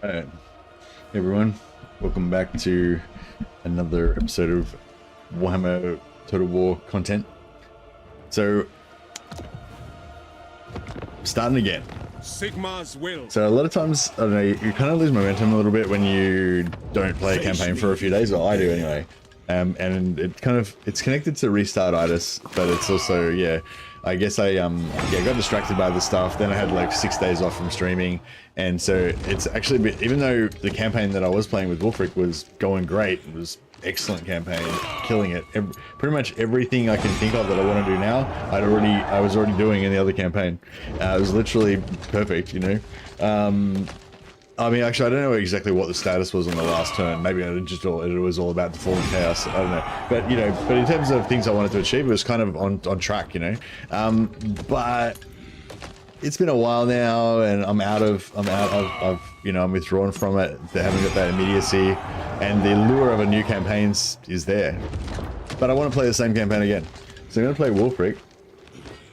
Hey everyone, welcome back to another episode of Warhammer Total War content. So, starting again. Sigma's will. So a lot of times, I don't know, you kind of lose momentum a little bit when you don't play a campaign for a few days, or I do anyway. And it's connected to restartitis, but it's also, yeah, I guess I got distracted by the stuff. Then I had like 6 days off from streaming, and so it's actually even though the campaign that I was playing with Wulfrik was going great, it was excellent campaign, killing it. Pretty much everything I can think of that I want to do now, I was already doing in the other campaign. It was literally perfect, you know. I mean, actually, I don't know exactly what the status was on the last turn. Maybe it was all about the fall of chaos. I don't know. But, you know, but in terms of things I wanted to achieve, it was kind of on track, you know. But it's been a while now, and I'm withdrawn from it. They haven't got that immediacy, and the lure of a new campaign is there. But I want to play the same campaign again. So I'm going to play Wulfrik.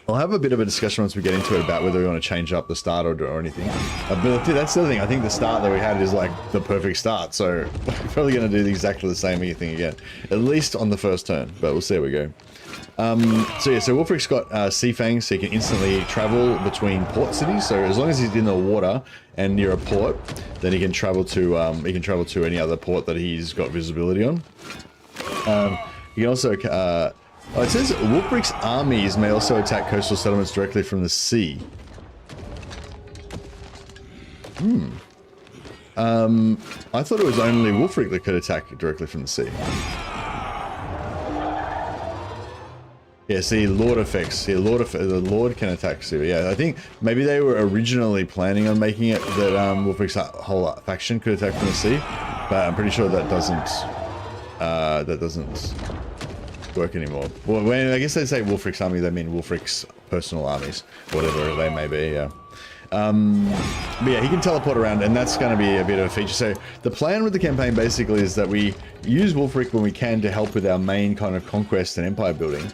I'll have a bit of a discussion once we get into it about whether we want to change up the start or anything. But that's the other thing. I think the start that we had is like the perfect start. So we're probably going to do exactly the same thing again, at least on the first turn. But we'll see how we go. So Wulfrik's got Sea Fangs, so he can instantly travel between port cities. So as long as he's in the water and near a port, then he can travel to any other port that he's got visibility on. He can also it says Wulfrik's armies may also attack coastal settlements directly from the sea. I thought it was only Wulfrik that could attack directly from the sea. Yeah, see, Lord effects. Yeah, the Lord can attack sea. Yeah, I think maybe they were originally planning on making it that Wulfrik's whole faction could attack from the sea, but I'm pretty sure that doesn't work anymore. Well, when I guess they say Wulfrik's army, they mean Wulfrik's personal armies, whatever they may be. Yeah. But yeah, he can teleport around, and that's going to be a bit of a feature. So the plan with the campaign basically is that we use Wulfrik when we can to help with our main kind of conquest and empire building,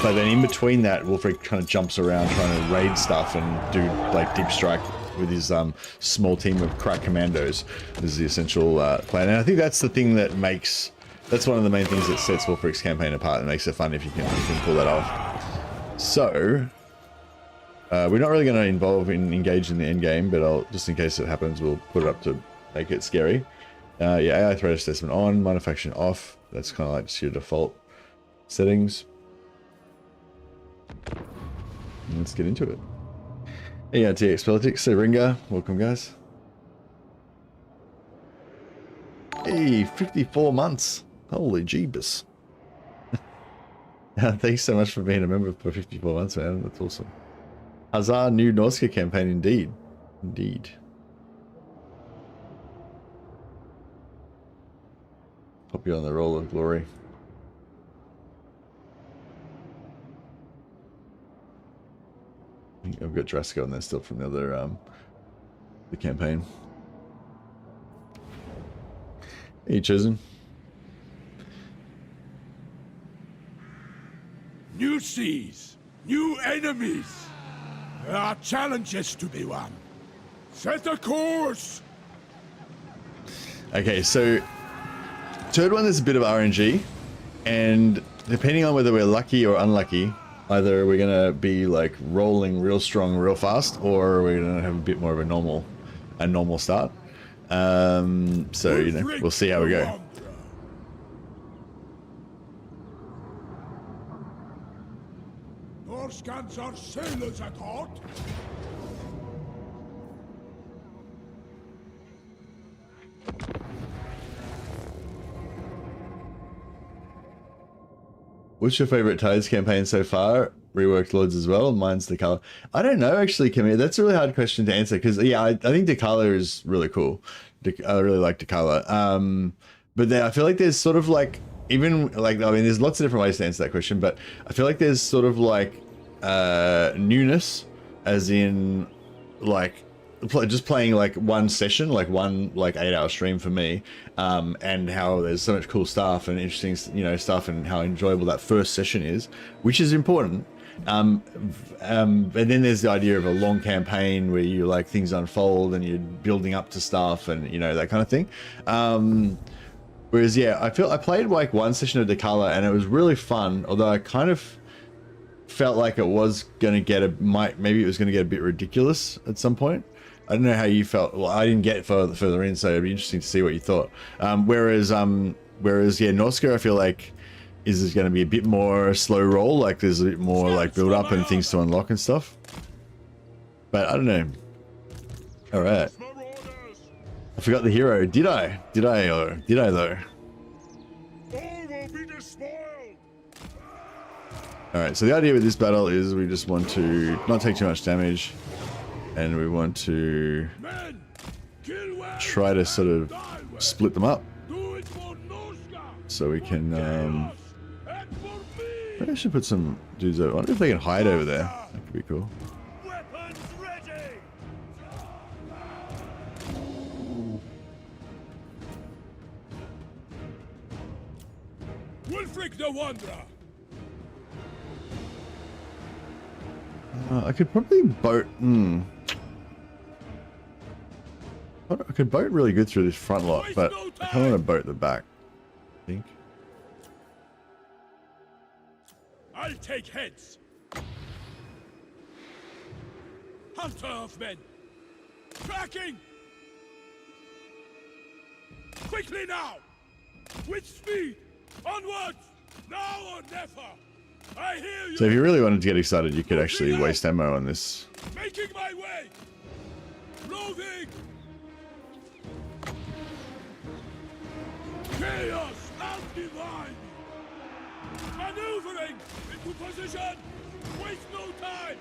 but then in between that, Wulfrik kind of jumps around trying to raid stuff and do like deep strike with his small team of crack commandos. This is the essential plan, and I think that's the thing that makes. That's one of the main things that sets Wulfrik's campaign apart and makes it fun if you can pull that off. So, we're not really going to engage in the end game, but just in case it happens, we'll put it up to make it scary. Yeah, AI threat assessment on, minor faction off. That's kind of like just your default settings. And let's get into it. Hey, TX Politics, Ringa, welcome guys. Hey, 54 months. Holy jeebus. Thanks so much for being a member for 54 months, man. That's awesome. Huzzah, new Norska campaign, indeed. Indeed. Pop you on the roll of glory. I've got Drasko on there still from the other, the campaign. Hey, Chosen. New seas, new enemies. There are challenges to be won. Set a course. Okay, so third one is a bit of RNG, and depending on whether we're lucky or unlucky, either we're gonna be like rolling real strong, real fast, or we're gonna have a bit more of a normal start. So you know, we'll see how we go. Norskans are sailors at heart. What's your favorite Tides campaign so far? Reworked Lords as well. Mine's Dakala. I don't know actually, Camille. That's a really hard question to answer because yeah, I think Dakala is really cool. I really like Dakala. But then I feel like there's sort of like even like I mean, there's lots of different ways to answer that question, but I feel like there's sort of like newness, as in like just playing like one session, like one 8-hour stream for me, and how there's so much cool stuff and interesting, you know, stuff, and how enjoyable that first session is, which is important. And then there's the idea of a long campaign where you like things unfold and you're building up to stuff and you know that kind of thing. Whereas yeah, I played like one session of Dakala and it was really fun, although I kind of felt like it was gonna get maybe it was gonna get a bit ridiculous at some point. I don't know how you felt. Well, I didn't get further in, so it'd be interesting to see what you thought. Whereas yeah, Norska I feel like is going to be a bit more slow roll, like there's a bit more like build up and things to unlock and stuff. But I don't know. All right. I forgot the hero. Did I? Did I though? Alright, so the idea with this battle is we just want to not take too much damage, and we want to try to sort of split them up. So we can, maybe I should put some dudes over. I wonder if they can hide over there. That could be cool. Wulfrik the Wanderer. I could probably boat. I could boat really good through this front lot, but I kind of want to boat the back. I think. I'll take heads. Hunter of men. Tracking. Quickly now. With speed. Onwards. Now or never. I hear you. So if you really wanted to get excited, you could actually waste ammo on this. Making my way. Roving. Chaos and divine. Maneuvering into position. Waste no time.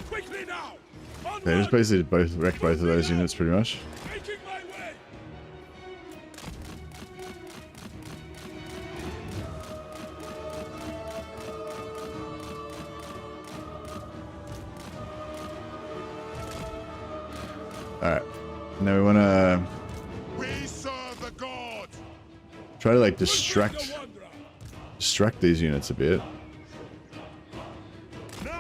Quickly now. Onward. They just basically wrecked both of those units pretty much. Making my way. Alright. Now we want to try to like distract these units a bit. No!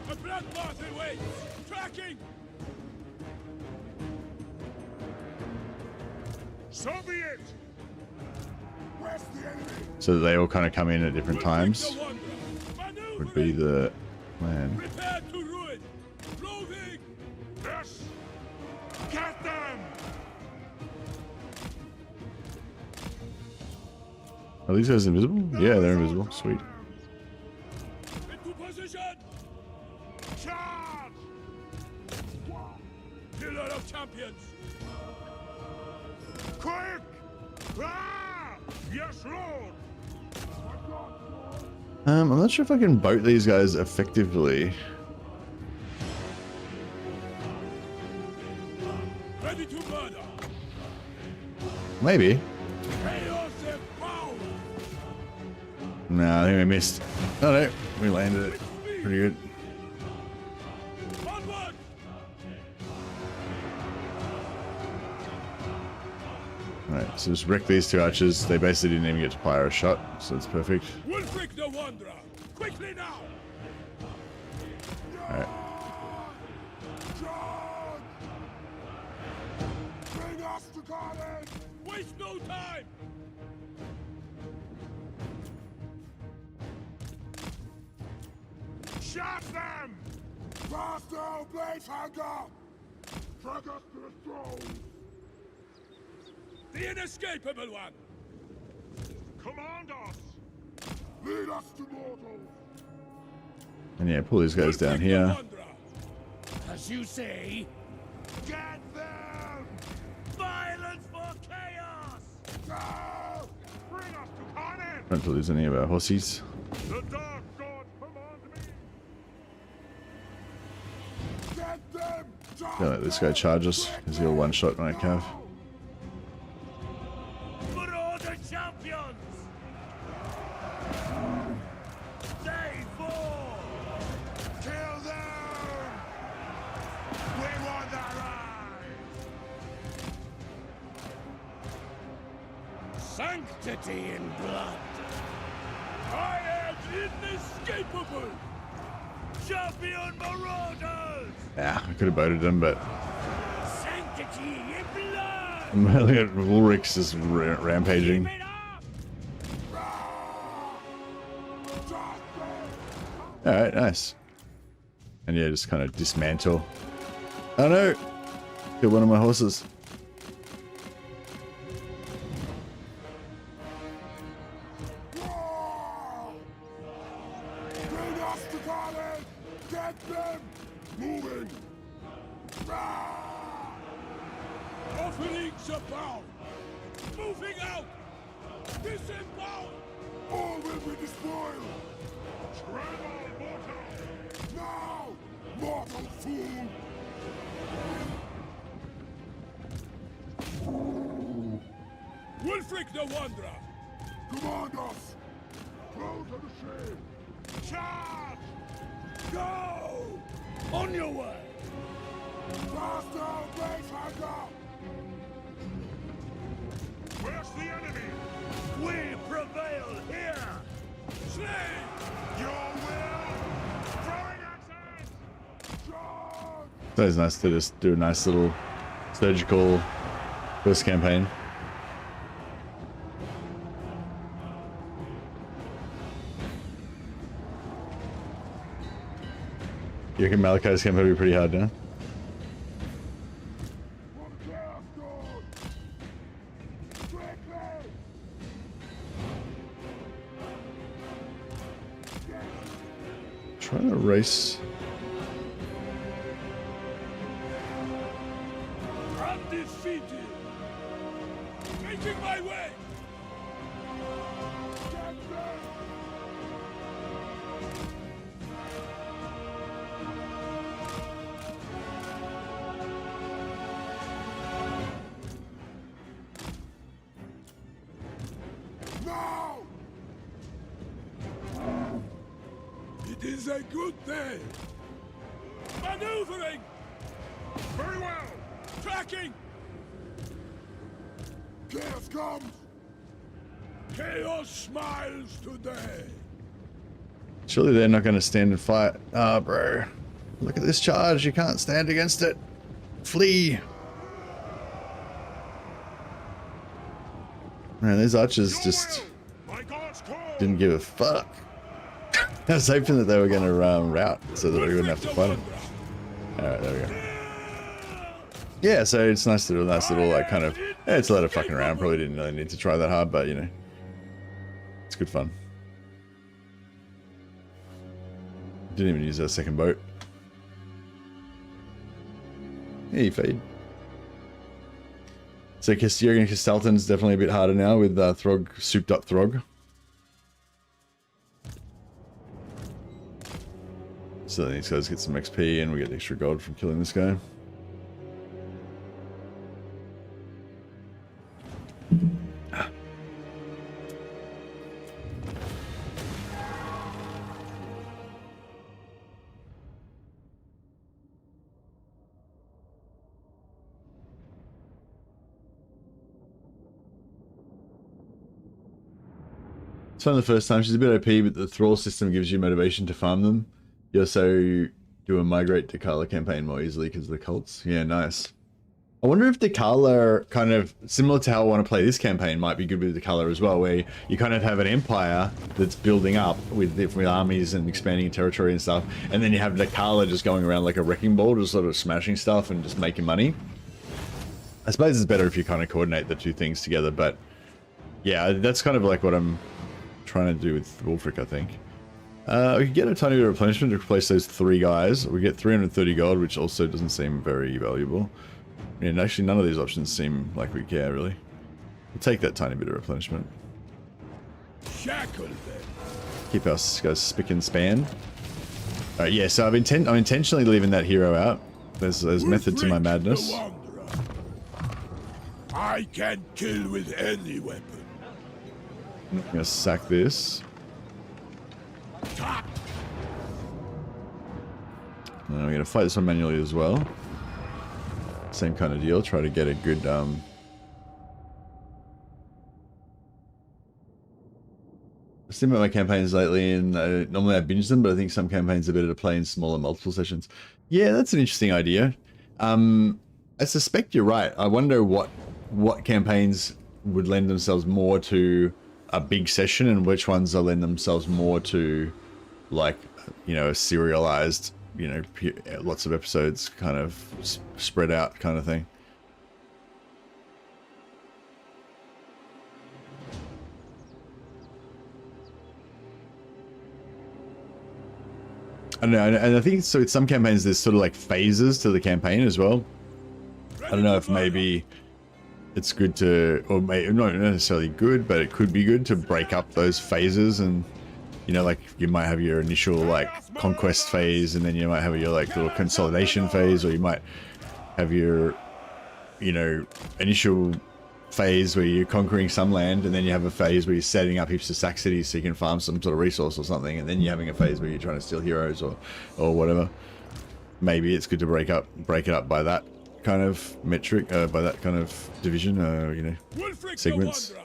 A bloodbath awaits. Tracking. So be it. Where's the enemy? So that they all kind of come in at different times. Would be the plan. Prepare to ruin. Roving. Yes. Get them. Are these guys invisible? Yeah, they're invisible. Sweet. Into position. Charge. Killer of champions. Quick. Ah! Yes, Lord. I'm not sure if I can boat these guys effectively. Ready to murder. Maybe. Chaos and power. No, I think we missed. Oh no, we landed it pretty good. Onward. Alright, so just wreck these two archers. They basically didn't even get to fire a shot, so that's perfect. Wulfrik the Wanderer. Quickly now. Alright. Bring us to carnage. Waste no time. Shot them. Faster, blade hanger. Drag us to the throne. The inescapable one. Command us. Lead us to mortal. And yeah, pull these guys down here. As you say, get them! Violence for chaos! Go! Bring us to carnage! Don't lose any of our horsies. The dark god command me! Get them! Don't let this guy charge us, because he'll one-shot my cav. For all the champions! They fall! Kill them! We want their eyes! Sanctity in blood! I am inescapable! Unstoppable! Champion Marauders! Yeah, I could have voted him, but Sanctity in blood! look at Wulfrik's just rampaging. Keep it up! Alright, nice. And yeah, just kind of dismantle. Oh no! Kill one of my horses. Bring us to Garland! Get them! Moving! Offerings abound! Moving out! Disembound! All will be despoiled! Tremble, mortal! Now! Mortal fool! Wulfrik the Wanderer! Command us! Close to the shade! Charge! Go! On your way! Faster, base hunter! Where's the enemy? We prevail here! Slay! Your will! Throwing axes! Charge! So it's nice to just do a nice little surgical first campaign. You reckon Malachi's campaign will be pretty hard now? Trying to race. Undefeated! Making my way! Now! It is a good day! Maneuvering! Very well! Tracking! Chaos comes! Chaos smiles today! Surely they're not going to stand and fight. Ah, bro. Look at this charge. You can't stand against it. Flee. Man, these archers just My God's call! didn't give a fuck. I was hoping that they were going to rout so that we wouldn't have to fight them. Alright, there we go. Yeah, so it's nice to do a nice little, like, kind of... Yeah, it's a lot of fucking around. Probably didn't really need to try that hard, but, you know. It's good fun. Didn't even use that second boat. Hey, Fade. So Castigan and Castalton's definitely a bit harder now with Throg, souped up Throg. So these guys get some XP and we get extra gold from killing this guy. It's fun the first time. She's a bit OP, but the thrall system gives you motivation to farm them. You also do a migrate Dakala campaign more easily because of the cults. Yeah, nice. I wonder if Dakala, kind of similar to how I want to play this campaign, might be good with Dakala as well, where you kind of have an empire that's building up with different armies and expanding territory and stuff, and then you have Dakala just going around like a wrecking ball, just sort of smashing stuff and just making money. I suppose it's better if you kind of coordinate the two things together, but yeah, that's kind of like what I'm trying to do with Wulfrik, I think. We could get a tiny bit of replenishment to replace those 3 guys. We get 330 gold, which also doesn't seem very valuable. And actually, none of these options seem like we care, really. We'll take that tiny bit of replenishment. Shackle them. Keep our guys spick and span. Alright, yeah, so I'm intentionally leaving that hero out. There's method to my madness. I can kill with any weapon. I'm gonna sack this. And we're gonna fight this one manually as well. Same kind of deal. Try to get a good I've seen my campaigns lately, and normally I binge them, but I think some campaigns are better to play in smaller multiple sessions. Yeah, that's an interesting idea. I suspect you're right. I wonder what campaigns would lend themselves more to a big session, and which ones will lend themselves more to, like, you know, a serialized, you know, lots of episodes kind of spread out kind of thing. I don't know, and I think so. With some campaigns, there's sort of like phases to the campaign as well. I don't know if maybe it's good to, or maybe not necessarily good, but it could be good to break up those phases. And, you know, like you might have your initial like conquest phase, and then you might have your like little consolidation phase, or you might have your, you know, initial phase where you're conquering some land, and then you have a phase where you're setting up heaps of sack cities so you can farm some sort of resource or something, and then you're having a phase where you're trying to steal heroes or whatever. Maybe it's good to break it up by that kind of metric, by that kind of division, you know, Wulfrik segments. the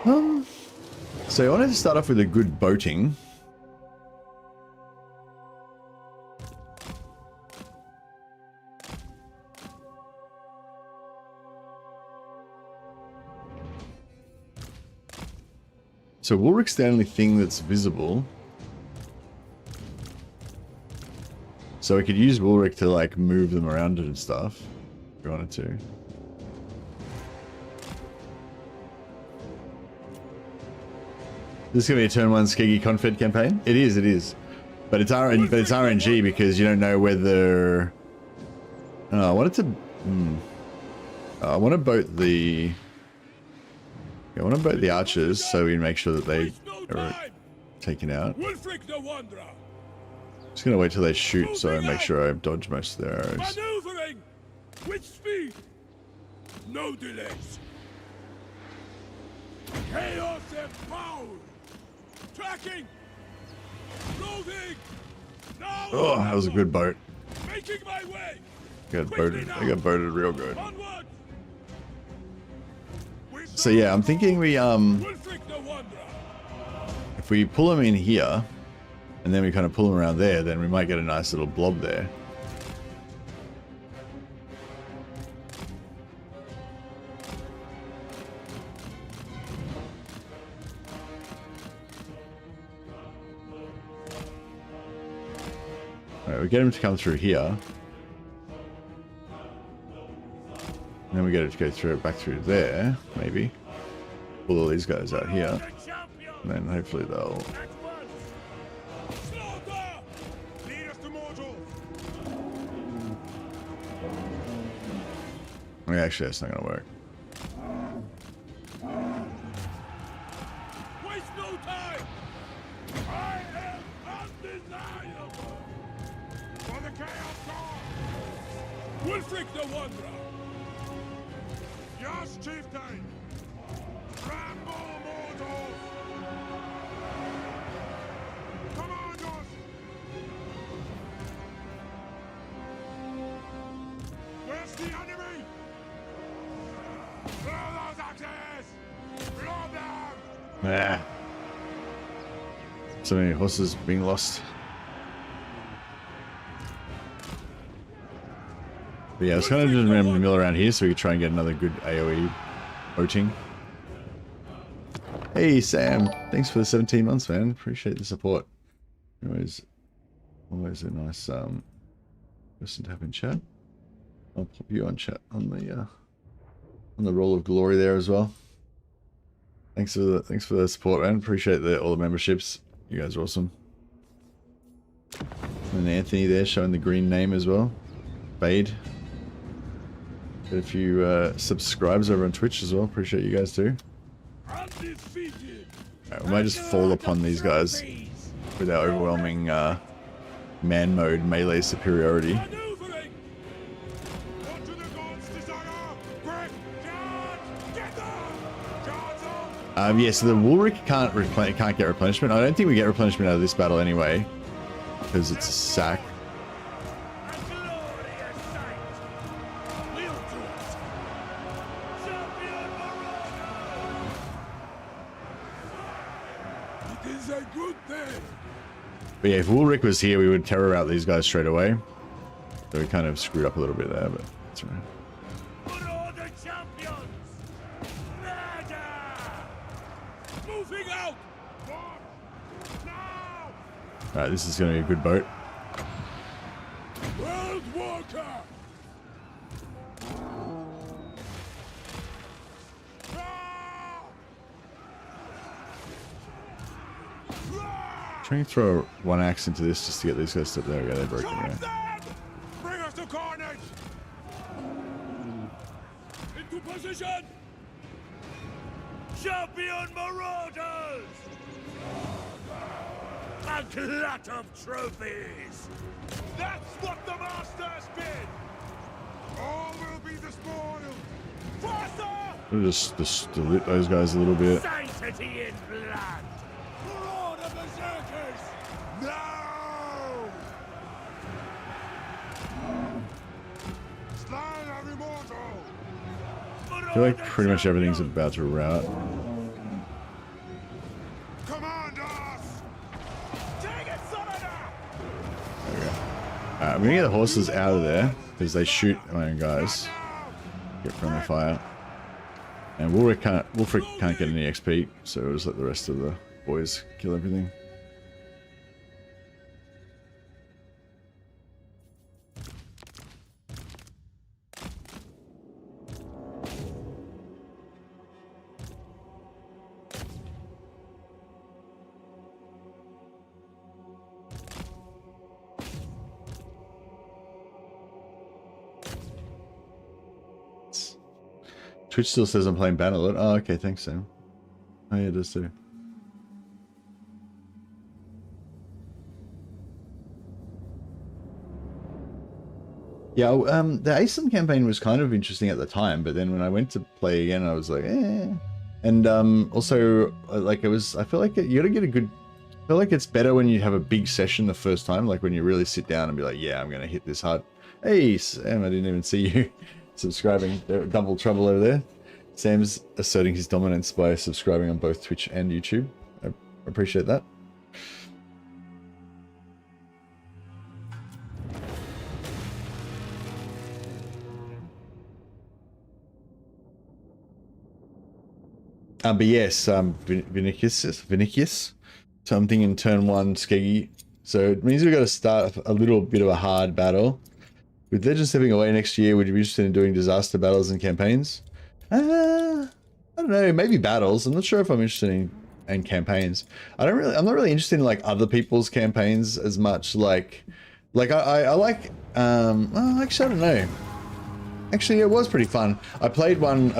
Wanderer. So I wanted to start off with a good boating. So Wulfrik's the only thing that's visible. So we could use Wulfrik to like move them around and stuff if we wanted to. This is gonna be a turn one Skeggy Confed campaign. It is. But it's RNG because you don't know whether. I wanted to. I want to boat the. I want to boat the archers so we can make sure that they are taken out. Wulfrik the Wanderer. Just gonna wait till they shoot so I make sure I dodge most of their arrows. Maneuvering with speed. No delays. Chaos and power. Tracking. Loading. Now. Oh, that was a good boat. Making my way. Got boated. They got boated real good. Onward. So yeah, I'm thinking we Wulfrik the Wanderer. if we pull them in here, and then we kind of pull them around there, then we might get a nice little blob there. Alright, we get him to come through here. And then we get it to go through back through there, maybe. Pull all these guys out here. And then hopefully they'll... Yeah, actually, that's not going to work. Waste no time. I am undeniable. For the Chaos God. Wulfrik the Wanderer. Yes, chieftain. Rambo mortals. Commandos. Where's the enemy? Throw those axes! Blow them! Ah. So many horses being lost. But yeah, I was kind of just remember to mill around here so we could try and get another good AoE boating. Hey Sam, thanks for the 17 months, man. Appreciate the support. Always a nice person to have in chat. I'll pop you on chat on the roll of glory there as well. Thanks for the support, man. Appreciate all the memberships. You guys are awesome. And Anthony there showing the green name as well. Bade. Got a few subscribers over on Twitch as well. Appreciate you guys too. Alright, we might just fall upon these guys with our overwhelming man mode melee superiority. Yeah, so the Wulfrik can't get replenishment. I don't think we get replenishment out of this battle anyway, because it's a sack. is a good thing. But yeah, if Wulfrik was here, we would terror out these guys straight away. So we kind of screwed up a little bit there, but that's right. For all the champions! Murder! Moving out! Now! Alright, this is going to be a good boat. World Walker! Trying to throw one axe into this just to get these guys to... There we go, they're broken. Yeah. Bring us to carnage! Into position! Champion Marauders! A glut of trophies! That's what the Masters did! All will be despoiled! Faster! We'll just dilute those guys a little bit. Sanctity in blood! Marauder Berserkers! No! Slay every mortal! I feel like pretty much everything's about to rout. Command us! Take it, Summoner! There we go. I'm gonna get the horses out of there because they shoot my own guys. Get friendly fire. And Wulfrik can't get any XP, so we'll just let the rest of the boys kill everything. Twitch still says I'm playing Bannerlord. Oh, okay, thanks, Sam. Oh, yeah, it does too. Yeah, the Iceland campaign was kind of interesting at the time, but then when I went to play again, I was like, eh. And also, like, it was, I feel like you gotta get a good, I feel like it's better when you have a big session the first time, like when you really sit down and be like, yeah, I'm gonna hit this hard. Hey, Sam, I didn't even see you subscribing. Double trouble over there. Sam's asserting his dominance by subscribing on both Twitch and YouTube. I appreciate that. But yes, Vinicius. Something in turn 1, Skeggy. So it means we've got to start a little bit of a hard battle. With Legends stepping away next year, would you be interested in doing disaster battles and campaigns? I don't know, maybe battles. I'm not sure if I'm interested in campaigns. I'm not really interested in like other people's campaigns as much. Like I like, well, actually I don't know. Actually, it was pretty fun. I played one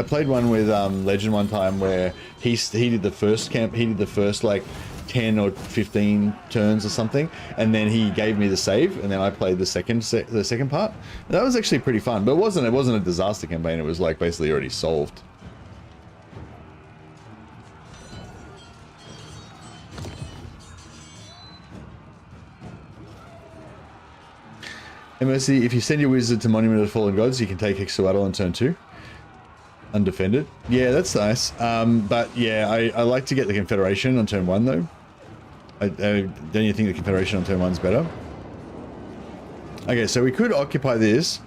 with Legend one time where he did the first like 10 or 15 turns or something, and then he gave me the save, and then I played the second part. That was actually pretty fun, but it wasn't a disaster campaign. It was like basically already solved. MOC, if you send your wizard to Monument of the Fallen Gods, you can take Hexawattle on turn 2. Undefended. Yeah, that's nice. But yeah, I like to get the Confederation on turn 1 though. Don't you think the Confederation on turn 1's better? Okay, so we could occupy this,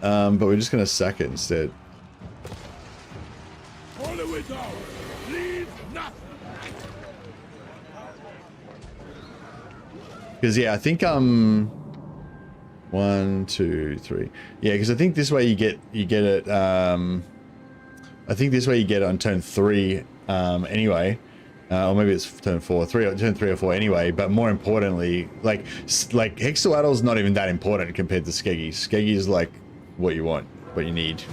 but we're just going to sack it instead. Follow it out. Leave nothing. Because yeah, I think 1, 2, 3. Yeah, because I think this way you get it. I think this way you get it on turn 3 anyway. Or maybe it's turn 4, turn 3 or 4 anyway. But more importantly, like Hexawaddle's not even that important compared to Skeggy. Skeggy is like what you want, what you need.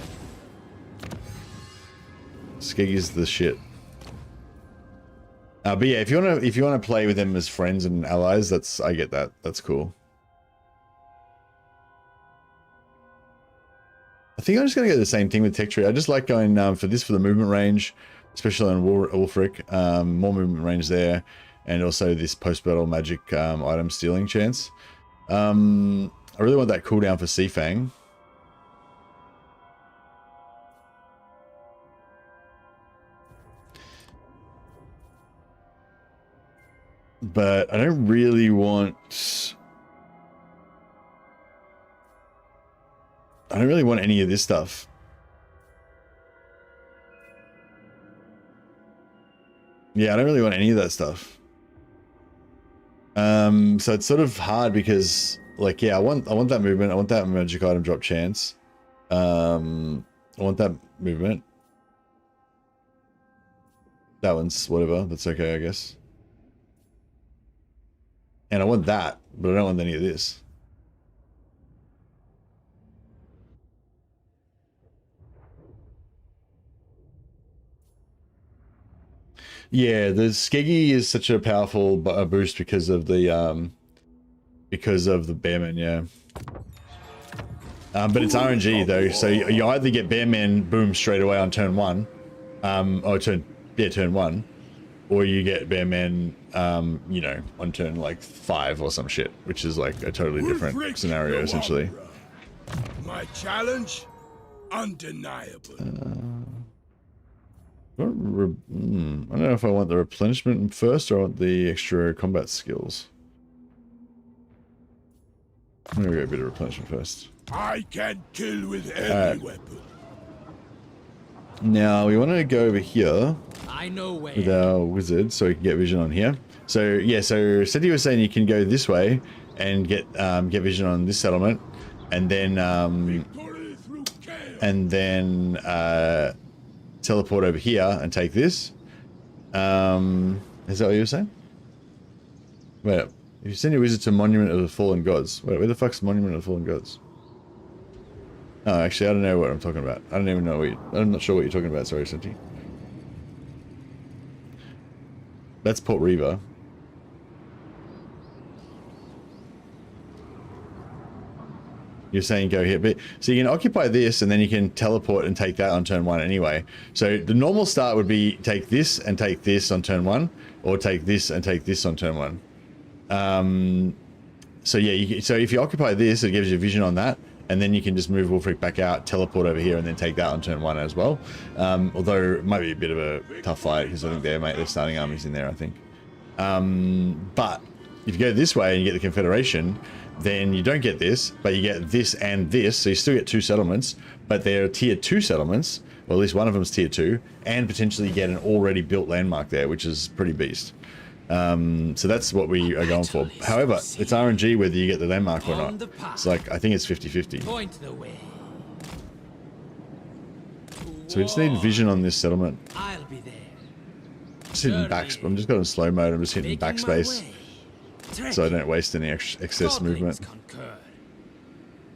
Skeggy's the shit. But yeah, if you wanna play with them as friends and allies, I get that. That's cool. I think I'm just gonna go the same thing with Tech Tree. I just like going for the movement range, especially on Wulfrik. More movement range there, and also this post-battle magic item stealing chance. I really want that cooldown for Seafang. But I don't really want... I don't really want any of this stuff. Yeah, I don't really want any of that stuff. So it's sort of hard because, like, yeah, I want that movement. I want that magic item drop chance. I want that movement. That one's whatever. That's okay, I guess. And I want that, but I don't want any of this. Yeah, the Skeggy is such a powerful boost because of the Bearman, yeah. But it's RNG though, so you either get Bearman boom straight away on turn 1, or turn 1, or you get Bearman, you know, on turn like 5 or some shit, which is like a totally different scenario essentially. My challenge, undeniable. I don't know if I want the replenishment first or I want the extra combat skills. I'm gonna go a bit of replenishment first. I can kill with any weapon. Now we want to go over here I know where. with our wizard so we can get vision on here. So yeah, so Seti was saying you can go this way and get vision on this settlement, and then teleport over here and take this. Is that what you were saying? Wait up. If you send your wizard to Monument of the Fallen Gods. Wait, where the fuck's Monument of the Fallen Gods? Oh, actually, I don't know what I'm talking about. I don't even know I'm not sure what you're talking about, sorry, Senti. That's Port Reaver. You're saying go here, but so you can occupy this and then you can teleport and take that on turn 1 anyway. So the normal start would be take this and take this on turn 1, or take this and take this on turn 1. So yeah, so if you occupy this, it gives you vision on that, and then you can just move Wulfrik back out, teleport over here, and then take that on turn 1 as well. Although it might be a bit of a tough fight because I think they're starting armies in there, I think. But if you go this way and you get the Confederation, then you don't get this, but you get this and this, so you still get 2 settlements, but they're tier 2 settlements, or at least one of them is tier 2, and potentially get an already built landmark there, which is pretty beast. So that's what we are going for. However, it's RNG whether you get the landmark or not. It's like, I think it's 50-50. Point the way. So we just need vision on this settlement. I'll be there. Just hitting I'm just got in slow mode, I'm just hitting backspace, so I don't waste any excess movement.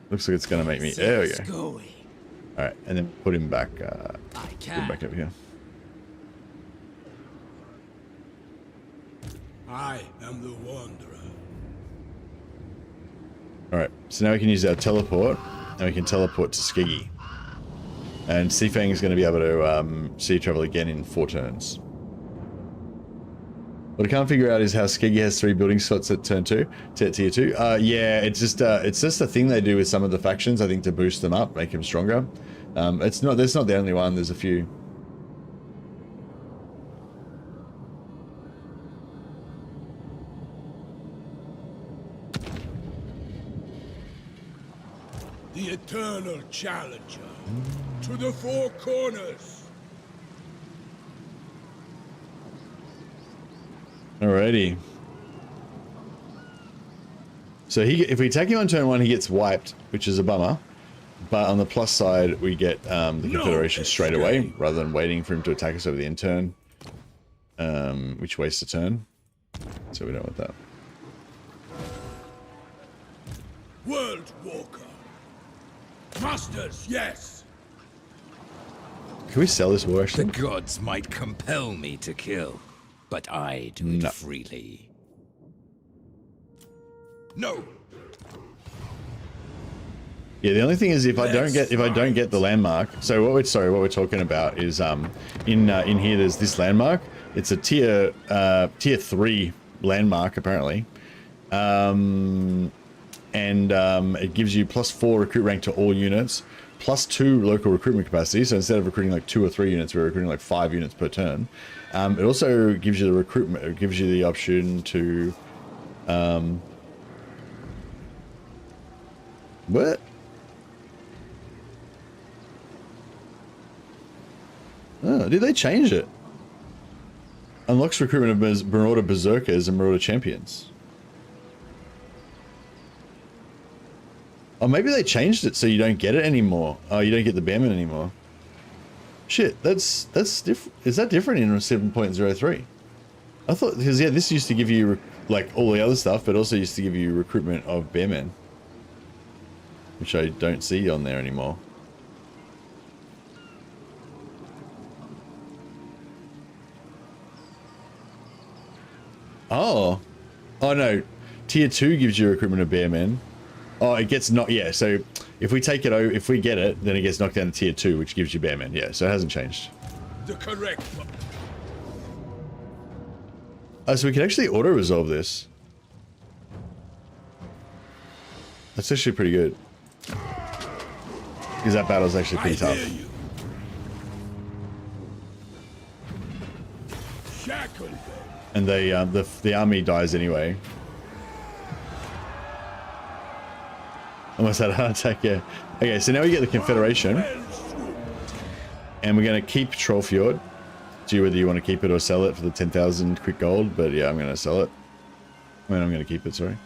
Looks like it's gonna make me, there we go. Alright, and then put him back, put him back over here. I am the Wanderer. Alright, so now we can use our teleport, and we can teleport to Skeggy. And Seafang is going to be able to sea travel again in 4 turns. What I can't figure out is how Skeggy has 3 building slots at turn 2, tier 2. Yeah, it's just a thing they do with some of the factions, I think, to boost them up, make them stronger. That's not the only one, there's a few. The eternal challenger to the 4 corners. Alrighty. So if we take him on turn 1, he gets wiped, which is a bummer. But on the plus side, we get the Confederation straight away, rather than waiting for him to attack us over the end turn, which wastes a turn. So we don't want that. World Walker. Masters, yes. Can we sell this war actually? The gods might compel me to kill, but I do it freely. No. Yeah, the only thing is if I don't get the landmark. So what we're talking about is in here there's this landmark. It's a tier 3 landmark apparently. It gives you +4 recruit rank to all units, +2 local recruitment capacity. So instead of recruiting like 2 or 3 units, we're recruiting like 5 units per turn. It also gives you the recruitment. It gives you the option to, what? Oh, did they change it? Unlocks recruitment of Marauder Berserkers and Marauder Champions. Oh, maybe they changed it so you don't get it anymore. Oh, you don't get the Bearman anymore. Shit, that's different. Is that different in 7.03? I thought, because yeah, this used to give you like all the other stuff, but also used to give you recruitment of Bearmen, which I don't see on there anymore. Oh, oh no, tier 2 gives you recruitment of Bearmen. Oh, it gets not, yeah, so if we take it over, if we get it, then it gets knocked down to tier 2, which gives you Bearmen. Yeah, so it hasn't changed. The correct. Oh, so we can actually auto-resolve this. That's actually pretty good. Because that battle's actually pretty tough. And the army dies anyway. Almost had a heart attack, yeah. Okay, so now we get the Confederation. And we're going to keep Trollfjord. See whether you want to keep it or sell it for the 10,000 quick gold, but yeah, I'm going to sell it. I mean, I'm going to keep it, sorry.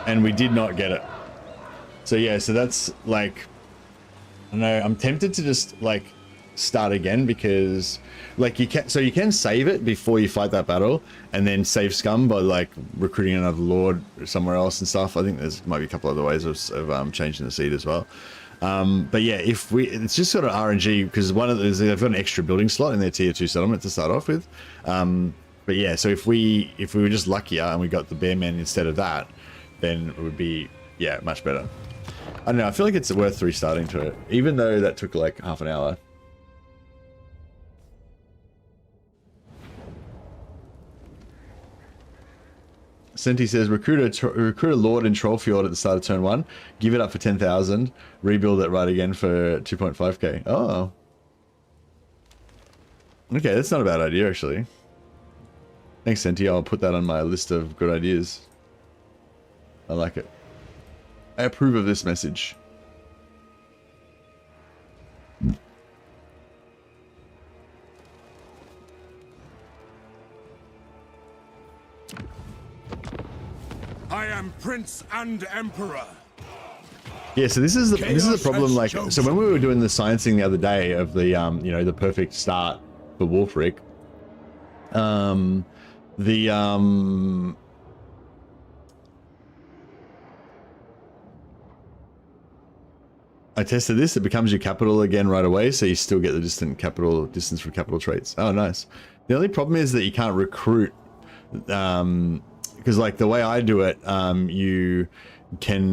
And we did not get it. So yeah, so that's like, I don't know, I'm tempted to just like start again because like you can save it before you fight that battle and then save scum by like recruiting another lord somewhere else and stuff. I think there's might be a couple other ways of changing the seed as well. But yeah, it's just sort of RNG because they've got an extra building slot in their tier 2 settlement to start off with. But yeah, so if we were just luckier and we got the Bearmen instead of that, then it would be, yeah, much better. I don't know, I feel like it's worth restarting to it, even though that took like half an hour. Senti says, recruit a Lord in Trollfjord at the start of turn 1, give it up for 10,000, rebuild it right again for 2.5k. Oh. Okay, that's not a bad idea, actually. Thanks, Senti. I'll put that on my list of good ideas. I like it. I approve of this message. I am Prince and Emperor. Yeah, so this is the problem. Like, so when we were doing the sciencing the other day of the you know, the perfect start for Wulfrik, I tested this. It becomes your capital again right away, so you still get the distance from capital traits. Oh, nice. The only problem is that you can't recruit, because like the way I do it, you can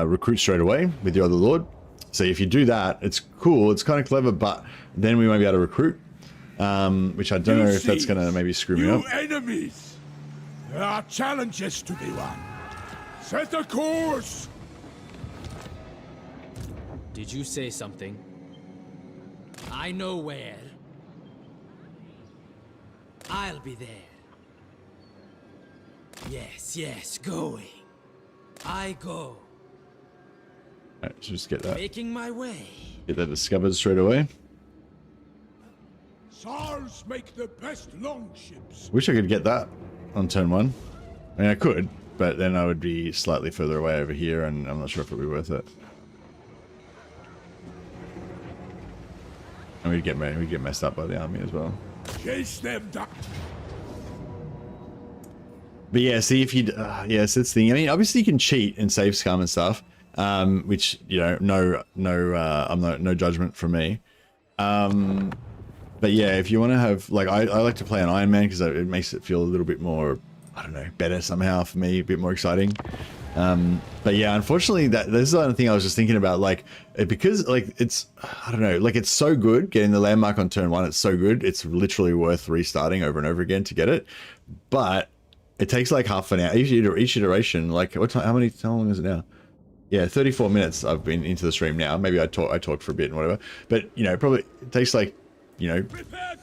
recruit straight away with your other lord. So if you do that, it's cool. It's kind of clever, but then we won't be able to recruit, which I don't know if that's gonna maybe screw me up. Enemies. There are challenges to be won. Set a course. Did you say something? I know where. I'll be there. Yes, going. I go. Alright, so just get that. Making my way. Get that discovered straight away. Sars make the best longships. Wish I could get that on turn 1. I mean, I could, but then I would be slightly further away over here, and I'm not sure if it'd be worth it. And we'd get messed up by the army as well. Chase them down. But yeah, see if you, yes, that's the thing. I mean, obviously you can cheat and save scum and stuff, which, you know, no judgment from me. But yeah, if you want to have, like, I like to play an Iron Man because it makes it feel a little bit more, I don't know, better somehow for me, a bit more exciting. But yeah, unfortunately, this is the other thing I was just thinking about, like, because, like, it's, I don't know, like, it's so good getting the landmark on turn 1. It's so good. It's literally worth restarting over and over again to get it. But it takes like half an hour each iteration. Like, how long is it now? Yeah, 34 minutes I've been into the stream now. Maybe I talked for a bit and whatever. But, you know, probably it takes like, you know,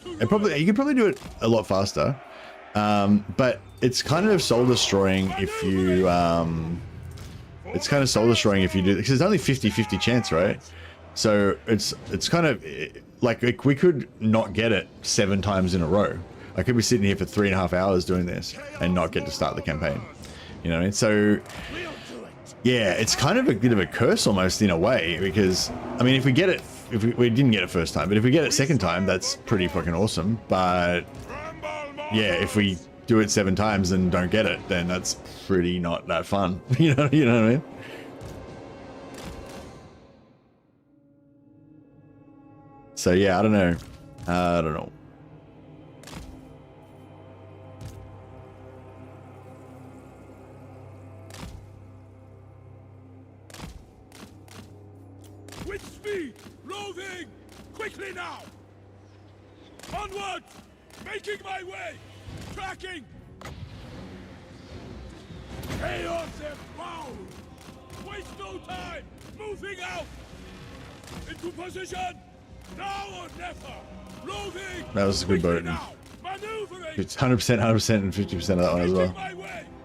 you could probably do it a lot faster. But it's kind of soul destroying if you, it's kind of soul destroying if you do, because it's only 50-50 chance, right? So it's kind of like we could not get it 7 times in a row. I could be sitting here for 3.5 hours doing this and not get to start the campaign. You know what I mean? So yeah, it's kind of a bit of a curse almost in a way, because I mean, if we get it, if we didn't get it first time, but if we get it second time, that's pretty fucking awesome. But yeah, if we do it 7 times and don't get it, then that's pretty not that fun. You know what I mean? So yeah, I don't know. I don't know. With speed! Loathing! Quickly now! Onward! Making my way! Tracking! Chaos inbound! Waste no time! Moving out! Into position! Now or never! Loathing! That was a good boat. It's 100%, 100%, and 50% of that one as well.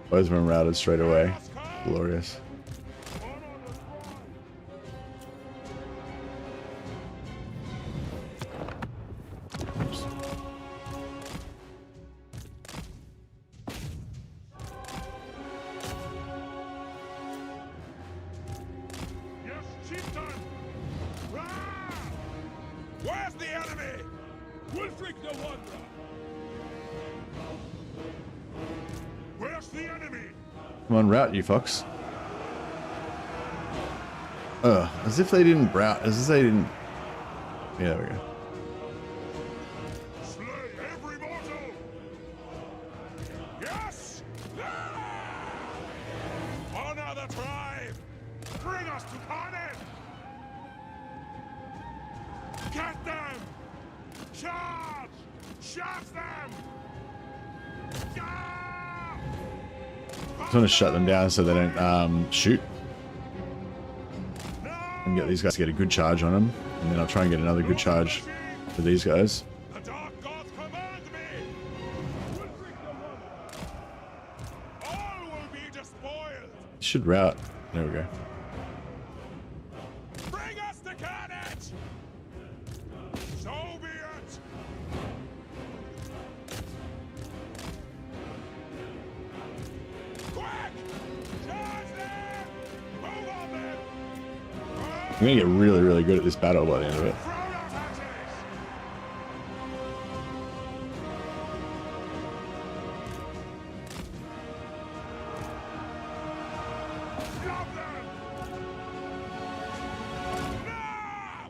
Both of them routed straight away. Glorious. Oops. Yes, chieftain! Where's the enemy? Wulfrik the Wanderer! Where's the enemy? Come on, route, you fox. As if they didn't route, as if they didn't... Yeah, there we go. Slay every mortal! Yes! Honor the tribe! Bring us to carnage! Get them! Charge! Shut them! Ah! I just want to shut them down so they don't shoot. And get these guys to get a good charge on them. And then I'll try and get another good charge for these guys. The dark gods command me! Wulfrik the Wanderer! All will be despoiled! Should route. There we go. Bring us the carnage! So be it! Quick! Charge them! Move on them! I'm gonna get really, really good at this battle by the end of it. Throw your axes! Stop them! Now!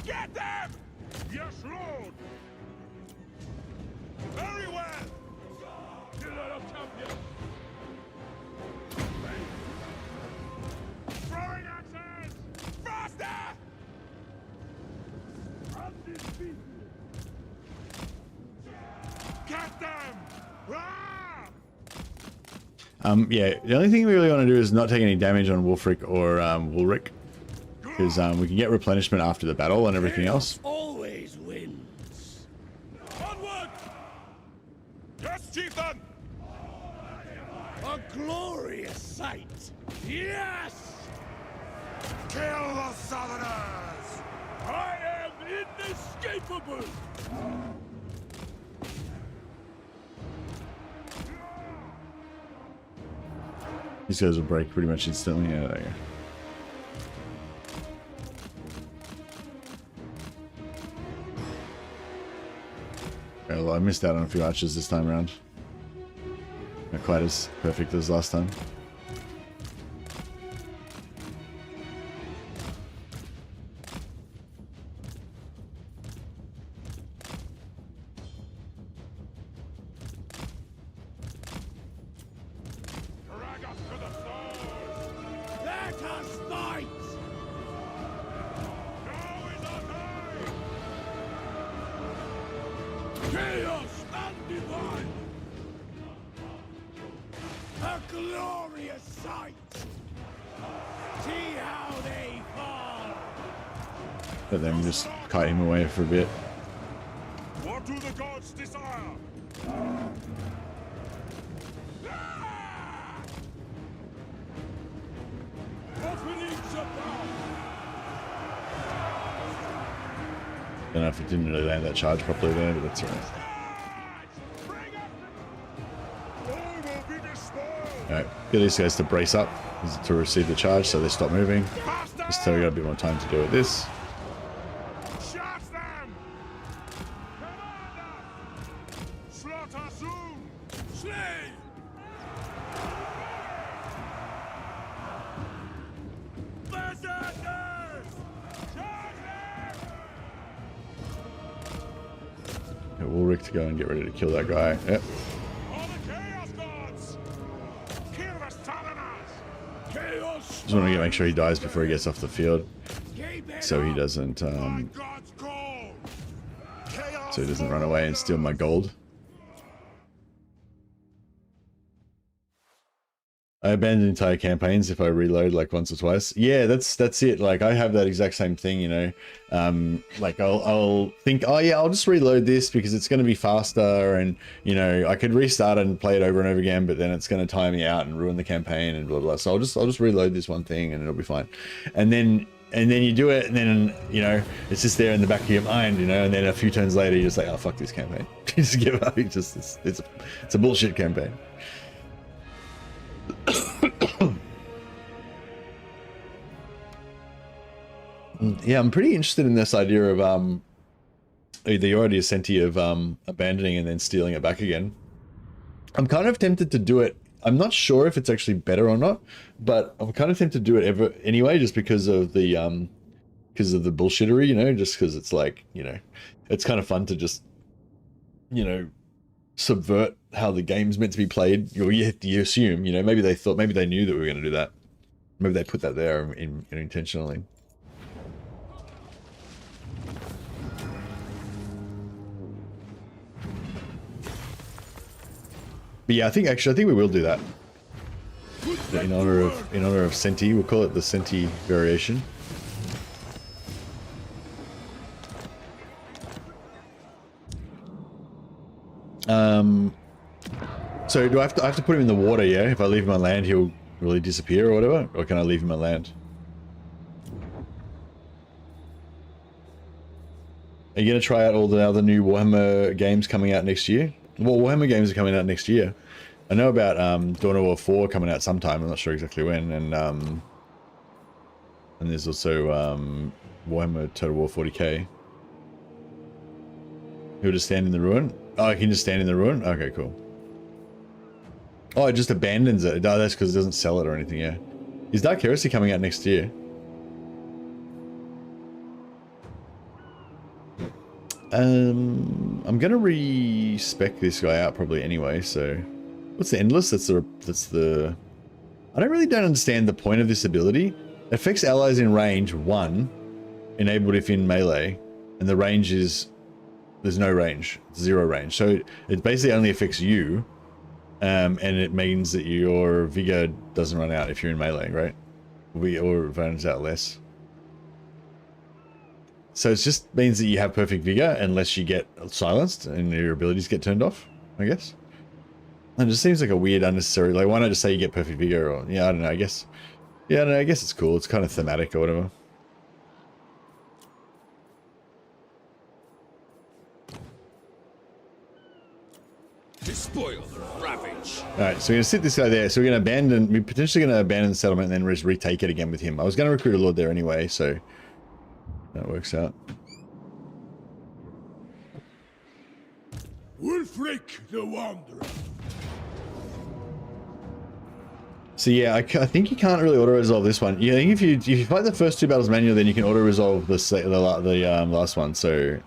Get them! Yes, Lord! Very well! Killer of champions! Throwing axes! Faster! Undefeated! Get them! Ah! Yeah, the only thing we really want to do is not take any damage on Wulfrik or Wulfrik. Because we can get replenishment after the battle and everything else. Always wins. Onward! Yes, chieftain! A glorious sight. Yes! Kill the Southerners! I am inescapable! These guys will break pretty much instantly. Yeah, there you go. Okay, well, I missed out on a few archers this time around. Not quite as perfect as last time. Drag us to the sword! Let us fight. Now is our time! Chaos undivine. A glorious sight. Let them just kite him away for a bit. What do the gods desire? Don't know if it didn't really land that charge properly there, but that's alright. Alright, get these guys to brace up to receive the charge so they stop moving. Just so we got a bit more time to deal with this. Get Wulfrik to go and get ready to kill that guy. Yep. Just want to make sure he dies before he gets off the field, so he doesn't run away and steal my gold. I abandon entire campaigns if I reload like once or twice. Yeah, that's it. Like I have that exact same thing, you know. Like I'll think, oh yeah, I'll just reload this because it's going to be faster, and you know I could restart it and play it over and over again, but then it's going to tire me out and ruin the campaign and blah blah. So I'll just reload this one thing and it'll be fine. And then you do it, and then you know it's just there in the back of your mind, you know. And then a few turns later, you're just like, oh fuck this campaign, you just give up. It's a bullshit campaign. Yeah, I'm pretty interested in this idea of the already Ascenti of abandoning and then stealing it back again. I'm kind of tempted to do it. I'm not sure if it's actually better or not, but I'm kind of tempted to do it anyway, just because of the bullshittery, you know, just because it's like, you know, it's kind of fun to just, you know, subvert how the game's meant to be played. You assume, you know, maybe they knew that we were going to do that. Maybe they put that there intentionally. But yeah, I think we will do that. In honor of Senti, we'll call it the Senti variation. So do I have to put him in the water, yeah? If I leave him on land, he'll really disappear or whatever? Or can I leave him on land? Are you going to try out all the other new Warhammer games coming out next year? Well, Warhammer games are coming out next year. I know about Dawn of War 4 coming out sometime. I'm not sure exactly when. And there's also Warhammer Total War 40k. He'll just stand in the ruin? Oh, I can just stand in the ruin? Okay, cool. Oh, it just abandons it. Oh, that's because it doesn't sell it or anything, yeah. Is Dark Heresy coming out next year? I'm gonna respec this guy out probably anyway, so... What's the Endless? That's the... I don't understand the point of this ability. It affects allies in range 1, enabled if in melee, and the range is... There's no range. It's 0 range. So it basically only affects you, and it means that your vigor doesn't run out if you're in melee, right? Or it runs out less. So it just means that you have perfect vigor unless you get silenced and your abilities get turned off, I guess. And it just seems like a weird, unnecessary... Like, why not just say you get perfect vigor? Or, yeah, I don't know, I guess... Yeah, I don't know, I guess it's cool. It's kind of thematic or whatever. Despoil, ravage. Alright, so we're going to sit this guy there. So we're potentially going to abandon the settlement and then just retake it again with him. I was going to recruit a lord there anyway, so... That works out. Wulfrik the Wanderer. So yeah, I think you can't really auto-resolve this one. Yeah, I think if you fight the first 2 battles manually, then you can auto-resolve the last one, so...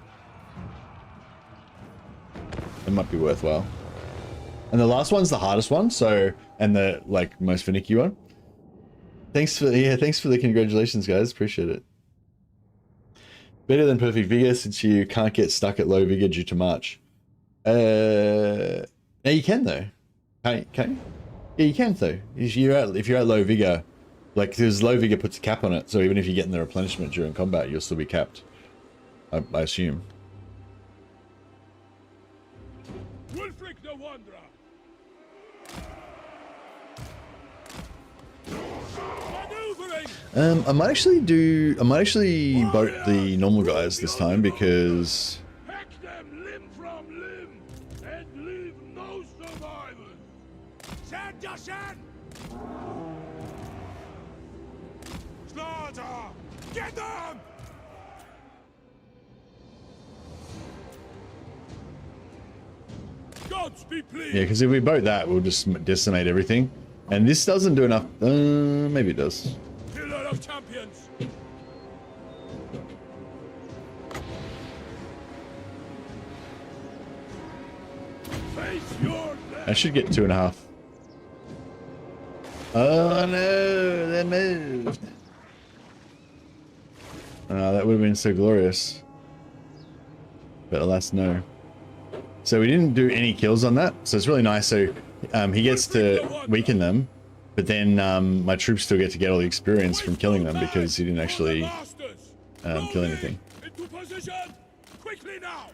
It might be worthwhile. And the last one's the hardest one, so... And the, like, most finicky one. Thanks for the congratulations, guys. Appreciate it. Better than perfect vigor since you can't get stuck at low vigor due to March. No, you can though. Can you? Yeah, you can though. If you're at low vigor, Like, there's low vigor puts a cap on it, so even if you're getting the replenishment during combat, you'll still be capped. I assume. Wulfrik the Wanderer. Maneuvering. I might actually boat the normal guys this time because Hack them limb from limb and leave no survivors. Send Dashan. Slaughter! Get them! Gods be pleased. yeah, because if we boat that, we'll just decimate everything. And this doesn't do enough. Maybe it does. Pillar of champions. Face your death. I should get 2.5. Oh no, they moved. That would have been so glorious. But alas, no. So we didn't do any kills on that, so it's really nice. So he gets to weaken them, but then my troops still get to get all the experience from killing them because he didn't actually kill anything. Into position. Quickly now.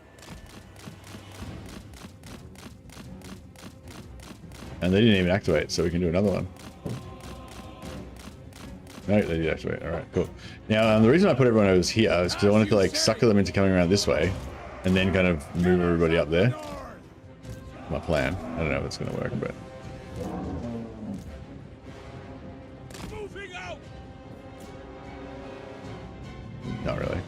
And they didn't even activate, so we can do another one. No, they did activate. All right, cool. Now, the reason I put everyone over here is because I wanted to like sucker them into coming around this way, and then kind of move everybody up there. My plan. I don't know if it's going to work, but Moving out. not really.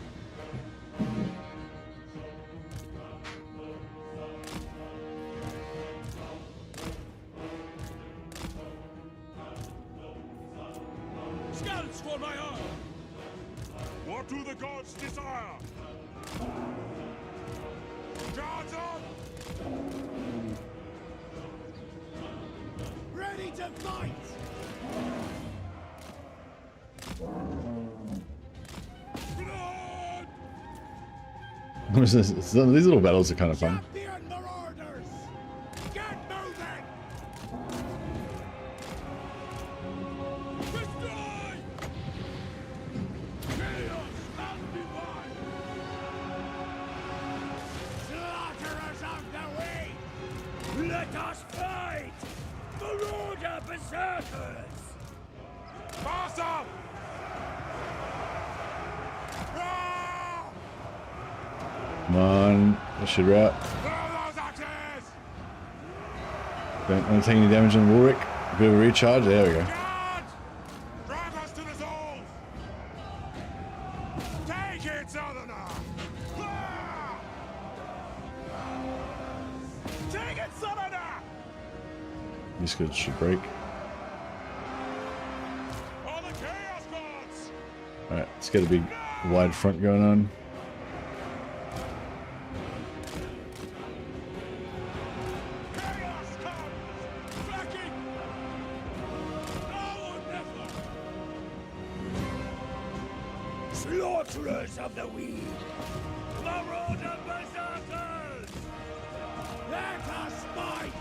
Scouts for my arm. What do the gods desire? Guards up! Ready to fight! Blood! These little battles are kind of fun. Champion marauders! Get moving! Destroy! Chaos and divine! Slaughterers of the weak! Let us fight! Marauder berserkers! Faster! Come on, I should route. Throw those axes! Don't want to take any damage on Wulfrik. A bit of a recharge. There we go. Guard! Drag us to the zones! Take it, Southerner! Ah! Take it, Southerner! This good should break. All the Chaos Gods! All right, let's get a big wide front going on. Chaos comes! Flanking! Now or never! Slaughterers of the weak! Marauder berserkers! Let us fight!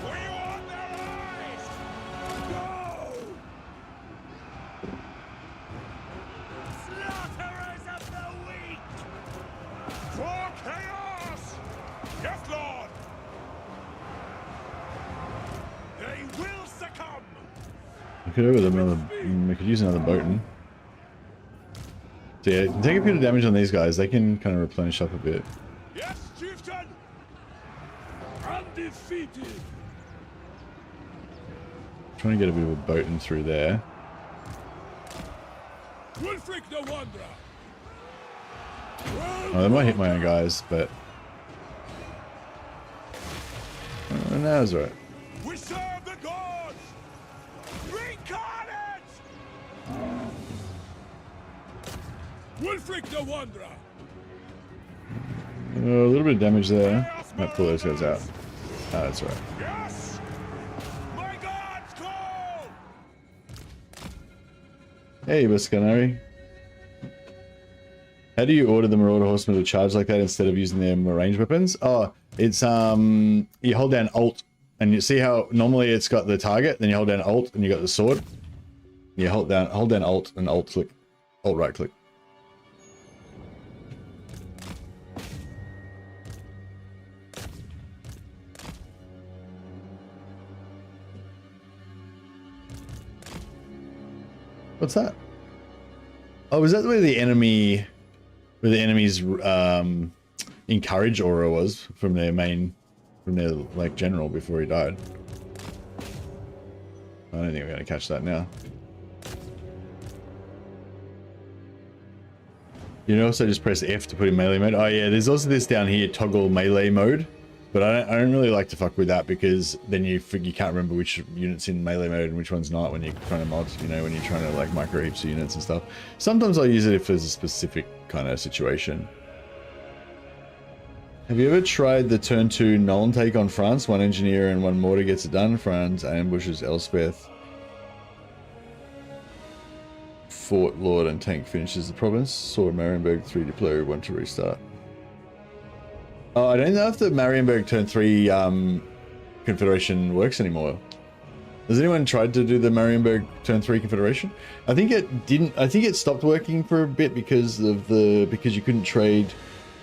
We want their eyes! Go! Slaughterers of the weak! For chaos! Yes, Lord! They will succumb! We could over them. We could use another boating. So yeah, take a bit of damage on these guys. They can kind of replenish up a bit. Yes, chieftain! Undefeated! Trying to get a bit of a boating through there. Wulfrik the Wanderer! Oh, they might hit my own guys, but no, that's right. We serve the gods! Reincarnate! Wulfrik the Wanderer! A little bit of damage there. Might pull those guys out. Ah, that's right. Yes! My gods call! Hey, Buscanari. How do you order the Marauder Horsemen to charge like that instead of using their ranged weapons? Oh, it's you hold down Alt, and you see how normally it's got the target, then you hold down Alt and you got the sword. Yeah, hold down Alt and Alt click, Alt right click. What's that? Oh, is that where the enemy's encourage aura was from their like general before he died? I don't think we're gonna catch that now. You can also just press F to put in melee mode. Oh yeah, there's also this down here, toggle melee mode. But I don't really like to fuck with that because then you can't remember which unit's in melee mode and which one's not when you're trying to mod, you know, when you're trying to like micro heaps of units and stuff. Sometimes I'll use it if there's a specific kind of situation. Have you ever tried the turn 2 Nolan take on France? One engineer and one mortar gets it done. France ambushes Elspeth. Fort Lord and tank finishes the province. Sword Marienburg 3 deploy, 1 to restart. Oh, I don't know if the Marienburg turn 3 confederation works anymore. Has anyone tried to do the Marienburg turn 3 confederation? I think it didn't. I think it stopped working for a bit because you couldn't trade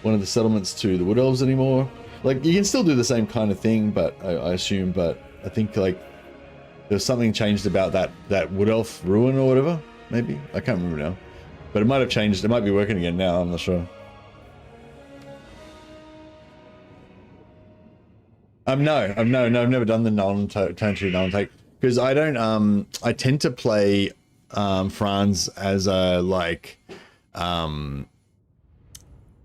one of the settlements to the Wood Elves anymore. Like you can still do the same kind of thing, but I assume. But I think like there's something changed about that Wood Elf ruin or whatever. Maybe I can't remember now, but it might have changed. It might be working again now. I'm not sure. No, I've never done the turn 2 Nolan take because I don't. I tend to play Franz as a like,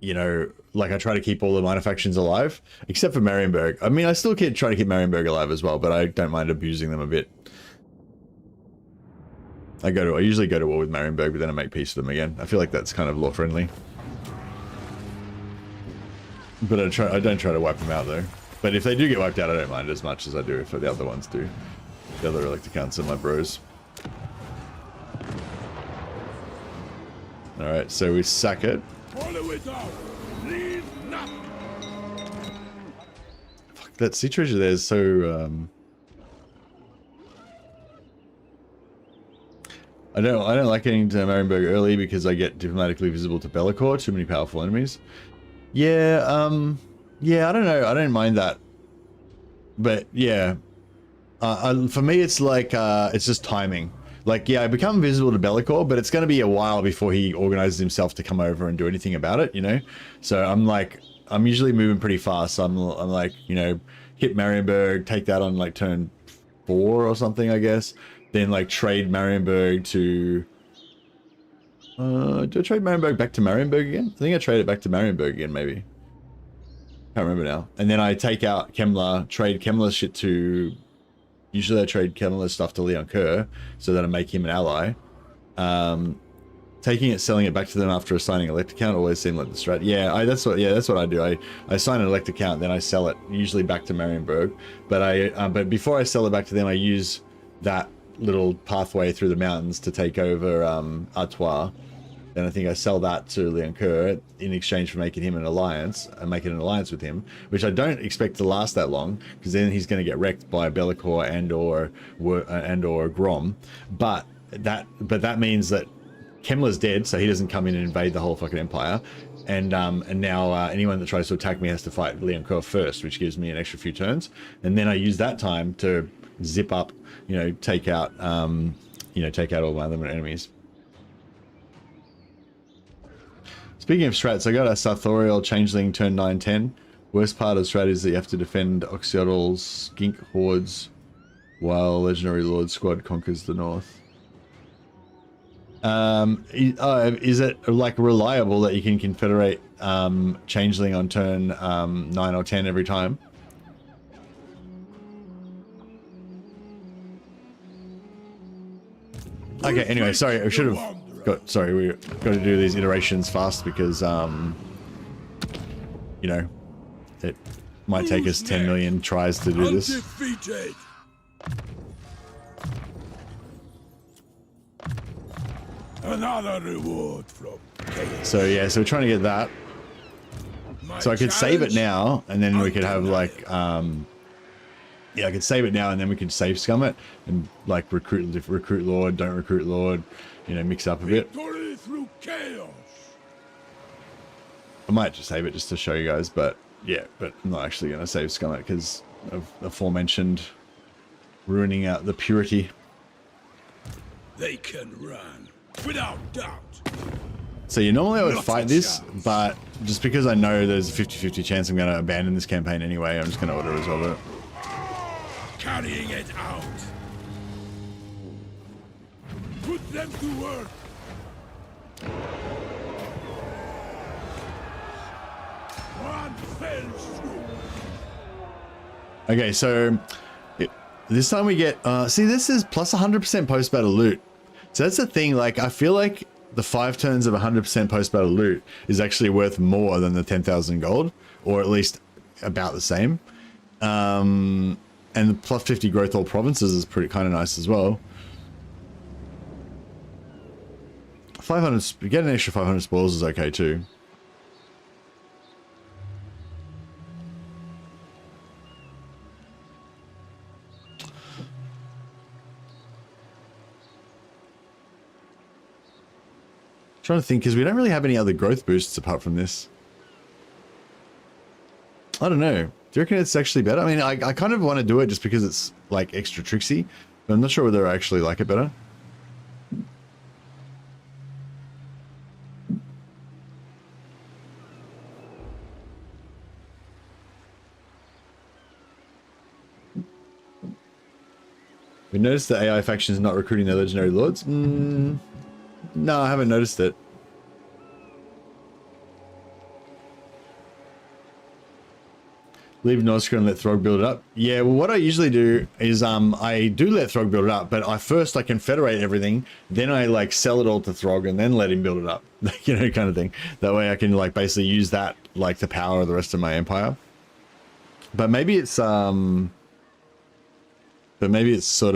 you know, like I try to keep all the minor factions alive except for Marienburg. I mean, I still try to keep Marienburg alive as well, but I don't mind abusing them a bit. I usually go to war with Marienburg, but then I make peace with them again. I feel like that's kind of law friendly. But I don't try to wipe them out though. But if they do get wiped out, I don't mind as much as I do if the other ones do. The other elector counts are my bros. Alright, so we sack it. Follow it out. Leave nothing. Fuck, that sea treasure there is so I don't like getting to Marienburg early because I get diplomatically visible to Bellicor, too many powerful enemies. Yeah, yeah, I don't know. I don't mind that. But yeah, for me, it's like, it's just timing. Like, yeah, I become visible to Bellicor, but it's going to be a while before he organizes himself to come over and do anything about it, you know? So I'm usually moving pretty fast. So I'm like, you know, hit Marienburg, take that on like turn 4 or something, I guess. Then like trade Marienburg to... do I trade Marienburg back to Marienburg again? I think I trade it back to Marienburg again, maybe. Can't remember now. And then I take out Kemmler, trade Kemmler's shit to... Usually I trade Kemmler's stuff to Leon Kerr, so that I make him an ally. Taking it, selling it back to them after assigning a elect account always seemed like the strat. Yeah, that's what I do. I assign an elect account, then I sell it, usually back to Marienburg. But but before I sell it back to them, I use that little pathway through the mountains to take over Artois. Then I think I sell that to Leon Kerr in exchange for making him an alliance, and making an alliance with him, which I don't expect to last that long, because then he's going to get wrecked by Bellicor and or Grom. But that means that Kemmler's dead, so he doesn't come in and invade the whole fucking empire. And now anyone that tries to attack me has to fight Leon Kerr first, which gives me an extra few turns. And then I use that time to zip up, you know, take out all my other enemies. Speaking of strats, I got a Sartorial Changeling turn 9-10. Worst part of the strat is that you have to defend Oxyodal's skink hordes while Legendary Lord squad conquers the north. Is it like reliable that you can confederate Changeling on turn 9 or 10 every time? Okay, anyway, sorry, I should have sorry, we got to do these iterations fast because, you know, it might take us 10 million tries to do this. Undefeated. Another reward from chaos. So yeah, so we're trying to get that. So I could save it now, and then we could have like, yeah, I could save it now and then we can save scum it and like recruit Lord, don't recruit Lord, you know, mix up a bit. Victory through chaos. I might just save it just to show you guys, but yeah, but I'm not actually going to save scum it because of aforementioned ruining out the purity. They can run, without doubt. So yeah, normally I would Not fight a this, chance. but just because I know there's a 50-50 chance I'm going to abandon this campaign anyway, I'm just going to auto-resolve it. Carrying it out. Put them to work. One fell swoop. Okay, so this time we get, see, this is plus 100% post-battle loot. So that's the thing, like, I feel like the 5 turns of 100% post-battle loot is actually worth more than the 10,000 gold, or at least about the same. And the plus 50 growth all provinces is pretty kind of nice as well. 500, get an extra 500 spoils is okay too. Trying to think, because we don't really have any other growth boosts apart from this. I don't know. Do you reckon it's actually better? I mean, I kind of want to do it just because it's like extra tricksy, but I'm not sure whether I actually like it better. We noticed the AI faction is not recruiting their legendary lords. No, I haven't noticed it. Leave Norsca and let Throg build it up. Yeah, well, what I usually do is I do let Throg build it up, but I first like confederate everything, then I like sell it all to Throg and then let him build it up, you know, kind of thing. That way I can like basically use that like the power of the rest of my empire. But maybe it's sort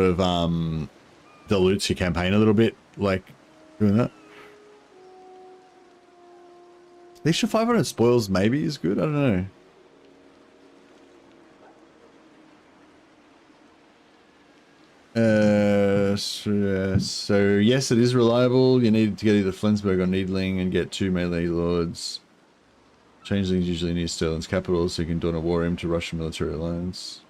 of dilutes your campaign a little bit, like doing that. The extra 500 spoils maybe is good. I don't know. So yes, it is reliable. You need to get either Flensburg or Needling and get 2 melee lords. Changelings usually near Sterling's capital, so you can dawn a war aim to Russian military alliance.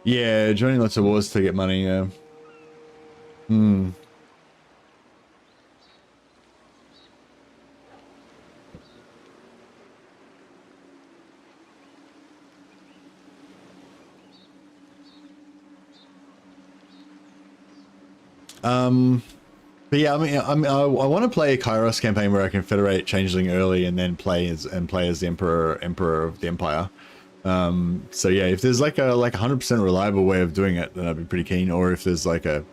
Yeah, joining lots of wars to get money, yeah. But yeah, I mean, I want to play a Kairos campaign where I can federate Changeling early and then play as the Emperor of the Empire. So yeah, if there's like a 100% reliable way of doing it, then I'd be pretty keen. Or if there's like a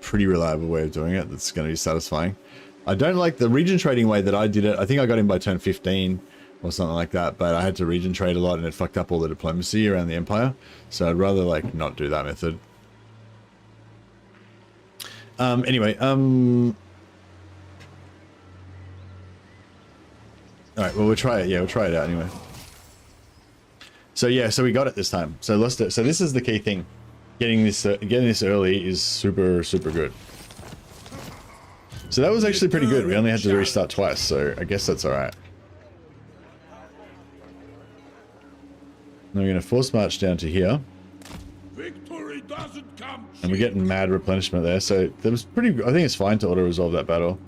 pretty reliable way of doing it that's going to be satisfying. I don't like the region trading way that I did it. I think I got in by turn 15 or something like that, but I had to region trade a lot and it fucked up all the diplomacy around the Empire. So I'd rather like not do that method. Anyway, all right, well, we'll try it. Yeah, we'll try it out anyway. So yeah, so we got it this time. So let's do, so this is the key thing. Getting this early is super good. So that was actually pretty good. We only had to restart twice, so I guess that's all right. Now we're gonna force march down to here. Victory doesn't come. And we're getting mad replenishment there, so that was pretty. I think it's fine to auto-resolve that battle.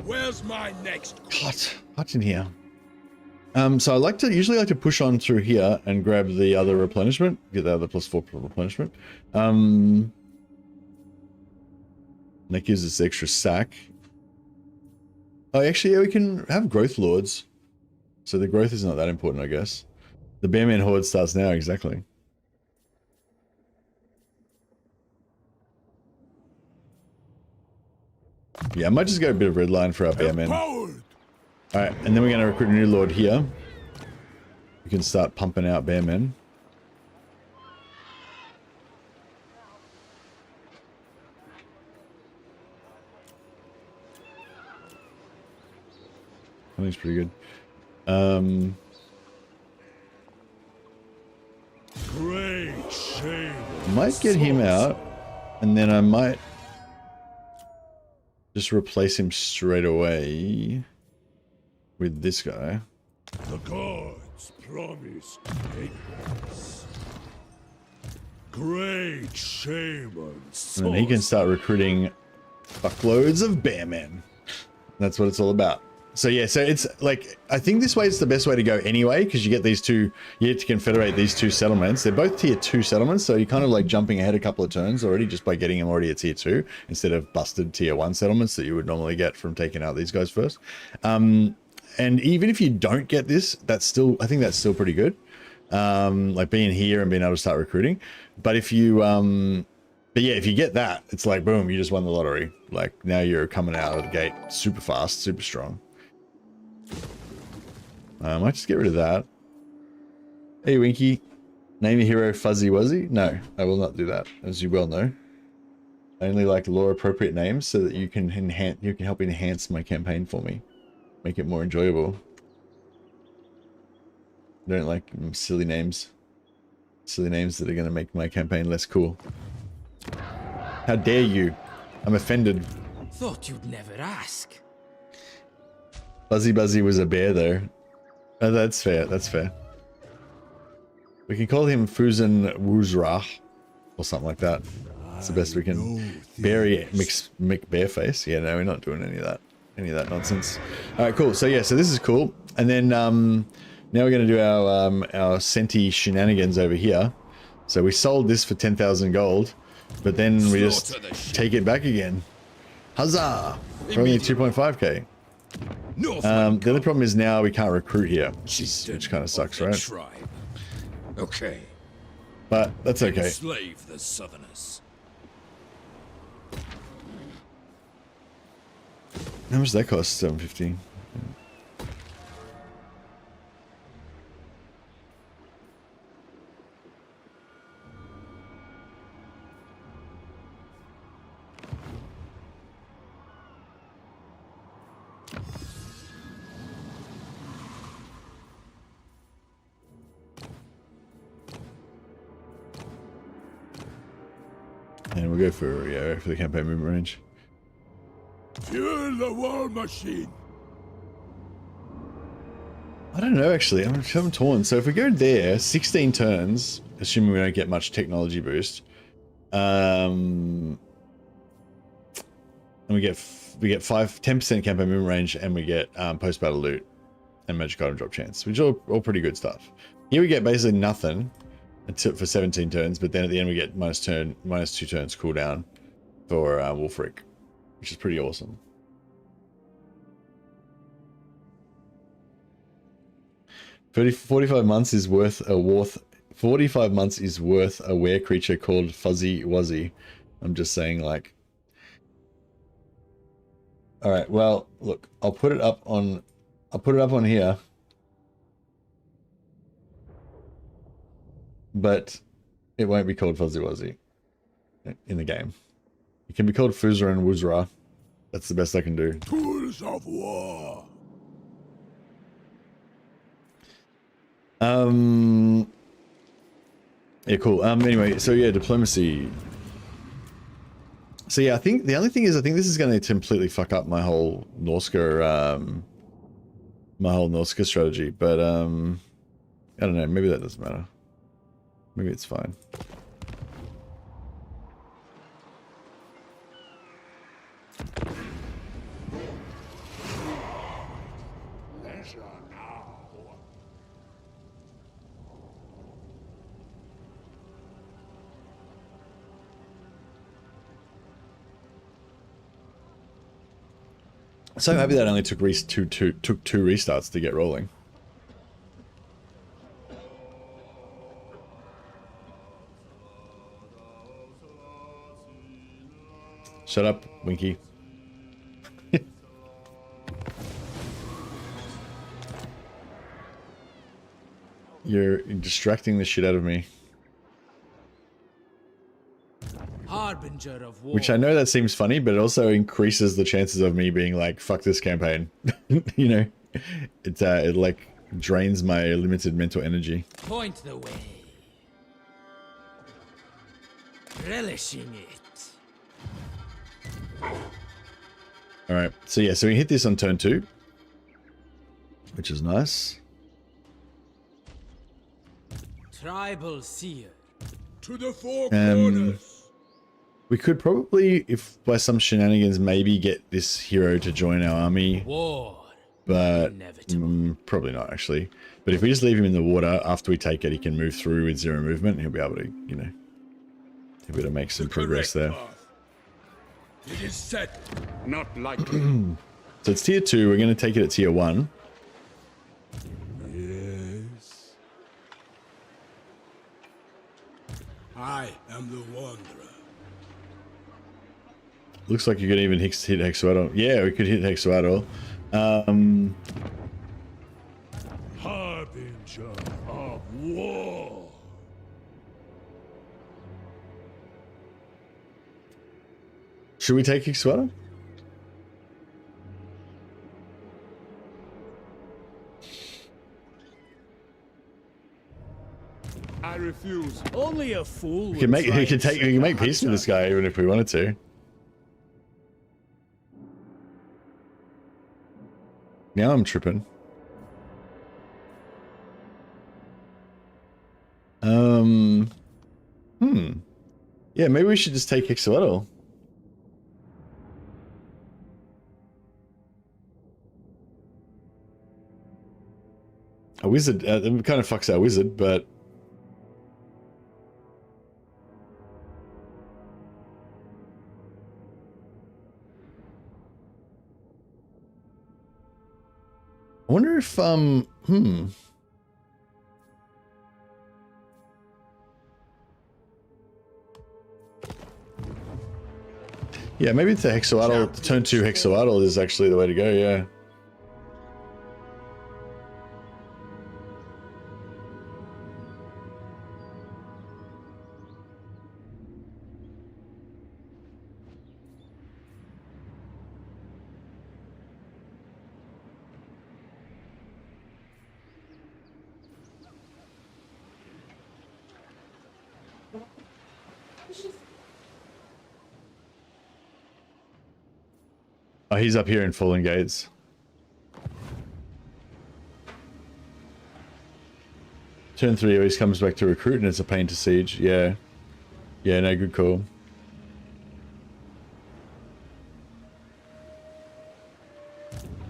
Where's my next? Hot in here. So I usually like to push on through here and grab the other replenishment, get the other +4 replenishment. That gives us extra sack. Oh, actually, yeah, we can have growth lords. So the growth is not that important, I guess. The Bearman Horde starts now, exactly. Yeah, I might just go a bit of red line for our Bearmen. Alright, and then we're going to recruit a new lord here. We can start pumping out Bearmen. Hunting's pretty good. Great shame. Might get him out, and then I might just replace him straight away with this guy. The gods promised greatness. Great shame and And then he can start recruiting fuckloads of bearmen. That's what it's all about. So yeah, so it's like, I think this way is the best way to go anyway, because you get these two, you get to confederate these two settlements. They're both tier 2 settlements, so you're kind of like jumping ahead a couple of turns already just by getting them already at tier 2 instead of busted tier 1 settlements that you would normally get from taking out these guys first. And even if you don't get this, that's still, I think that's still pretty good. Like being here and being able to start recruiting. But if you, but yeah, if you get that, it's like, boom, you just won the lottery. Like now you're coming out of the gate super fast, super strong. I might just get rid of that. Hey, Winky. Name your hero Fuzzy Wuzzy? No, I will not do that, as you well know. I only like lore-appropriate names so that you can help enhance my campaign for me. Make it more enjoyable. I don't like silly names. Silly names that are going to make my campaign less cool. How dare you? I'm offended. Thought you'd never ask. Fuzzy Buzzy was a bear, though. Oh, that's fair. That's fair. We can call him Fuzen Wuzrah or something like that. That's the best we can. Barry McBareface. Yeah, no, we're not doing any of that. Any of that nonsense. All right, cool. So yeah, so this is cool. And then now we're going to do our Senti shenanigans over here. So we sold this for 10,000 gold, but then we just take it back again. Huzzah! For only 2.5k. The only problem is now we can't recruit here, which kind of sucks, right? Tribe. Okay. But that's okay. Enslave the Southerners. How much does that cost? 750. And we'll go for the campaign movement range. Fuel the war machine. I don't know, actually. I'm torn. So if we go there, 16 turns, assuming we don't get much technology boost, and we get 10% campaign movement range, and we get post battle loot and magic item drop chance, which are all pretty good stuff. Here we get basically nothing until for 17 turns, but then at the end we get minus 2 turns cooldown for Wulfrik, which is pretty awesome. $45 months is worth a 45 months is worth a were creature called Fuzzy Wuzzy. I'm just saying, like. All right, well, look, I'll put it up on here. But it won't be called Fuzzy Wuzzy in the game. It can be called Fuzra and Wuzra. That's the best I can do. Tools of war. Yeah, cool. Anyway, so yeah, diplomacy. So yeah, I think the only thing is, I think this is going to completely fuck up my whole Norska, strategy. But I don't know. Maybe that doesn't matter. Maybe it's fine. Leisure now. So happy that only took two restarts to get rolling. Shut up, Winky. You're distracting the shit out of me. Harbinger of war. Which I know that seems funny, but it also increases the chances of me being like, fuck this campaign. You know? It like drains my limited mental energy. Point the way. Relishing it. All right, so yeah, so we hit this on turn 2, which is nice. Tribal seer. To the four corners. We could probably, if by some shenanigans, maybe get this hero to join our army, War. but Inevitable. probably not actually. But if we just leave him in the water, after we take it, he can move through with 0 movement, and he'll be able to, you know, he'll be able to make some progress there. It is set. Not likely. So it's tier 2, we're going to take it at tier 1. Yes. I am the wanderer. Looks like you could even hit Hexuador. Yeah, we could hit Hexuador. Harbinger of war. Should we take Hexuador? I refuse. Only a fool. We can make peace with this guy even if we wanted to. Now I'm tripping. Yeah, maybe we should just take Hexuador. A wizard, it kind of fucks our wizard, but... I wonder if, Yeah, maybe it's a Hexuador, turn 2 Hexuador is actually the way to go, yeah. Oh, he's up here in Fallen Gates. Turn 3 always comes back to recruit and it's a pain to siege. Yeah. Yeah, no, good call.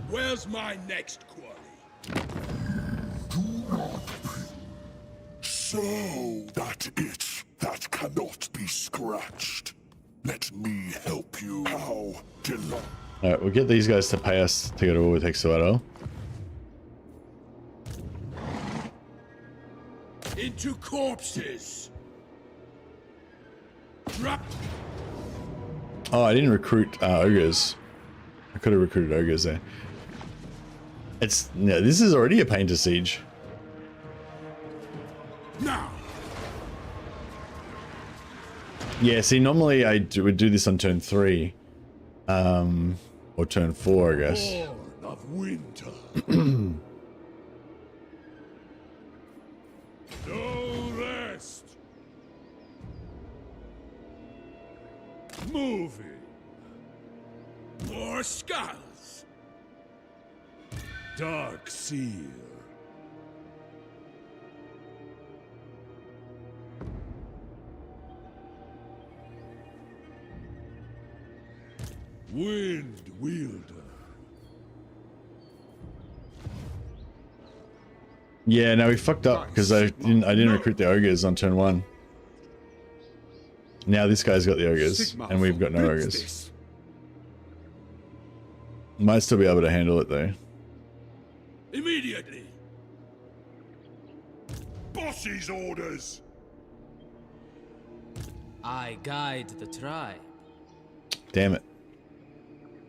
Where's my next quarry? So that it that cannot be scratched. Let me help you. How delightful. Alright, we'll get these guys to pay us to go to war with Hexuador. Into corpses. Drop. Oh, I didn't recruit ogres. I could have recruited ogres there. It's no, this is already a pain to siege. Now. Yeah, see, normally I would do this on turn 3. Or turn 4, I guess. Born of winter. No rest. Moving. More skulls. Dark seer. Wind wielder. Yeah, no, we fucked up because I didn't recruit the ogres on turn 1. Now this guy's got the ogres, and we've got no ogres. Might still be able to handle it though. Immediately. Boss's orders. I guide the tribe. Damn it.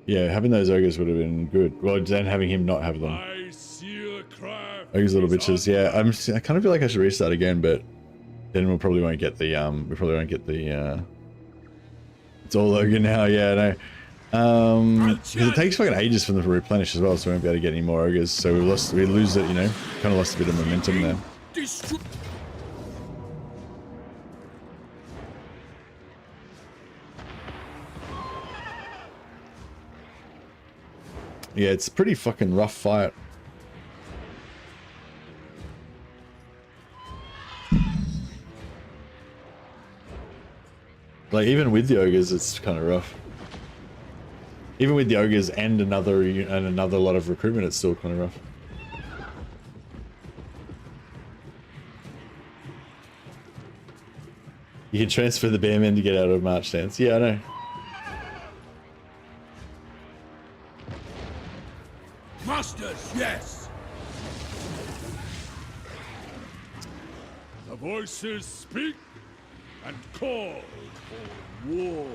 Yeah, having those ogres would have been good. Well, then having him not have them. I see a craft. Ogres little bitches. Yeah, I kind of feel like I should restart again, but then we probably won't get the it's all ogre now. Yeah, no. Because it takes fucking ages for them to replenish as well, so we won't be able to get any more ogres. So we lose it, you know, kind of lost a bit of momentum there. Yeah, it's a pretty fucking rough fight. Like, even with the ogres, it's kind of rough. Even with the ogres and another lot of recruitment, it's still kind of rough. You can transfer the bearmen to get out of march stance. Yeah, I know. Masters, yes! The voices speak and call for war.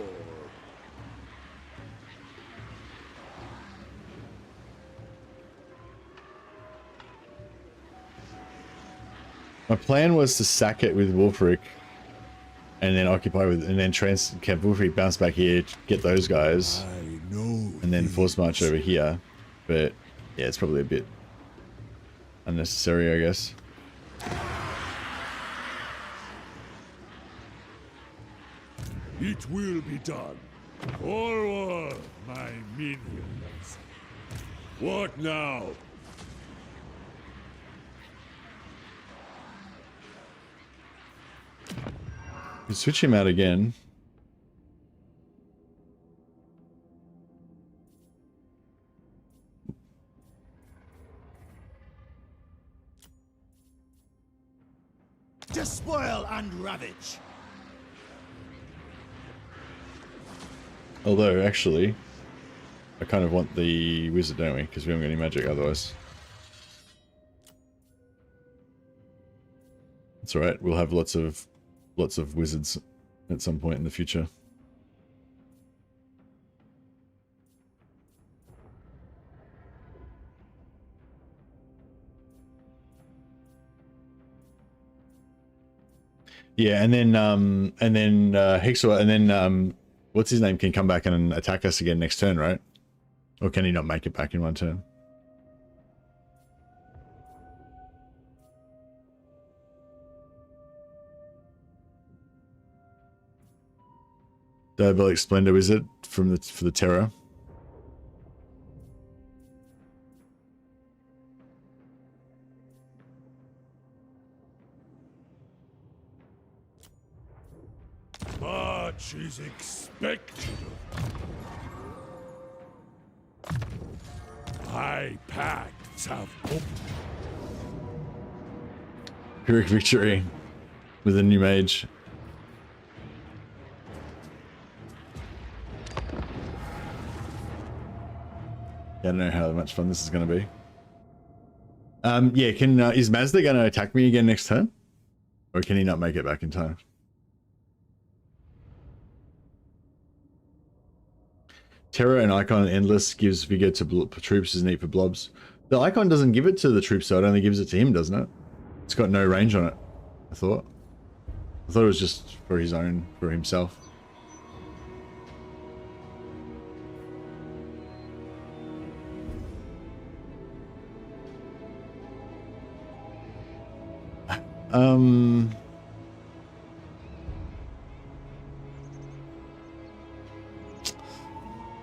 My plan was to sack it with Wulfrik and then occupy with, and then have Wulfrik bounce back here, get those guys, and then force march over here. But yeah, it's probably a bit unnecessary, I guess. It will be done. Forward, my minions. What now? We switch him out again. Despoil and ravage. Although, actually, I kind of want the wizard, don't we? Because we haven't got any magic otherwise. It's alright, we'll have lots of wizards at some point in the future. Yeah, and then Hexor, and then what's his name can come back and attack us again next turn, right? Or can he not make it back in one turn? Diabolic Splendor, is it for the Terror? Much is expected of me. My pacts have opened. Pyrrhic Victory with a new mage. I don't know how much fun this is going to be. Yeah, is Mazda going to attack me again next turn? Or can he not make it back in time? Terror and Icon Endless gives vigor to troops is neat for blobs. The Icon doesn't give it to the troops, so it only gives it to him, doesn't it? It's got no range on it, I thought. I thought it was just for his own, for himself.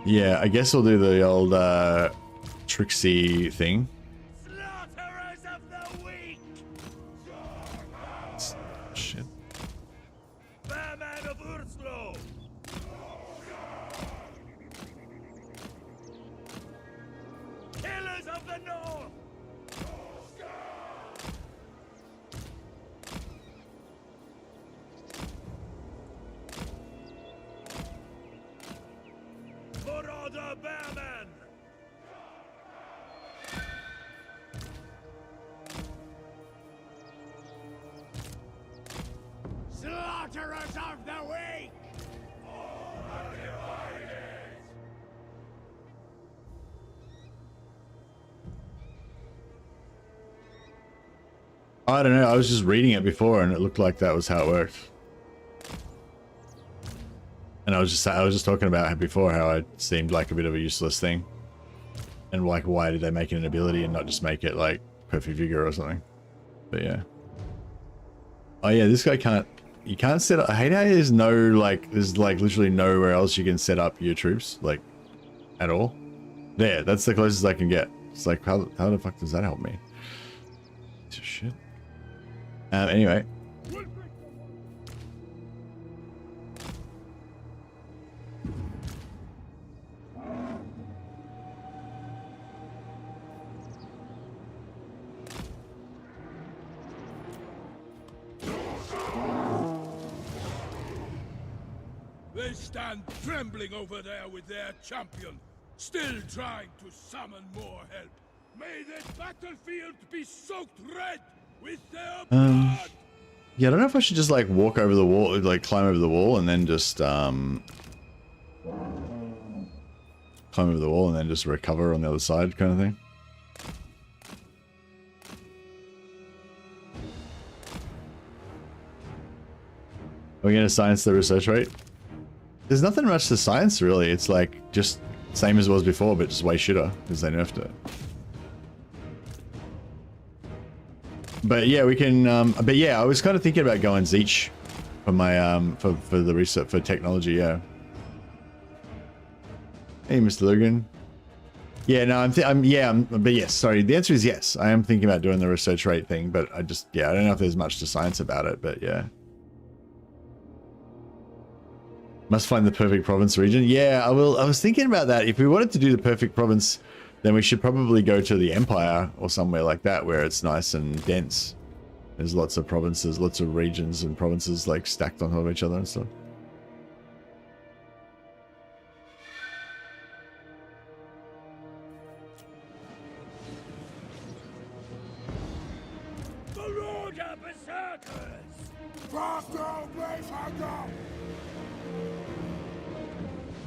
Yeah, I guess I'll do the old Trixie thing. Slaughterers of the weak! Shit. Bearman of Urslo! Killers of the North! Marauder Bearman! Slaughterers of the weak! I don't know, I was just reading it before and it looked like that was how it worked. And I was just talking about before how it seemed like a bit of a useless thing. And like, why did they make it an ability and not just make it like perfect vigor or something? But yeah. Oh yeah, this guy can't. You can't set up. I hate how there's literally nowhere else you can set up your troops, like, at all. There, that's the closest I can get. It's like, how the fuck does that help me? Shit. Anyway. They stand trembling over there with their champion, still trying to summon more help. May this battlefield be soaked red with their blood! Yeah, I don't know if I should just like walk over the wall, like climb over the wall and then just climb over the wall and then just recover on the other side kind of thing. Are we going to science the research rate? There's nothing much to science really. It's like just same as it was before, but just way shitter because they nerfed it. But yeah, we can. But yeah, I was kind of thinking about going Zeech for my for the research for technology. Yeah. Hey, Mr. Logan. Yeah, no, but yes, sorry. The answer is yes. I am thinking about doing the research rate thing, but I don't know if there's much to science about it, but yeah. Must find the perfect province region. Yeah, I will. I was thinking about that. If we wanted to do the perfect province, then we should probably go to the Empire or somewhere like that where it's nice and dense. There's lots of provinces, lots of regions and provinces like stacked on top of each other and stuff.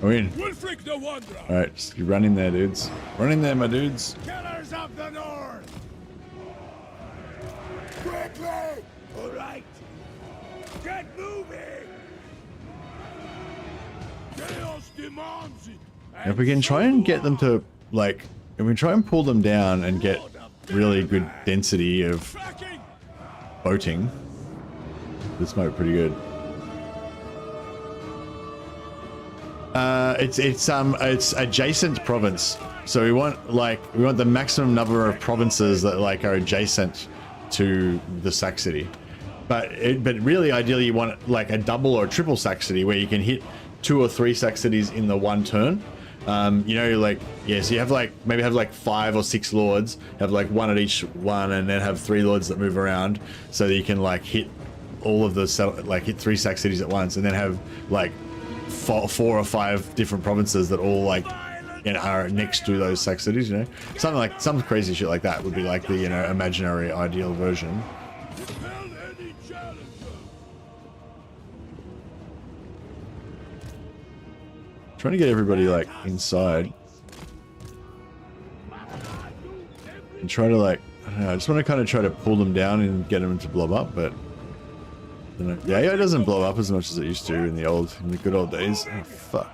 We're in. Wulfrik the Wanderer! Alright, just keep running there, dudes. Run in there, my dudes. Killers of the North! Quickly! Alright! Get moving! Chaos demands it! If we can try and get them to, like, if we try and pull them down and get really good density of boating, this might be pretty good. It's adjacent province, so we want the maximum number of provinces that like are adjacent to the sack city, but really ideally you want like a double or triple sack city where you can hit 2 or 3 sack cities in the one turn. You know, like, yeah, so you have like maybe have like 5 or 6 lords, have like 1 at each one, and then have 3 lords that move around so that you can like hit all of the hit 3 sack cities at once, and then have like 4 or 5 different provinces that all like are next to those sack cities, you know, something like some crazy shit like that would be like the, you know, imaginary ideal version. Trying to get everybody like inside and try to like, I don't know, I just want to kind of try to pull them down and get them to blow up, but I don't know. Yeah, it doesn't blow up as much as it used to in the good old days. Oh fuck.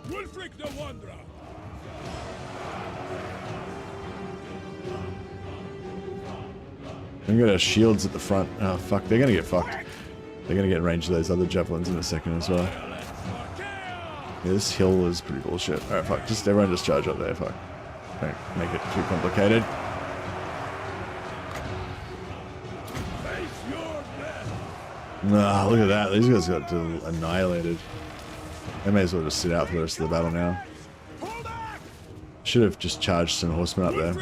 Wulfrik the Wanderer! They've got our shields at the front. Oh fuck, they're gonna get fucked. They're gonna get in range of those other javelins in a second as well. Yeah, this hill is pretty bullshit. Alright, fuck, just everyone just charge up there, fuck. Don't make it too complicated. Nah, look at that. These guys got annihilated. They may as well just sit out for the rest of the battle now. Should have just charged some horsemen up there.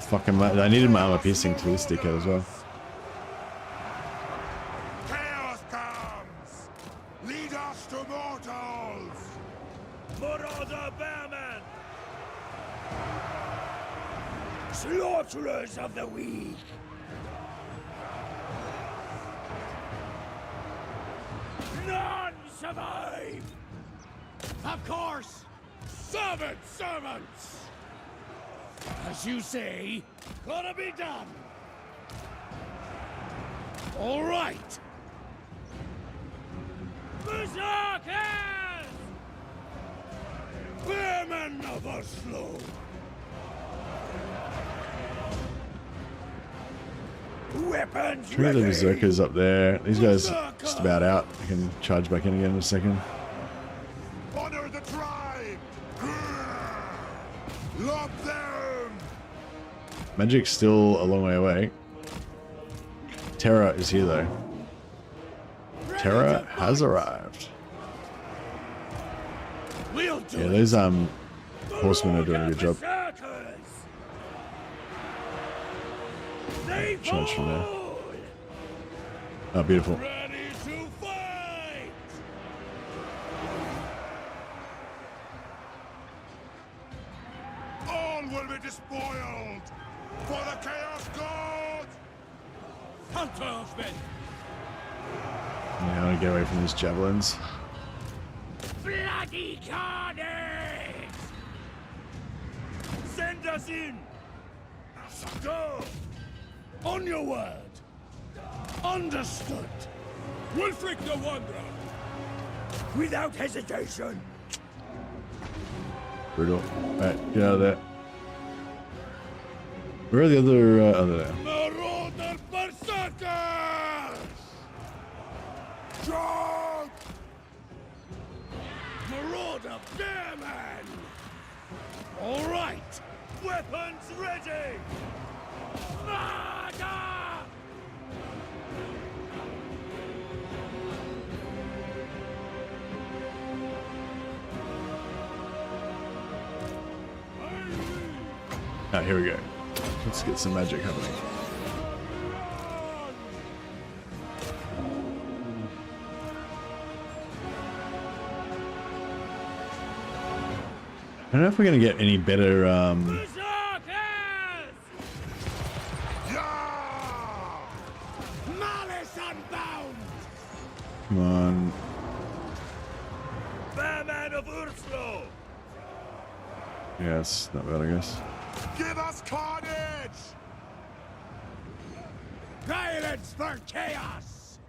Fucking, I needed my armor piercing to this dickhead as well. Chaos comes! Lead us to mortals! Marauder Bearman! Slaughterers of the weak! None survive! Of course! Servants! As you say, gotta be done. All right. Berserkers! Bearmen never slow. Weapons Three of the ready. berserkers up there. These guys just about out. I can charge back in again in a second. Honor the tribe! Lock them! Magic's still a long way away. Terror is here though. Terror has arrived. We'll do Yeah, it. those horsemen are doing a good job. Berserkers! They Charge from there. fall! Oh, beautiful. Ready to fight! All will be despoiled! For the Chaos God! Huntersmen! Yeah, I want to get away from these javelins. Bloody carnage! Send us in! Go! On your word! Understood! Wulfrik the Wanderer! Without hesitation! Brutal. Alright, get out of there. Where are the other, there? Marauder Berserkers! Charge! Marauder Bearman! All right! Weapons ready! Murder! Ah, here we go. Let's get some magic happening. I don't know if we're gonna get any better. Berserkers! Yeah! Malice unbound! Come on. Bearman of Urslo! Yeah, it's not bad, I guess. Give us carnage! Violence for chaos!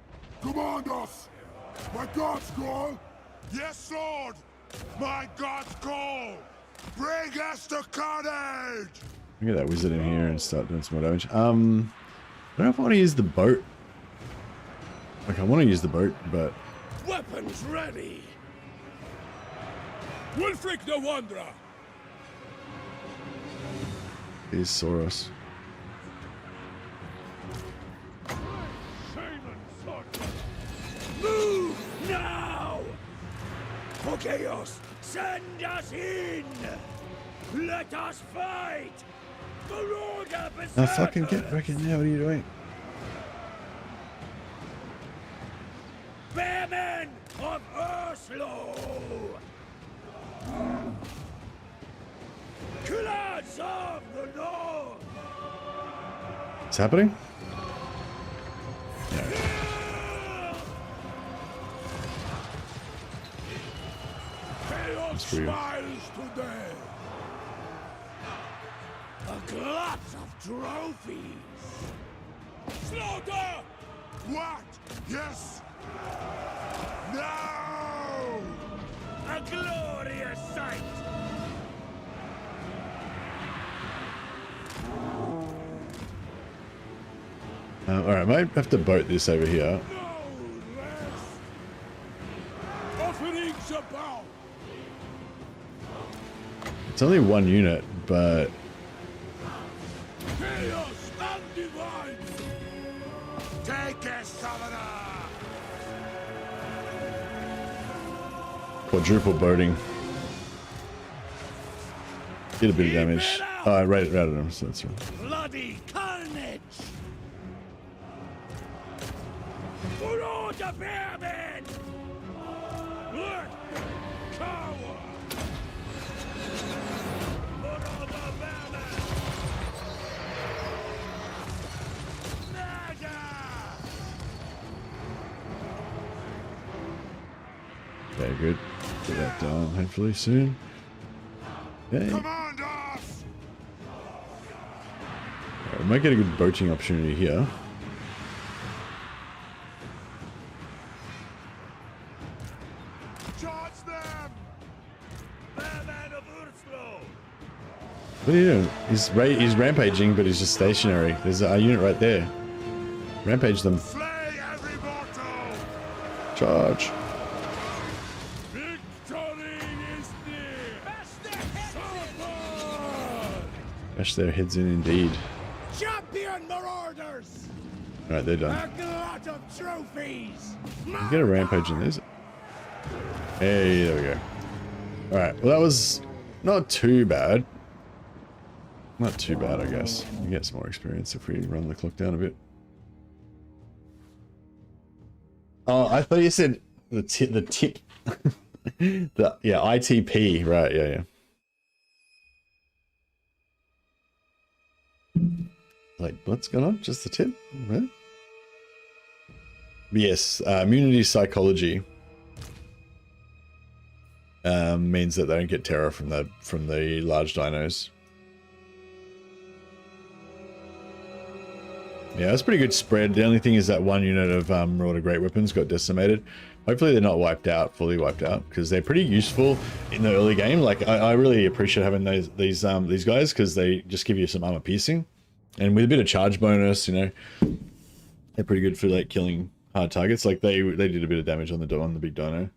Command us! My God's call! Yes, Lord! My God's call! Bring us to carnage! Get that wizard in here and start doing some more damage. I don't know if I want to use the boat. Like, I want to use the boat, but Weapons ready! Wulfrik the Wanderer! he's Soros. Move now! For chaos, send us in! Let us fight! Marauder Berserkers! Now fucking get back in there, what are you doing? Bearmen of Urslo! Clans of the North! What's happening? Yeah. Chaos for you. smiles today! A glut of trophies! Slaughter! What? Yes! No! A glorious sight! Alright, I might have to boat this over here. No less! Offerings abound! It's only one unit, but Chaos undivine! Take it, Summoner! quadruple boating. Did a bit of damage. Oh, I routed him, so that's right. Bloody carnage! For all the bearmen! Look! Coward! For all the bearmen! Murder! Okay, good. Get that done hopefully soon. Okay. Command us! We might get a good boating opportunity here. Charge them! What are you doing? He's rampaging, but he's just stationary. There's our unit right there. Rampage them. Slay every mortal! Charge. Victory is near! Bash their heads in indeed. Champion Marauders! Alright, they're done. A glut of trophies! You get a rampage in this. Hey, there we go. Alright, well that was not too bad. Not too bad, I guess. We get some more experience if we run the clock down a bit. Oh, I thought you said the tip. The ITP, right? Yeah. Like, what's going on? Just the tip? Right? Yes, immunity psychology means that they don't get terror from the large dinos. Yeah, that's pretty good spread. The only thing is that one unit of Marauder Great Weapons got decimated. Hopefully they're not wiped out, fully wiped out, because they're pretty useful in the early game. Like I really appreciate having these guys because they just give you some armor piercing, and with a bit of charge bonus, you know, they're pretty good for like killing hard targets. Like they did a bit of damage on the big dino.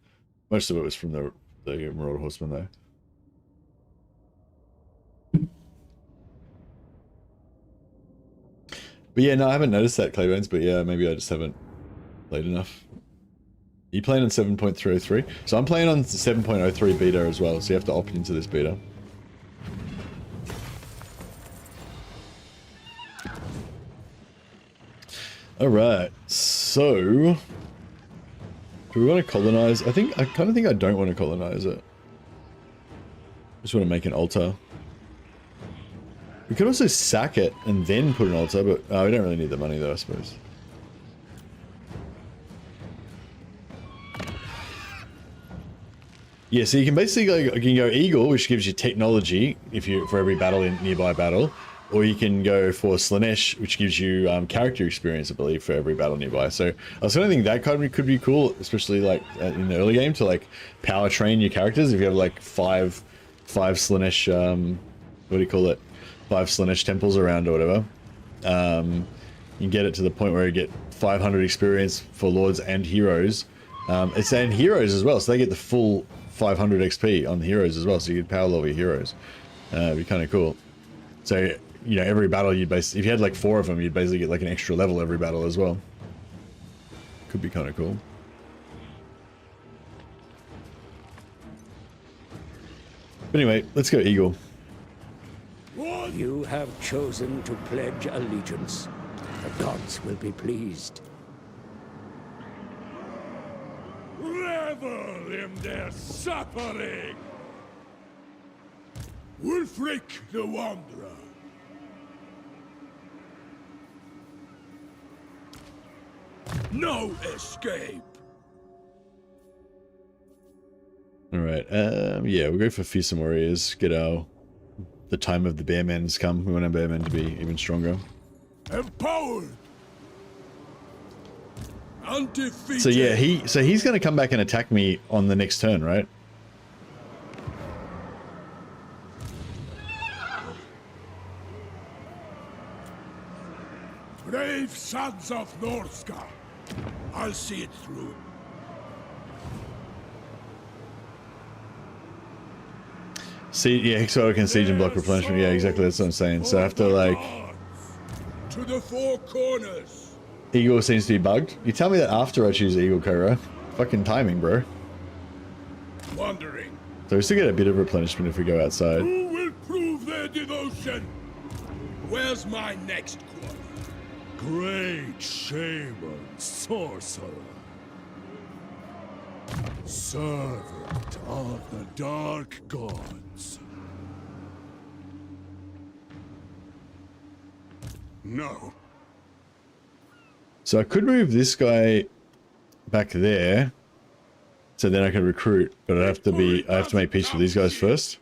Most of it was from the Marauder Horseman though. But yeah, no, I haven't noticed that, Claybones, but yeah, maybe I just haven't played enough. You playing on 7.303? So I'm playing on 7.03 beta as well, so you have to opt into this beta. Alright, so... do we want to colonize? I kind of think I don't want to colonize it. I just want to make an altar. We could also sack it and then put an altar, but we don't really need the money though, I suppose. Yeah, so you can basically you can go Eagle, which gives you technology for every battle in nearby battle, or you can go for Slanesh, which gives you character experience, I believe, for every battle nearby. So I was kind of thinking that could be cool, especially like in the early game to like power train your characters. If you have like five Slanesh, what do you call it? 5 Slanesh temples around or whatever. You get it to the point where you get 500 experience for lords and heroes. It's and heroes as well, so they get the full 500 XP on the heroes as well, so you can power level your heroes. It'd be kind of cool. So, you know, every battle you'd basically, if you had like 4 of them, you'd basically get like an extra level every battle as well. Could be kind of cool. But anyway, let's go Eagle. You have chosen to pledge allegiance. The gods will be pleased. Revel in their suffering! Wulfrik the Wanderer. No escape! Alright, yeah, we'll go for Fearsome Warriors, get the time of the Bearmen has come. We want our Bearmen to be even stronger. Empowered! Undefeated! So yeah, he's gonna come back and attack me on the next turn, right? Brave sons of Norska! I'll see it through. See, yeah, Exotic and Siege and block replenishment. Yeah, exactly. That's what I'm saying. So I have to like. To the 4 corners. Eagle seems to be bugged. You tell me that after I choose Eagle Kora. Fucking timing, bro. Wandering. So we still get a bit of replenishment if we go outside. Who will prove their devotion? Where's my next quarter? Great shaman, sorcerer. Servant of the dark gods. No. So I could move this guy back there, so then I can recruit, but I have to make peace with these guys first.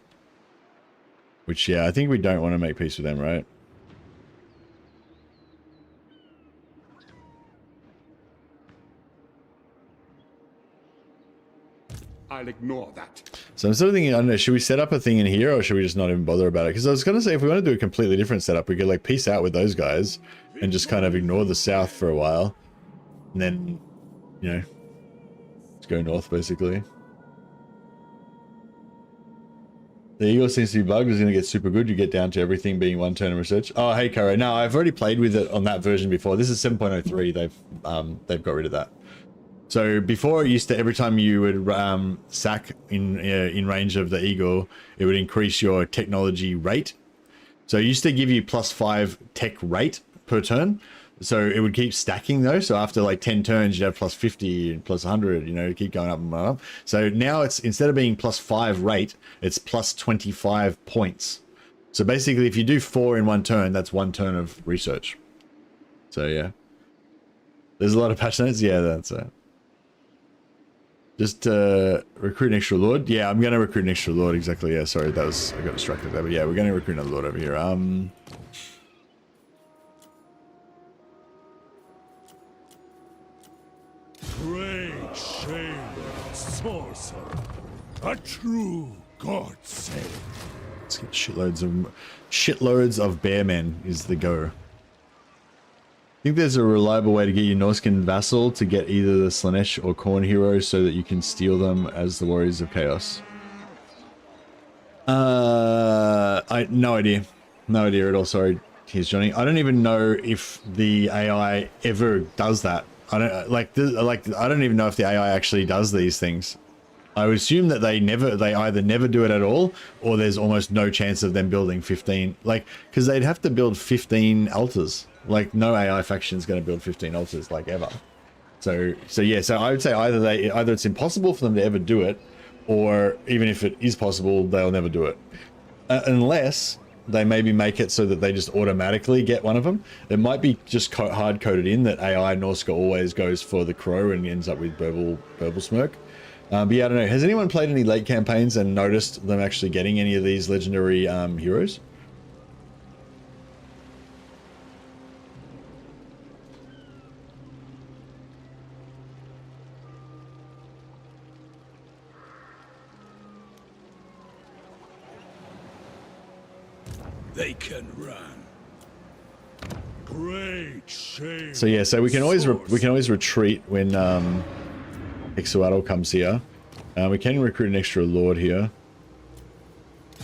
Which, yeah, I think we don't want to make peace with them, right? I'll ignore that. So I'm sort of thinking, I don't know, should we set up a thing in here or should we just not even bother about it? Because I was going to say, if we want to do a completely different setup, we could like peace out with those guys and just kind of ignore the south for a while. And then, you know, let's go north basically. The Eagle seems to be bugged. It's going to get super good. You get down to everything being one turn of research. Oh, hey, Karo. No, I've already played with it on that version before. This is 7.03. They've got rid of that. So before it used to, every time you would sack in range of the Eagle, it would increase your technology rate. So it used to give you +5 tech rate per turn. So it would keep stacking though. So after like 10 turns, you'd have +50 and +100, you know, keep going up and up. So now it's, instead of being +5 rate, it's +25 points. So basically if you do 4 in one turn, that's 1 turn of research. So yeah, there's a lot of patch notes. Yeah, that's it. Just recruit an extra lord. Yeah, I'm going to recruit an extra lord. Exactly. Yeah, sorry, that was, I got distracted there. But yeah, we're going to recruit another lord over here. Great shame, sorcerer. A true god save. Let's get shitloads of bearmen is the go. I think there's a reliable way to get your Norskin vassal to get either the Slanesh or Khorne heroes so that you can steal them as the Warriors of Chaos. No idea. No idea at all. Sorry. Here's Johnny. I don't even know if the AI ever does that. I don't I don't even know if the AI actually does these things. I would assume that they either never do it at all, or there's almost no chance of them building 15, like, because they'd have to build 15 altars. Like, no AI faction is going to build 15 altars, like, ever. So yeah, so I would say either it's impossible for them to ever do it, or even if it is possible, they'll never do it. Unless they maybe make it so that they just automatically get one of them. It might be just hard-coded in that AI Norska always goes for the crow and ends up with Burble Smirk. But yeah, I don't know. Has anyone played any late campaigns and noticed them actually getting any of these legendary heroes? They can run. Great shame. So yeah, so we can always retreat when Ixuatl comes here. We can recruit an extra lord here.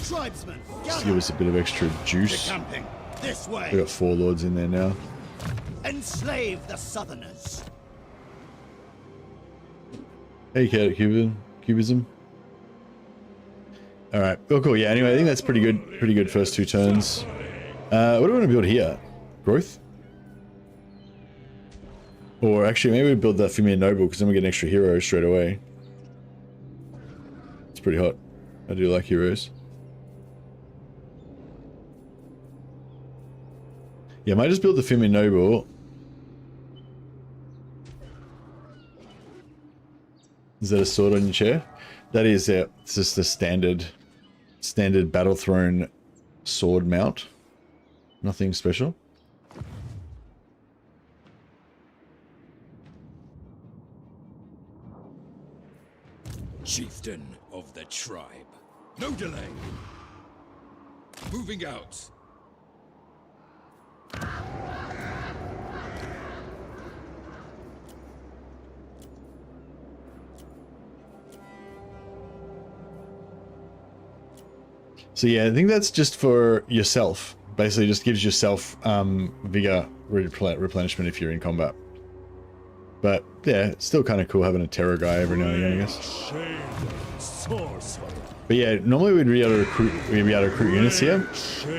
Tribesmen, Just give us a bit of extra juice. this way. We got 4 lords in there now. Enslave the Southerners. Hey, Cubism. All right. Oh, cool. Yeah. Anyway, I think that's pretty good. Pretty good first 2 turns. What do we want to build here? Growth? Or actually, maybe we build that Fimir Noble because then we get an extra hero straight away. It's pretty hot. I do like heroes. Yeah, I might just build the Fimir Noble. Is that a sword on your chair? That is it. It's just the standard battle throne sword mount. Nothing special. Chieftain of the tribe. No delay. Moving out. So yeah, I think that's just for yourself. Basically just gives yourself vigor replenishment if you're in combat. But yeah, it's still kind of cool having a terror guy every now and again, I guess. But yeah, normally we'd be able to recruit units here,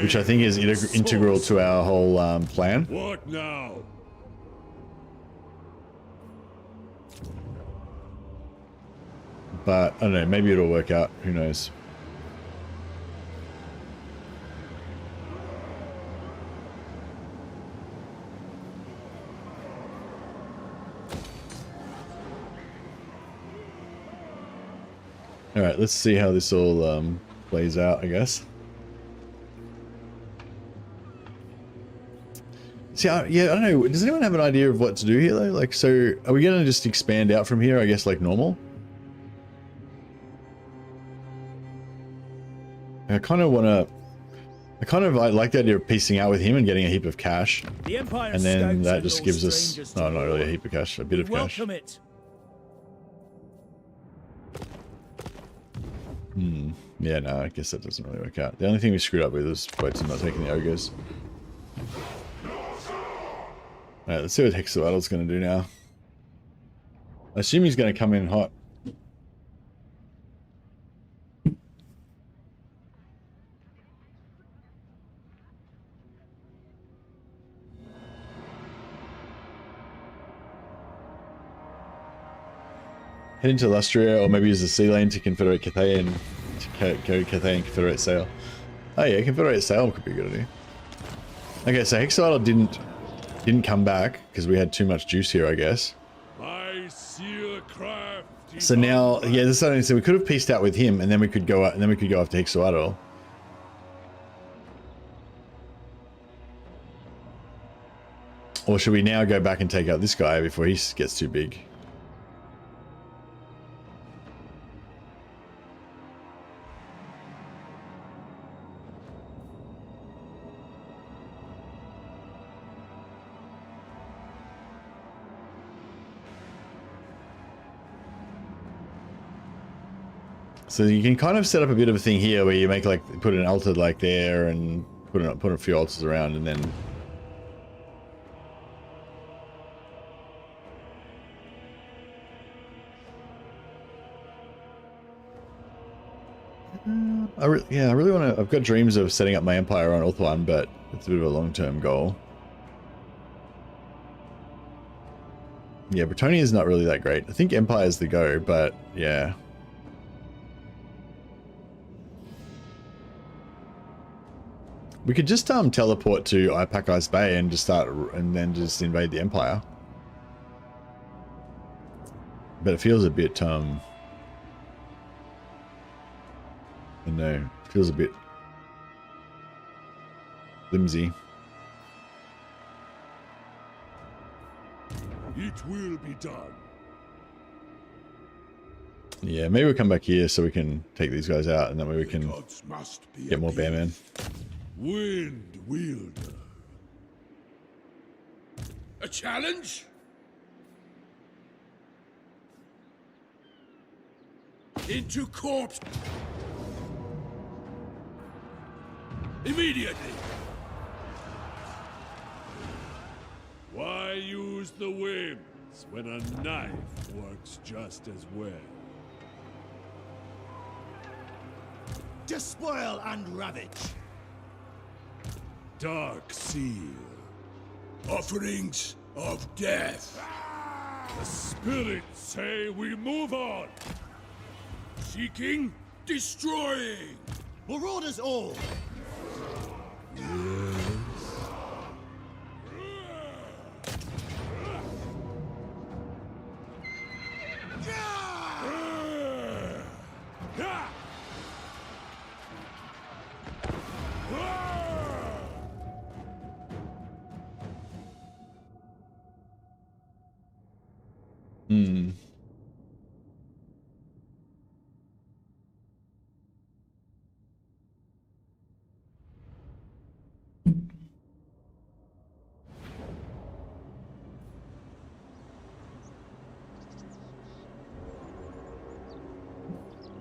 which I think is integral to our whole plan. What now? But I don't know, maybe it'll work out, who knows. Alright, let's see how this all plays out, I guess. See, yeah, I don't know. Does anyone have an idea of what to do here, though? Like, so, are we going to just expand out from here, I guess, like normal? I kind of like the idea of piecing out with him and getting a heap of cash. The Empire And then scouts that and just those gives us, strangers no, to not war. really a heap of cash, a bit of cash. Welcome it. Yeah, no, I guess that doesn't really work out. The only thing we screwed up with is boats and not taking the ogres. Alright, let's see what Hexawaddle's going to do now. I assume he's going to come in hot. Head into Lustria, or maybe use the sea lane to Confederate Cathay and carry Cathay and Confederate sail. Oh yeah, Confederate sail could be a good idea. Okay, so Hexawaddle didn't come back because we had too much juice here, I guess. My seal craft is So now, yeah, this is something. So we could have pieced out with him, and then we could go out, and then we could go after Hexawaddle. Or should we now go back and take out this guy before he gets too big? So you can kind of set up a bit of a thing here where you make like put an altar like there and put a few altars around, and then I really want to. I've got dreams of setting up my empire on Ulthuan, but it's a bit of a long-term goal. Yeah, Bretonia is not really that great. I think Empire is the go, but yeah. We could just teleport to Ipac Ice Bay and just then just invade the Empire. But it feels a bit I don't know, it feels a bit flimsy. It will be done. Yeah, maybe we'll come back here so we can take these guys out, and then we can Gods must be get more Bearmen. Wind wielder. A challenge? Into court. Immediately. Why use the winds when a knife works just as well? Despoil and ravage. Dark seal. Offerings of death. The spirits say we move on. Seeking, destroying. Marauders all.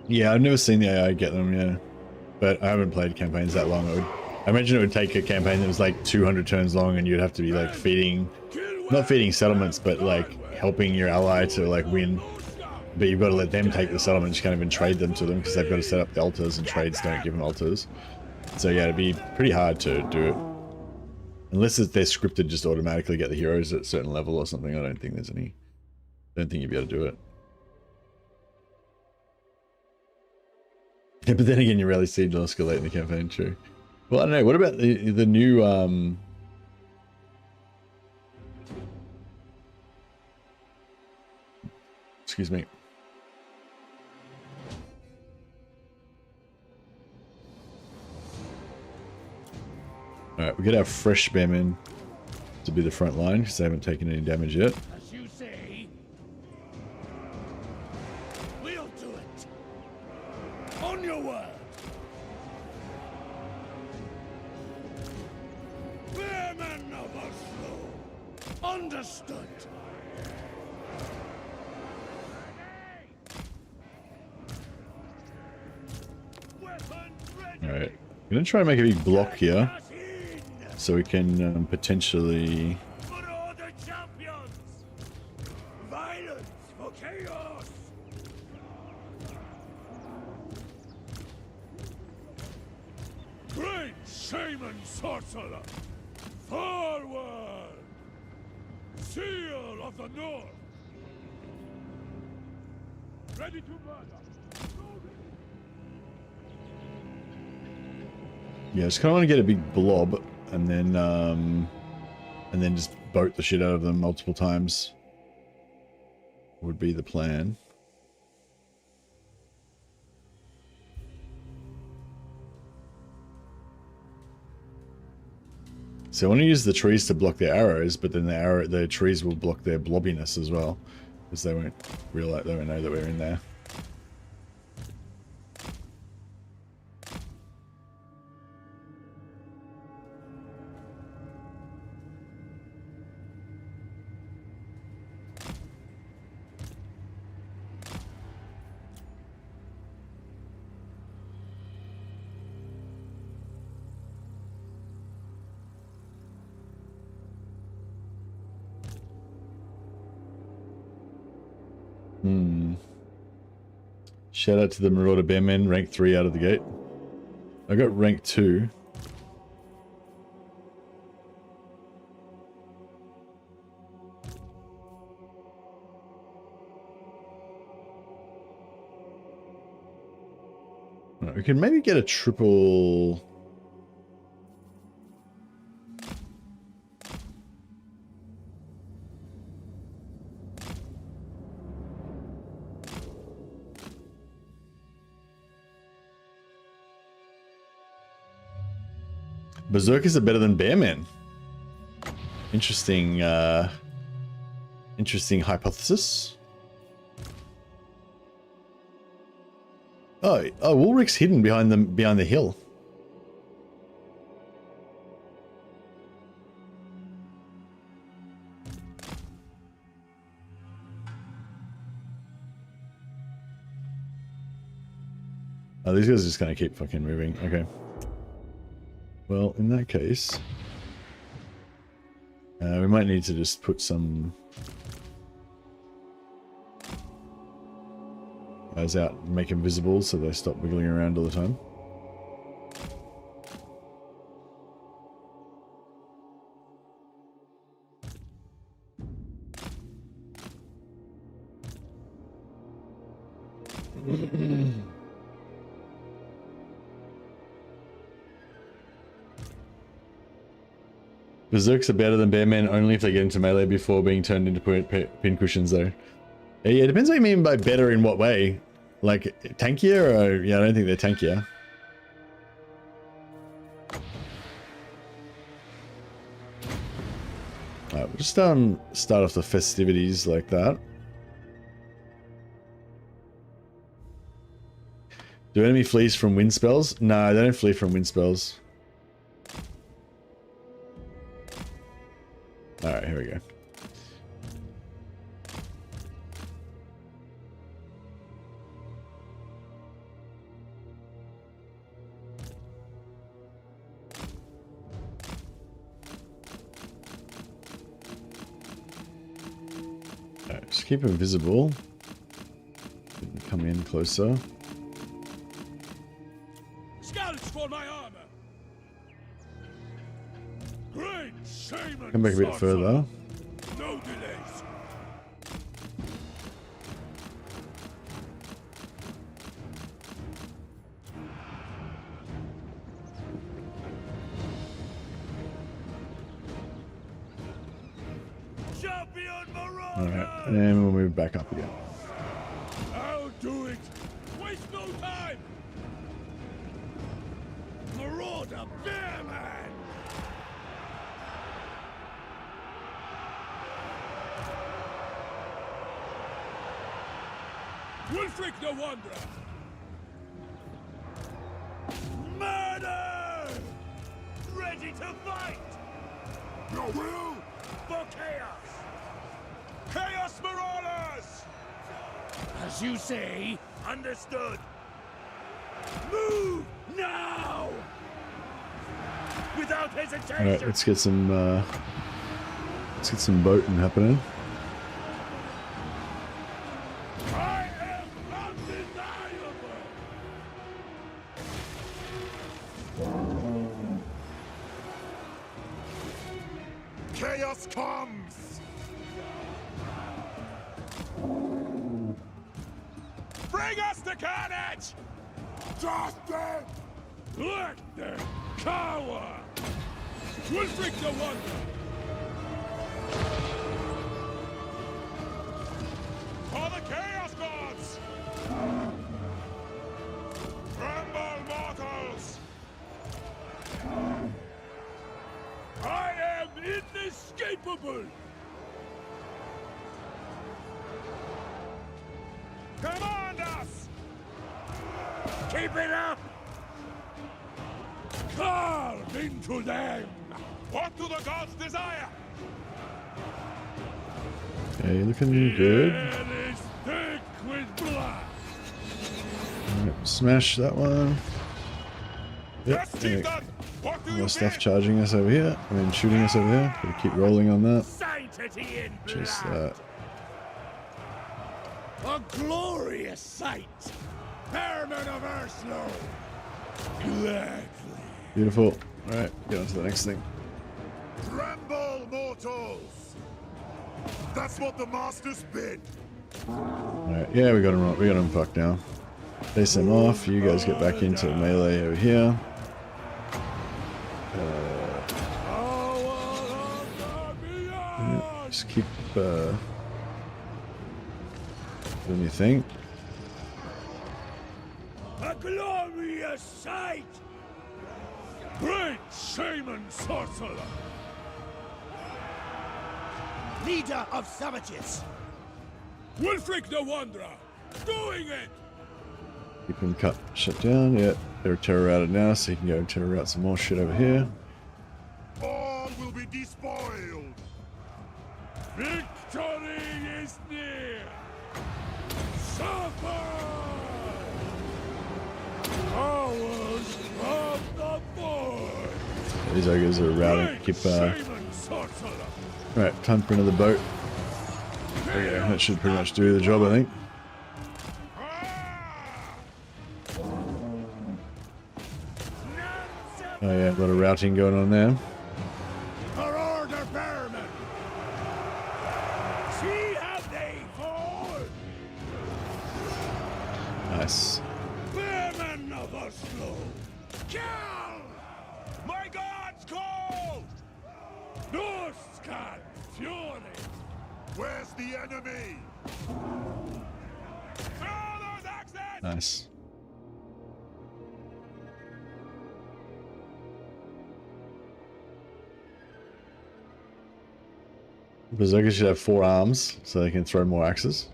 Yeah, I've never seen the AI get them, yeah. But I haven't played campaigns that long. I imagine it would take a campaign that was like 200 turns long, and you'd have to be like feeding, not feeding settlements, but like helping your ally to like win. But you've got to let them take the settlements. You can't even trade them to them because they've got to set up the altars, and trades don't give them altars. So yeah, it'd be pretty hard to do it. Unless they're scripted just automatically get the heroes at a certain level or something. I don't think there's any. I don't think you'd be able to do it. Yeah, but then again, you rarely see North escalate in the campaign, true. Well, I don't know. What about the new excuse me. Alright, we get our fresh Bearmen to be the front line because they haven't taken any damage yet. As you say. We'll do it. On your word. overthrow. Understood. Alright. I'm gonna try and make a big block here. So we can potentially... For all the champions! Violence for chaos! Great shaman sorcerer! Forward! Seal of the North! Ready to murder! Yeah, just kind of want to get a big blob and then just boat the shit out of them multiple times. Would be the plan. So I want to use the trees to block their arrows, but then the trees will block their blobbiness as well, because they won't realize, they won't know that we're in there. Shout out to the Marauder Bearmen, rank 3 out of the gate. I got rank 2. Right, we can maybe get a triple... Berserkers are better than Bearmen. Interesting, interesting hypothesis. Oh, Wulfrik's hidden behind the hill. Oh, these guys are just gonna keep fucking moving. Okay. Well, in that case, we might need to just put some guys out and make them visible so they stop wiggling around all the time. Berserks are better than Bearmen only if they get into melee before being turned into pincushions, though. Yeah, it depends what you mean by better in what way. Like, tankier or... Yeah, I don't think they're tankier. Alright, we'll just start off the festivities like that. Do enemy flees from wind spells? No, they don't flee from wind spells. Alright, here we go. Alright, just keep them visible. Come in closer. Scouts for my armor! Great shaman! Come back a bit further. No delays. Champion Marauder! Alright, and then we'll move back up again. I'll do it! Waste no time! Marauder Bearman! Wulfrik the Wanderer! Murder! Ready to fight! Your will? For chaos! Chaos Marauders! As you say. Understood. Move now! Without hesitation! Alright, let's get some boating happening. I am undeniable! Chaos comes! Bring us the carnage! Justin! Let them cower! Wulfrik the Wonder! For the Chaos Gods! Tremble, mortals! I am inescapable! Command us! Keep it up! Carve into them! What do the gods desire? Okay, looking good. Air is thick with blood! Alright, smash that one. Yep, Yes, yeah, chieftain! What do more you stuff bid? charging us over here. I mean, shooting us over here. Gotta keep rolling on that. Sanctity in Just blood! that. A glorious sight! Perman of Urslow! Gladly! Beautiful. Alright, get on to the next thing. Tremble, mortals! That's what the masters bid. Alright, yeah, we got him fucked now. Face them off. You guys get back into melee over here. Yeah, just keep doing your thing. A glorious sight! Great shaman sorcerer! Leader of savages. Wulfrik the Wanderer! Doing it! Keep him shut down. Yeah, they're terror routed now, so you can go terror route some more shit over here. All will be despoiled. Victory is near! Suffer! Powers of the void! These ogres are routing. Great Keep shaman sorcerer! right, time for another boat. There you go. That should pretty much do the job, I think. Oh yeah, a lot of routing going on there. For order, Perman! See how they fall! Nice. Perman of Oslo! Kill! My gods call! Norskan fury! Where's the enemy? Throw those axes! Nice. Berserker should have 4 arms, so they can throw more axes.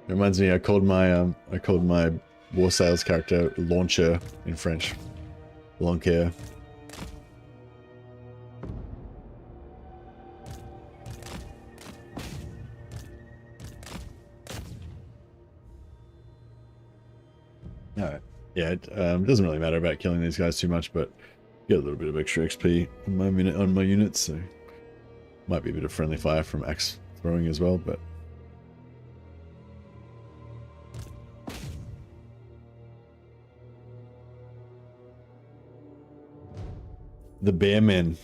Reminds me, I called my War Sales character Launcher in French. Launcher. Alright. Yeah, it doesn't really matter about killing these guys too much, but get a little bit of extra XP on my units, so might be a bit of friendly fire from axe throwing as well, but the bear men.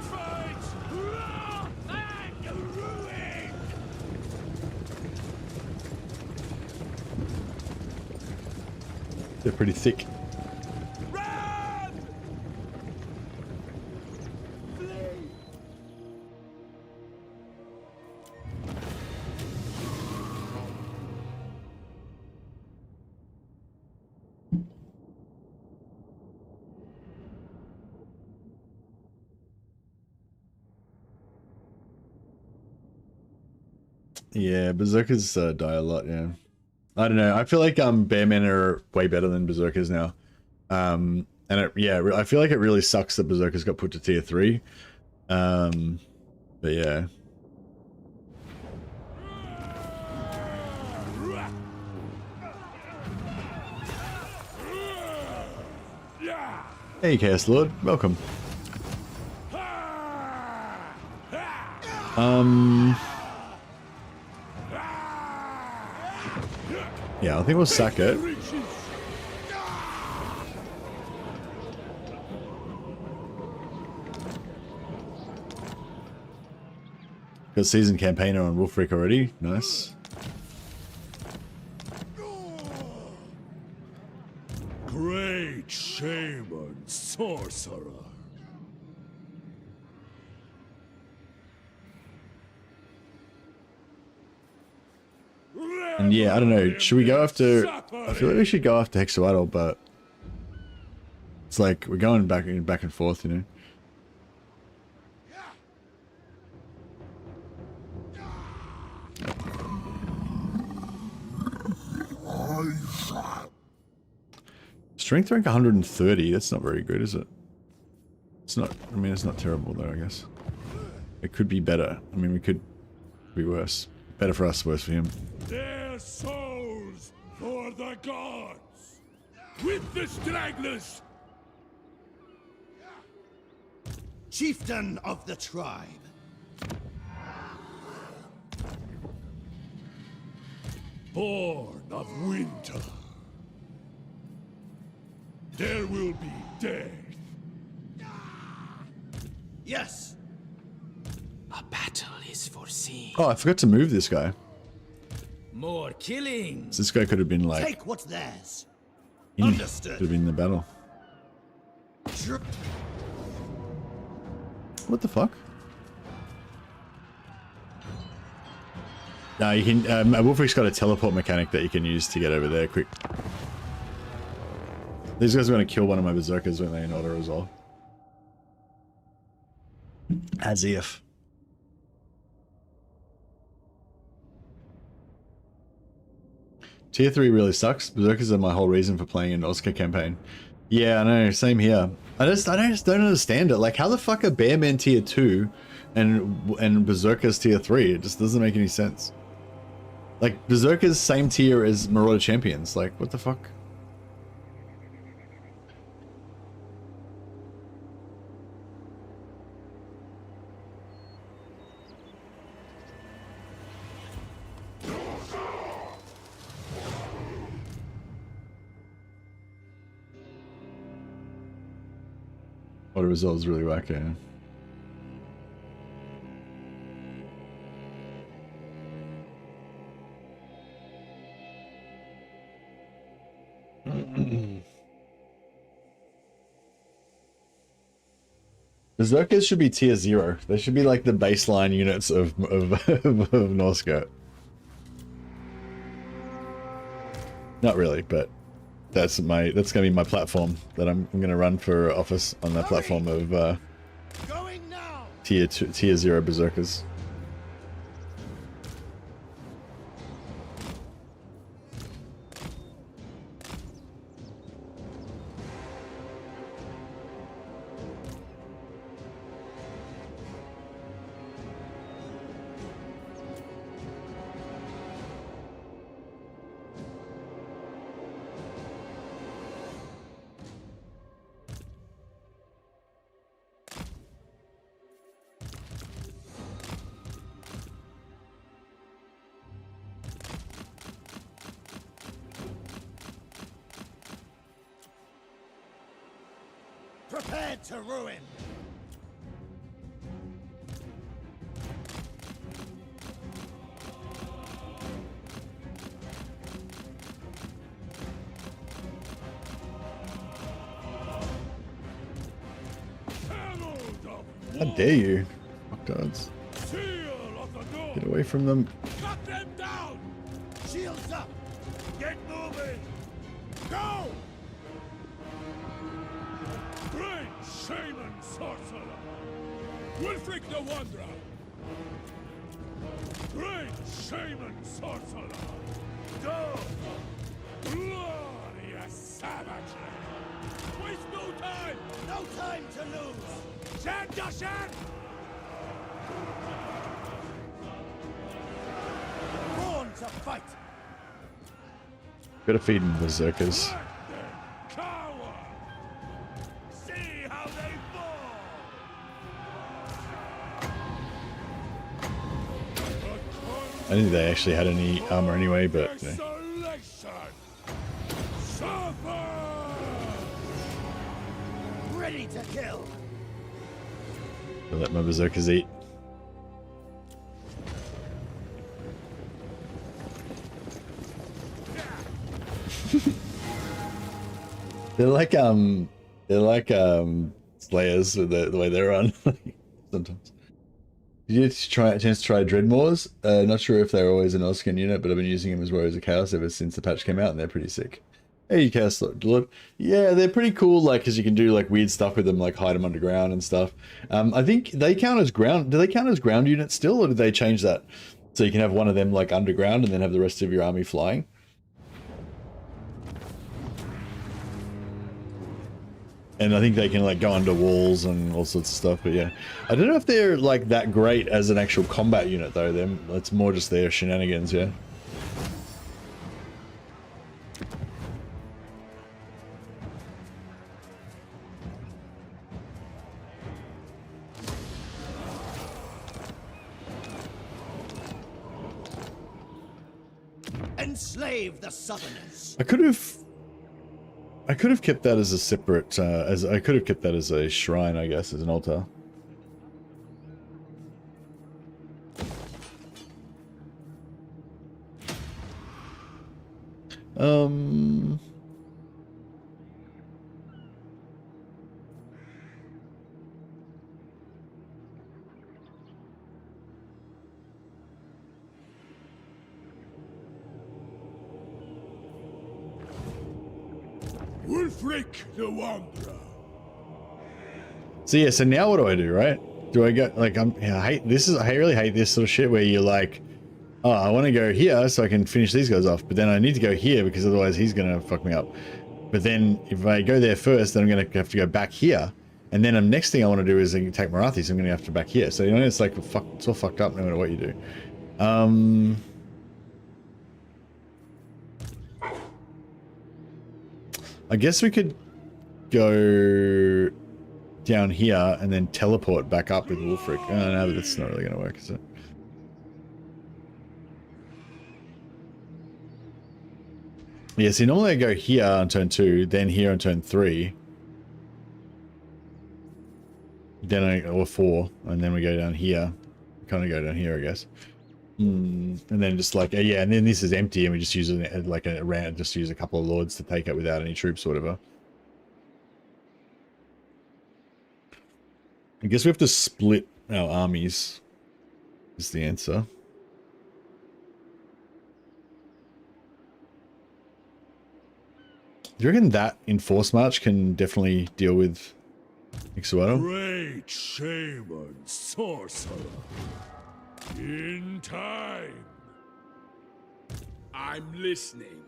Fight! Wrath and ruin! They're pretty thick. Run! Flee! Yeah, berserkers die a lot. Yeah, I don't know. I feel like bearmen are way better than berserkers now. And I feel like it really sucks that berserkers got put to tier 3. But yeah. Hey, Chaos Lord, welcome. Yeah, I think we'll sack it. Got season campaigner on Wulfrik already. Nice. Great shaman, sorcerer. And yeah, I don't know. Should we go after... I feel like we should go after Hexawaddle, but... It's like, we're going back and forth, you know? Strength rank 130, that's not very good, is it? It's not, I mean, it's not terrible though, I guess. It could be better. I mean, we could be worse. Better for us, worse for him. Their souls for the gods! With the stragglers! Chieftain of the tribe. Born of winter. There will be death. Yes. A battle is foreseen. Oh, I forgot to move this guy. More killing. So this guy could have been like... Take what's theirs. Could Understood. have been in the battle. What the fuck? No, you can... Wulfrik's got a teleport mechanic that you can use to get over there quick. These guys are going to kill one of my berserkers when they in auto resolve. As if. Tier 3 really sucks. Berserkers are my whole reason for playing an Oscar campaign. Yeah, I know, same here. I just don't understand it. Like, how the fuck are Bearmen tier 2 and Berserkers tier 3? It just doesn't make any sense. Like, Berserkers same tier as Marauder Champions. Like, what the fuck? Auto resolve is really wacky. Berserkers should be tier 0. They should be like the baseline units of Northskirt. Not really, but that's gonna be my platform that I'm gonna run for office on that platform of Going now. tier 0 Berserkers. Prepared to ruin. How dare you? Fuck gods. Seal of the door. Get away from them. Cut them down. Shields up. Get moving. Go. Great shaman sorcerer. Wulfrik the Wanderer. Great shaman sorcerer! Go! Glorious savagery! Waste no time! No time to lose! Shan Dashan! Born to fight! Gotta feed them berserkers. Let them cower! See how they fall! I didn't think they actually had any armor anyway, but you know. Desolation! Suffer! Ready to kill! I'll let my berserkers eat. They're like slayers with the way they run. Sometimes. Did you try a chance to try Dreadmores? Not sure if they're always an Oscan unit, but I've been using them as Warriors of Chaos ever since the patch came out, and they're pretty sick. Hey, Chaos Lord. Yeah, they're pretty cool, like, because you can do, like, weird stuff with them, like hide them underground and stuff. I think they count as ground... Do they count as ground units still, or did they change that? So you can have one of them, like, underground and then have the rest of your army flying? And I think they can, like, go under walls and all sorts of stuff, but yeah. I don't know if they're, like, that great as an actual combat unit, though. It's more just their shenanigans, yeah. Enslave the Southerners! I could have kept that as a separate, I could have kept that as a shrine, I guess, as an altar. Wulfrik the Wanderer! So yeah, so now what do I do, right? Do I go, like, I really hate this sort of shit where you're like, oh, I want to go here so I can finish these guys off, but then I need to go here because otherwise he's going to fuck me up. But then if I go there first, then I'm going to have to go back here. And then the next thing I want to do is attack Marathi, so I'm going to have to back here. So, you know, it's like, it's all fucked up no matter what you do. I guess we could go down here and then teleport back up with Wulfrik. Oh, no, but that's not really going to work, is it? Yeah, see, normally I go here on turn 2, then here on turn 3. Then or 4, and then we go down here. Kind of go down here, I guess. And then just like, yeah, and then this is empty, and we just use it like a round, just use a couple of lords to take it without any troops or whatever. I guess we have to split our armies, is the answer. Do you reckon that in Force March can definitely deal with Ixuato? Great shaman sorcerer! In time! I'm listening.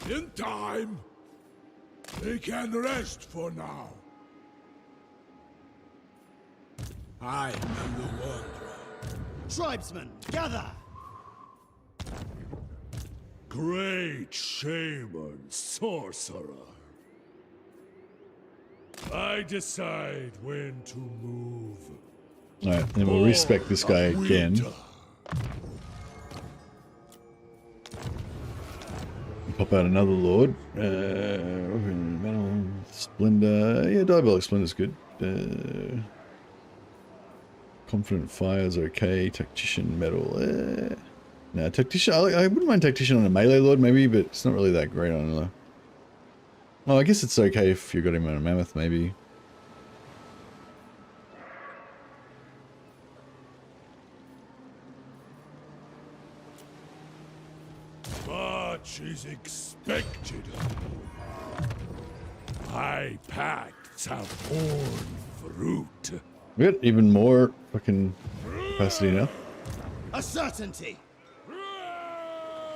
In time? They can rest for now. I am the Wanderer. Tribesmen, gather! Great shaman sorcerer. I decide when to move. Alright, then we'll respec this guy again. Pop out another lord. Metal Splendor. Yeah, Diabolic Splendor's good. Confident Fire's okay. Tactician Metal. No, Tactician. I wouldn't mind Tactician on a melee lord, maybe, but it's not really that great on a. Oh, I guess it's okay if you got him on a Mammoth, maybe. Much is expected of you. My pacts have borne fruit. We got even more fucking capacity now. A certainty.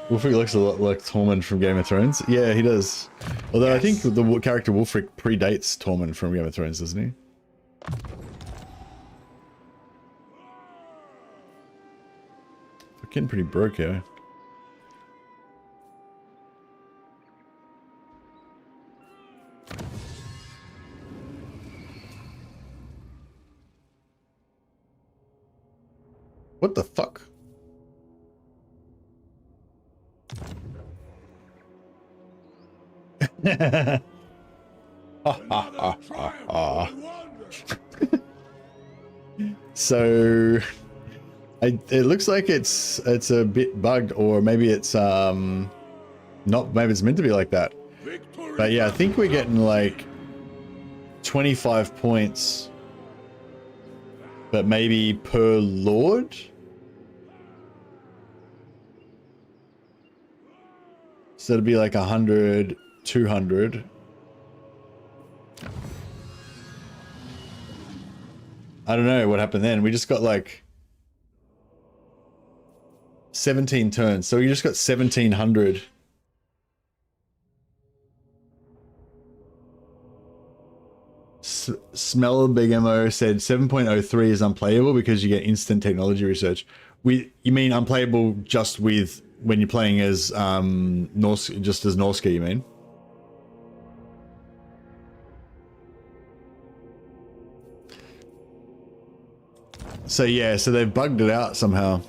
Wulfrik looks a lot like Tormund from Game of Thrones. Yeah, he does. Although I think the character Wulfrik predates Tormund from Game of Thrones, doesn't he? We're getting pretty broke here. What the fuck? So it looks like it's a bit bugged, or maybe it's not, maybe it's meant to be like that. But yeah, I think we're getting like 25 points, but maybe per lord. So it'd be like 100, 200. I don't know what happened then. We just got like 17 turns. So we just got 1,700. Smell Big Mo said 7.03 is unplayable because you get instant technology research. You mean unplayable just with when you're playing as Norse, just as Norska, you mean? So yeah, so they've bugged it out somehow.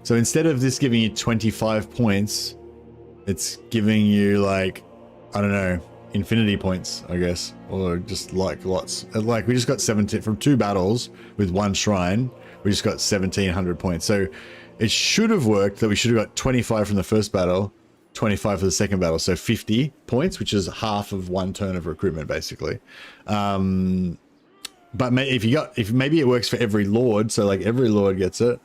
So instead of this giving you 25 points, it's giving you like, I don't know, infinity points, I guess, or just like lots. Like we just got 17 from 2 battles with 1 shrine. We just got 1,700 points. So it should have worked that we should have got 25 from the first battle, 25 for the second battle. So 50 points, which is half of 1 turn of recruitment, basically. But if maybe it works for every lord, so like every lord gets it.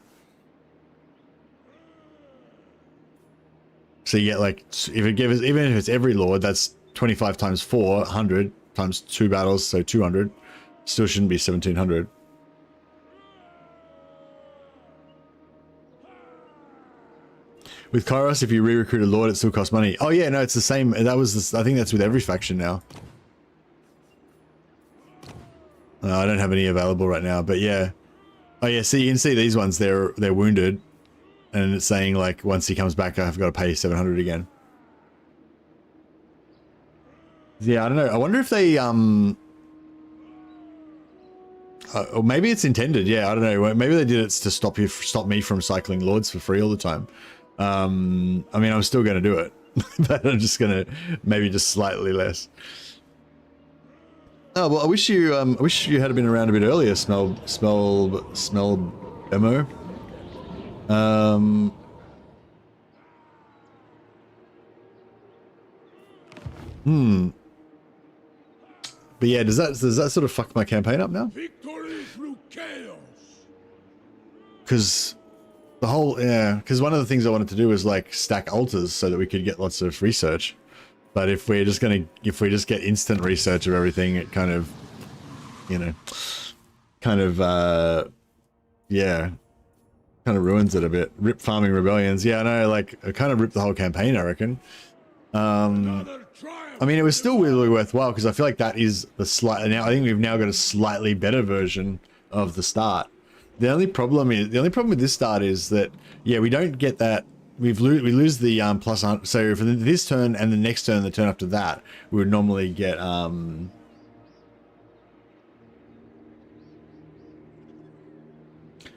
So you get like, if it gives, even if it's every lord, that's 25 times 4, 100 times 2 battles, so 200. Still shouldn't be 1,700. With Kairos, if you re-recruit a lord, it still costs money. Oh yeah, no, it's the same. That was, I think that's with every faction now. I don't have any available right now, but yeah. Oh yeah, see, you can see these ones, they're wounded. And it's saying like, once he comes back, I've got to pay 700 again. Yeah, I don't know. I wonder if they, or maybe it's intended. Yeah, I don't know. Maybe they did it to stop me from cycling lords for free all the time. I mean, I'm still going to do it, but I'm just going to maybe just slightly less. Oh, well, I wish you had been around a bit earlier, smell demo. But yeah, does that sort of fuck my campaign up now? Victory through chaos. Because the whole, because one of the things I wanted to do was like stack altars so that we could get lots of research. But if we just get instant research of everything, it kind of, yeah, kind of ruins it a bit. Rip farming rebellions. Yeah, I know, like, it kind of ripped the whole campaign, I reckon. I mean, it was still really worthwhile because I feel like that is now I think we've now got a slightly better version of the start. The only problem with this start is that, yeah, we don't get that. We lose the plus. So for this turn and the next turn, the turn after that, we would normally get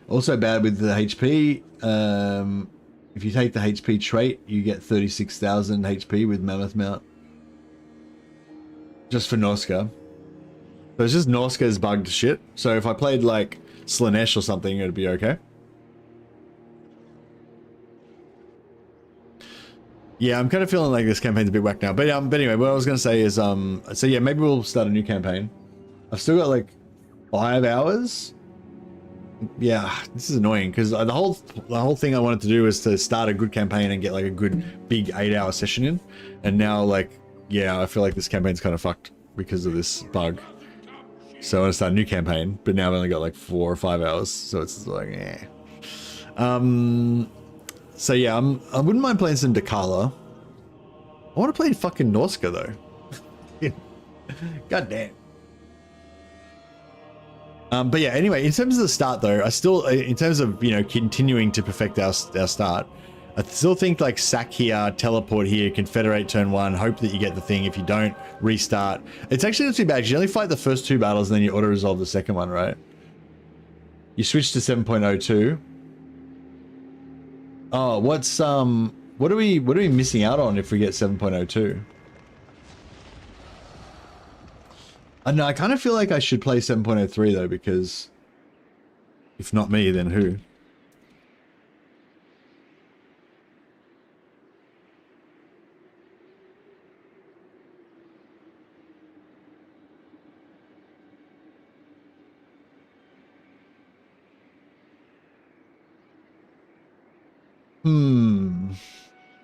also bad with the HP. If you take the HP trait, you get 36,000 HP with Mammoth Mount. Just for Norska. So it's just Norska's bugged shit. So if I played like Slanesh or something, it'd be okay. Yeah, I'm kind of feeling like this campaign's a bit whack now. But anyway, what I was going to say is, so yeah, maybe we'll start a new campaign. I've still got like 5 hours. Yeah, this is annoying because the whole thing I wanted to do was to start a good campaign and get like a good big 8-hour session in. And now, like, yeah, I feel like this campaign's kind of fucked because of this bug. So I want to start a new campaign, but now I've only got like 4 or 5 hours. So it's like, So yeah, I wouldn't mind playing some Dakala. I want to play fucking Norska though. God damn. But yeah, anyway, in terms of the start though, I still, in terms of, you know, continuing to perfect our start, I still think like sack here, teleport here, confederate turn 1, hope that you get the thing. If you don't, restart. It's actually not too bad. You only fight the first 2 battles and then you auto resolve the second one, right? You switch to 7.02. Oh, what are we missing out on if we get 7.02? I know, I kind of feel like I should play 7.03 though, because if not me, then who?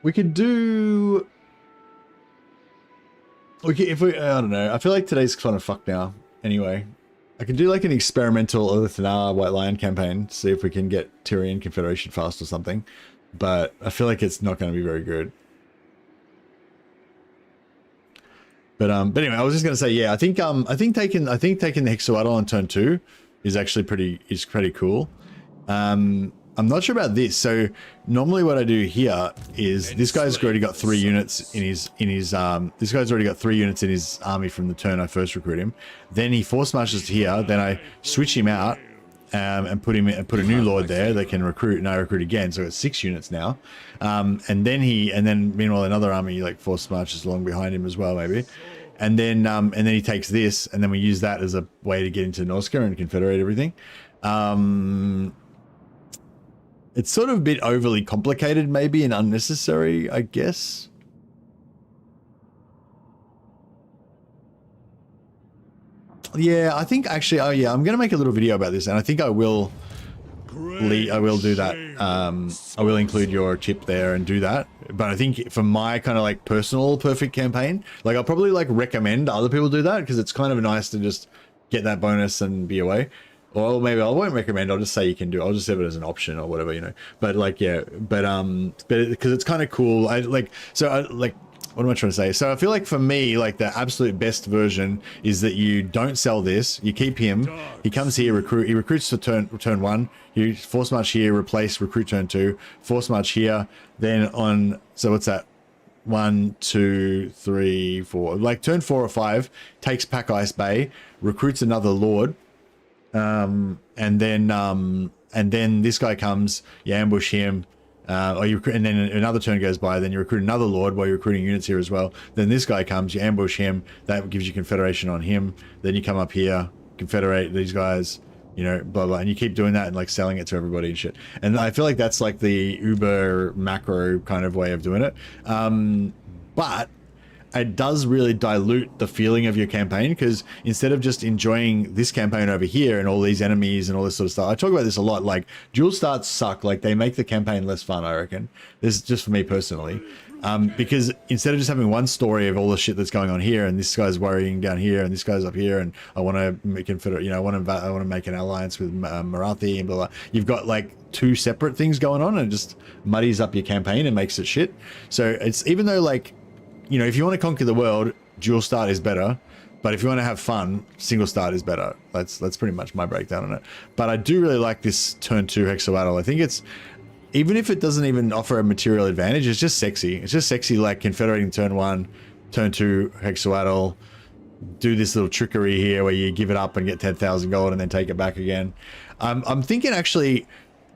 We could do... if we, I don't know. I feel like today's kind of fucked now. Anyway, I could do like an experimental Olithanar White Lion campaign, see if we can get Tyrion Confederation fast or something. But I feel like it's not going to be very good. But anyway, I was just going to say, yeah, I think taking the Hexawattle on turn 2 is actually pretty cool. I'm not sure about this. So normally what I do here is this guy's already got 3 units in his this guy's already got 3 units in his army from the turn I first recruit him. Then he force marches to here. Then I switch him out and put a new lord there that can recruit, and I recruit again. So it's 6 units now. And then meanwhile another army like force marches along behind him as well, maybe. And then he takes this, and then we use that as a way to get into Norska and confederate everything. It's sort of a bit overly complicated, maybe, and unnecessary, I guess. Yeah, I think actually, oh yeah, I'm going to make a little video about this, and I think I will do that. I will include your chip there and do that. But I think for my kind of like personal perfect campaign, like I'll probably like recommend other people do that, because it's kind of nice to just get that bonus and be away. Or maybe I won't recommend, I'll just say you can do it. I'll just have it as an option or whatever, you know. But like, yeah, but because it's kind of cool. What am I trying to say? So I feel like for me, like the absolute best version is that you don't sell this, you keep him, he comes here, he recruits to turn 1, you force march here, replace, recruit turn 2, force march here, then on, so what's that? 1, 2, 3, 4, like turn 4 or 5, takes Pack Ice Bay, recruits another lord, and then this guy comes, you ambush him, and then another turn goes by, then you recruit another lord while you're recruiting units here as well. Then this guy comes, you ambush him, that gives you confederation on him. Then you come up here, confederate these guys, you know, blah blah, and you keep doing that and like selling it to everybody and shit. And I feel like that's like the uber macro kind of way of doing it. But it does really dilute the feeling of your campaign, because instead of just enjoying this campaign over here and all these enemies and all this sort of stuff, I talk about this a lot, like dual starts suck, like they make the campaign less fun, I reckon. This is just for me personally, because instead of just having one story of all the shit that's going on here, and this guy's worrying down here and this guy's up here, and I want to make I want to make an alliance with Marathi and blah blah, you've got like 2 separate things going on, and it just muddies up your campaign and makes it shit. So it's, even though like, you know, if you want to conquer the world, dual start is better. But if you want to have fun, single start is better. That's pretty much my breakdown on it. But I do really like this turn 2 Hexawattle. I think it's, even if it doesn't even offer a material advantage, it's just sexy. It's just sexy, like confederating turn 1, turn 2 Hexawattle, do this little trickery here where you give it up and get 10,000 gold and then take it back again. I'm thinking actually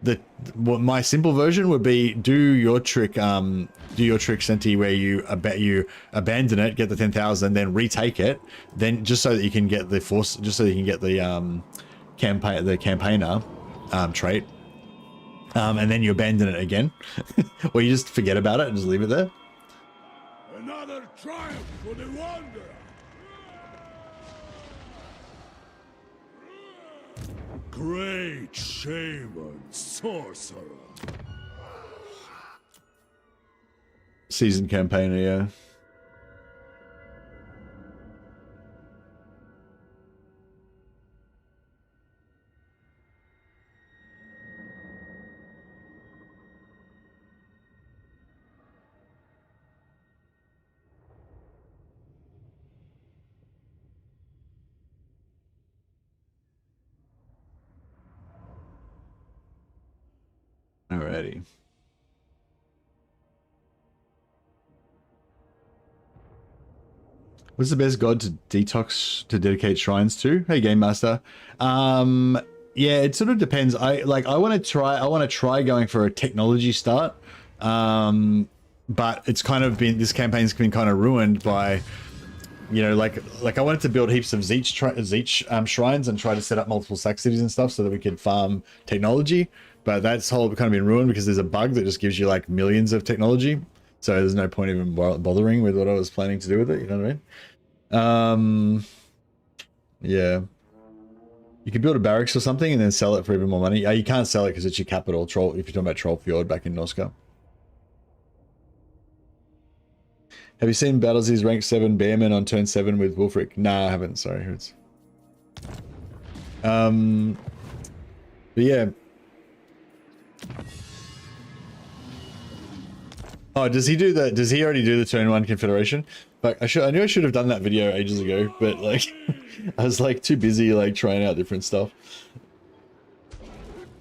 that what my simple version would be, do your trick Senti, where you abandon it, get the 10,000, then retake it, then just so that you can get the force, just so you can get the campaigner trait, and then you abandon it again, or you just forget about it and just leave it there. Another triumph for the Wanderer! Great shaman, sorcerer. Seasoned campaigner, yeah. Alrighty. What's the best god to dedicate shrines to? Hey, Game Master. Yeah, it sort of depends. I want to try going for a technology start. But it's kind of been, this campaign's been kind of ruined by, you know, like I wanted to build heaps of Zeech shrines and try to set up multiple sack cities and stuff so that we could farm technology. But that's whole kind of been ruined because there's a bug that just gives you like millions of technology. So there's no point even bothering with what I was planning to do with it. You know what I mean? Yeah. You can build a barracks or something and then sell it for even more money. You can't sell it because it's your capital. Troll. If you're talking about Troll Fjord back in Norska. Have you seen Battles's rank 7 Bearman on turn 7 with Wulfrik? Nah, I haven't. Sorry. It's... But yeah. Oh, does he do that? Does he already do the turn 1 confederation? Like, I knew I should have done that video ages ago, but like, I was like too busy like trying out different stuff.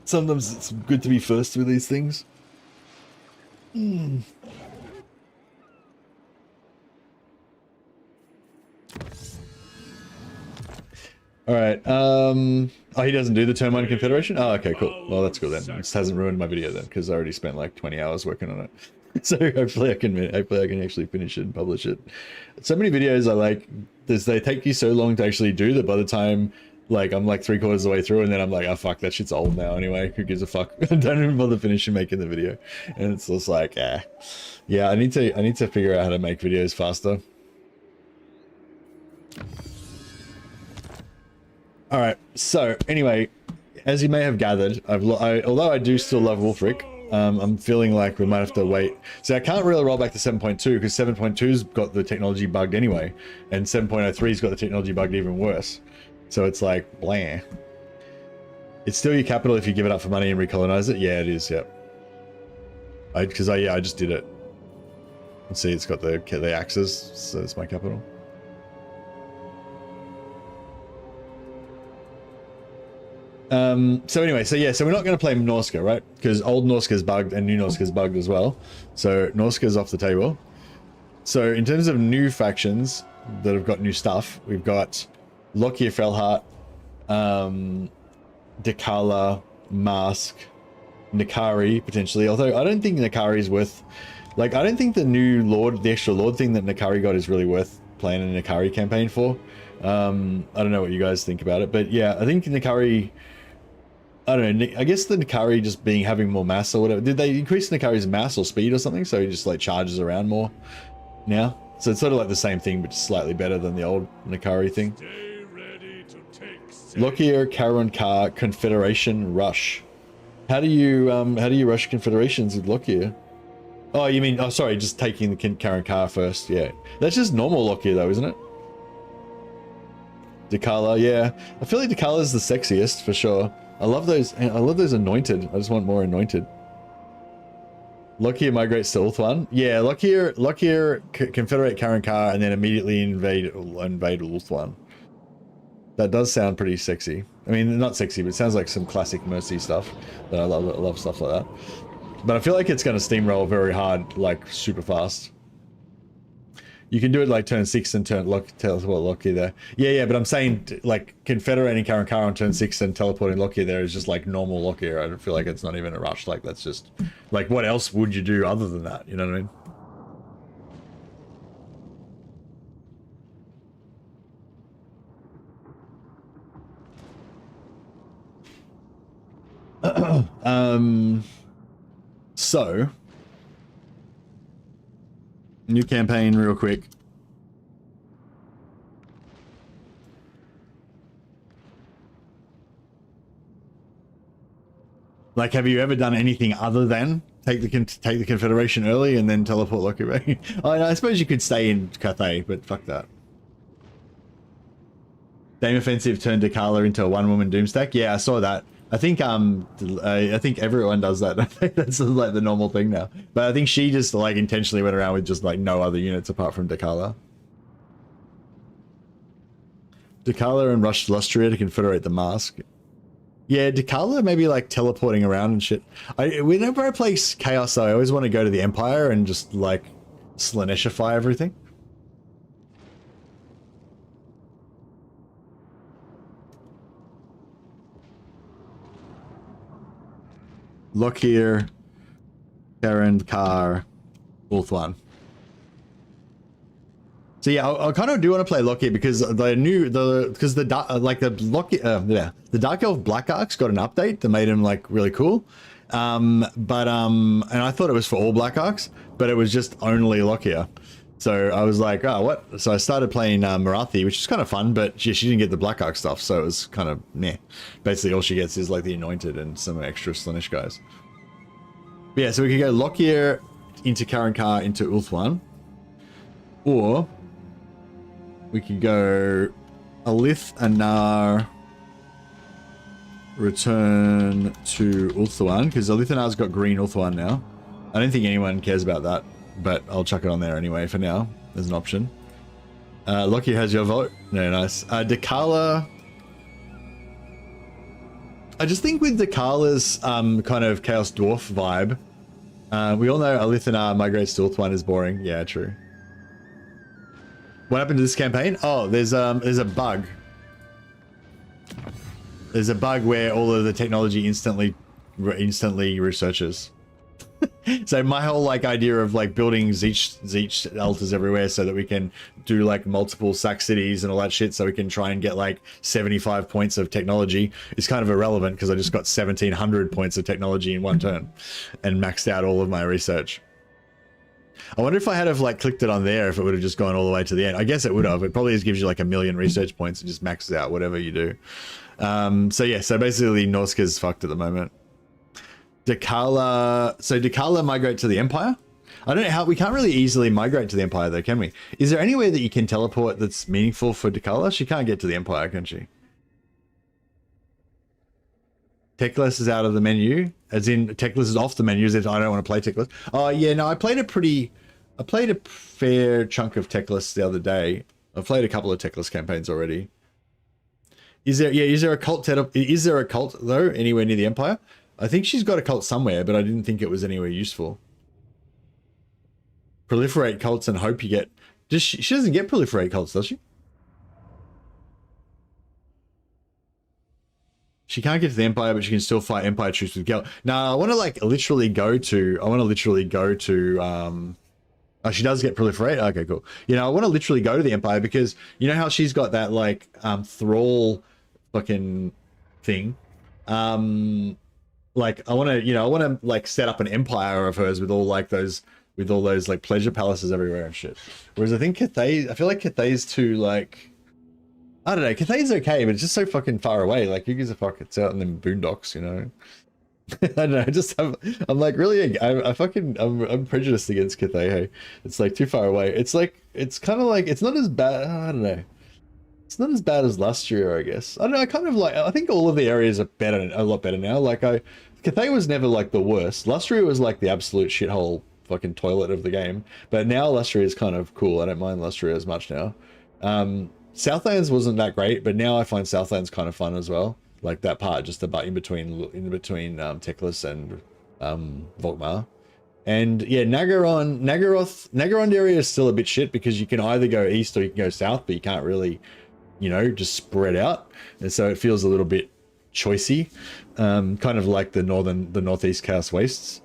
Sometimes it's good to be first with these things. All right. Oh, he doesn't do the turn 1 confederation? Oh, okay, cool. Well, that's cool then. It just hasn't ruined my video then, because I already spent like 20 hours working on it. So hopefully I can actually finish it and publish it. So many videos I like, they take you so long to actually do that by the time like I'm like 3/4 of the way through and then I'm like, oh fuck, that shit's old now anyway. Who gives a fuck? I don't even bother finishing making the video. And it's just like, yeah, I need to figure out how to make videos faster. All right. So anyway, as you may have gathered, although I do still love Wulfrik, I'm feeling like we might have to wait. So I can't really roll back to 7.2 because 7.2's got the technology bugged anyway, and 7.03's got the technology bugged even worse. So it's like, blah. It's still your capital if you give it up for money and recolonize it. Yeah, it is. Yep. I just did it. And see, it's got the axes, so it's my capital. So anyway, so we're not going to play Norska, right? Because old Norska's bugged and new Norska's bugged as well. So Norska's off the table. So in terms of new factions that have got new stuff, we've got Lockyer Felhart, Dekala, Mask, Nakari potentially. Although I don't think Nakari is worth, like, I don't think the new Lord, the extra Lord thing that Nakari got is really worth playing a Nakari campaign for. I don't know what you guys think about it, but yeah, I think Nakari, I don't know, I guess the Nakari just having more mass or whatever. Did they increase Nakari's mass or speed or something? So he just like charges around more now. So it's sort of like the same thing, but just slightly better than the old Nakari thing. Lockyer, Karon Kar, Confederation Rush. How do you rush confederations with Lockyer? Oh, you mean, oh sorry, just taking the Karon Kar first. Yeah, that's just normal Lockyer though, isn't it? Dekala, yeah. I feel like Dekala is the sexiest for sure. I love those anointed. I just want more anointed. Lockyer migrates to Ulthuan. Yeah, Lockyer confederate Karon Kar and then immediately invade Ulthuan. That does sound pretty sexy. I mean, not sexy, but it sounds like some classic Mercy stuff. That I love stuff like that. But I feel like it's going to steamroll very hard, like super fast. You can do it like turn 6 and teleport Lockyer there. Yeah, but I'm saying like confederating Karon Kar on turn 6 and teleporting Lockyer there is just like normal Lockyer. I don't feel like it's not even a rush. Like that's just like, what else would you do other than that? You know what I mean? So new campaign real quick. Like, have you ever done anything other than take the Confederation early and then teleport Lockyer back? I suppose you could stay in Cathay, but fuck that. Dame offensive turned Dekala into a one-woman doomstack. Yeah, I saw that. I think everyone does that. I think that's like the normal thing now. But I think she just like intentionally went around with just like no other units apart from Dekala. Dekala and rushed Lustria to confederate the Mask. Yeah, Dakala maybe like teleporting around and shit. Whenever I play Chaos, I always want to go to the Empire and just like Slaneshify everything. Lockyer, Karen, Carr, Ulthuan. So yeah, I kind of do want to play Lockyer because the Dark Elf Black Arcs got an update that made him like really cool. And I thought it was for all Black Arcs, but it was just only Lockyer. So I was like, oh, what? So I started playing Marathi, which is kind of fun, but she didn't get the Black Arc stuff, so it was kind of meh. Basically, all she gets is like the Anointed and some extra Slaanesh guys. But yeah, so we could go Lockyer into Karankar into Ulthuan, or we could go Alith Anar, return to Ulthuan, because Alith Anar's got green Ulthuan now. I don't think anyone cares about that, but I'll chuck it on there anyway for now. There's an option. Lockyer has your vote. No, nice. Dakala. I just think with Dakala's kind of Chaos Dwarf vibe, we all know Alith Anar migrates to Ulthuan is boring. Yeah, true. What happened to this campaign? Oh, there's a bug. There's a bug where all of the technology instantly researches. So my whole like idea of like building Zeech altars everywhere so that we can do like multiple sack cities and all that shit so we can try and get like 75 points of technology is kind of irrelevant because I just got 1700 points of technology in one turn and maxed out all of my research. I wonder if I had have like clicked it on there if it would have just gone all the way to the end. I guess it would have. It probably just gives you like 1,000,000 research points and just maxes out whatever you do. So yeah, so basically Norska's fucked at the moment. Dakala, so Dakala migrate to the Empire? I don't know how, we can't really easily migrate to the Empire though, can we? Is there any way that you can teleport that's meaningful for Dakala? She can't get to the Empire, can she? Techless is out of the menu, as in Techless is off the menu, as if I don't want to play Techless. Oh yeah, no, I played a fair chunk of Techless the other day. I've played a couple of Techless campaigns already. Is there a cult though anywhere near the Empire? I think she's got a cult somewhere, but I didn't think it was anywhere useful. Proliferate cults and hope you get... She doesn't get proliferate cults, does she? She can't get to the Empire, but she can still fight Empire troops with Gel. Now I want to like literally go to... Oh, she does get proliferate? Okay, cool. You know, I want to literally go to the Empire because you know how she's got that like thrall fucking thing? Like I want to like set up an empire of hers with all those like pleasure palaces everywhere and shit. Whereas I think Cathay, I feel like Cathay's too like, I don't know, Cathay's okay, but it's just so fucking far away. Like who gives a fuck? It's out in the boondocks, you know. I don't know. I'm like really, I'm prejudiced against Cathay. Hey, it's like too far away. It's like it's kind of like it's not as bad. I don't know. It's not as bad as last year, I guess. I don't know, I kind of like, I think all of the areas are a lot better now. Like Cathay was never like the worst. Lustria was like the absolute shithole fucking toilet of the game. But now Lustria is kind of cool. I don't mind Lustria as much now. Southlands wasn't that great, but now I find Southlands kind of fun as well. Like that part, just about in between Techless and Volkmar. And yeah, Nagaroth area is still a bit shit because you can either go east or you can go south, but you can't really, you know, just spread out, and so it feels a little bit choicey, kind of like the northeast Chaos Wastes,